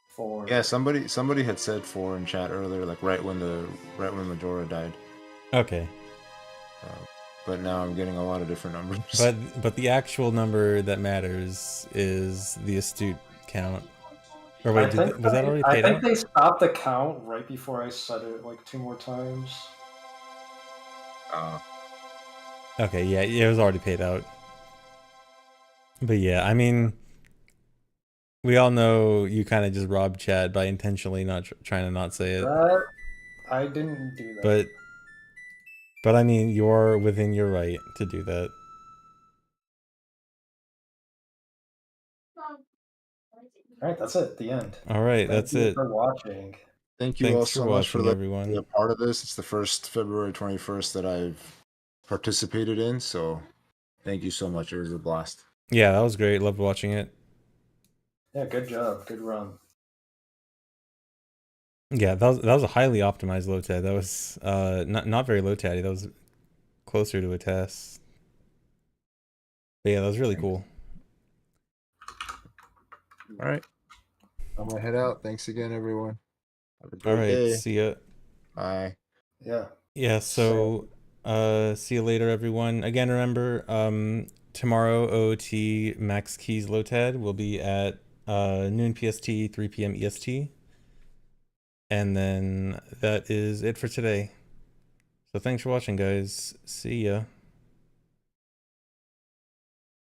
B: 4.
D: Yeah, somebody had said 4 in chat earlier, like right when Majora died.
A: Okay.
D: But now I'm getting a lot of different numbers.
A: But the actual number that matters is the astute count. Or wait, was that already paid
B: I think
A: out?
B: they stopped the count right before I said it like 2 more times.
A: Okay, yeah, it was already paid out. But yeah, I mean, we all know you kind of just robbed Chad by intentionally not trying to not say it.
B: I didn't do that.
A: But I mean, you're within your right to do that.
B: All right, that's it. The end.
A: All right,
B: Thank
A: that's
B: you
A: it.
B: for watching.
D: Thank you
A: Thanks
D: all
A: for
D: so much for
A: watching, everyone.
D: being a part of this. It's the first February 21st that I've participated in, so thank you so much. It was a blast.
A: Yeah, that was great. Loved watching it.
B: Yeah, good job. Good run.
A: Yeah, that was a highly optimized low tad. That was not very low tatty. That was closer to a test. But yeah, that was really cool.
D: All right. I'm gonna head out. Thanks again, everyone. Have a great
A: All right,
D: day.
A: see ya.
D: Bye.
B: Yeah.
A: Yeah, so see you later, everyone. Again, remember, tomorrow OOT Max Keys Lotad will be at noon PST, 3 p.m. EST. And then that is it for today. So thanks for watching, guys. See ya.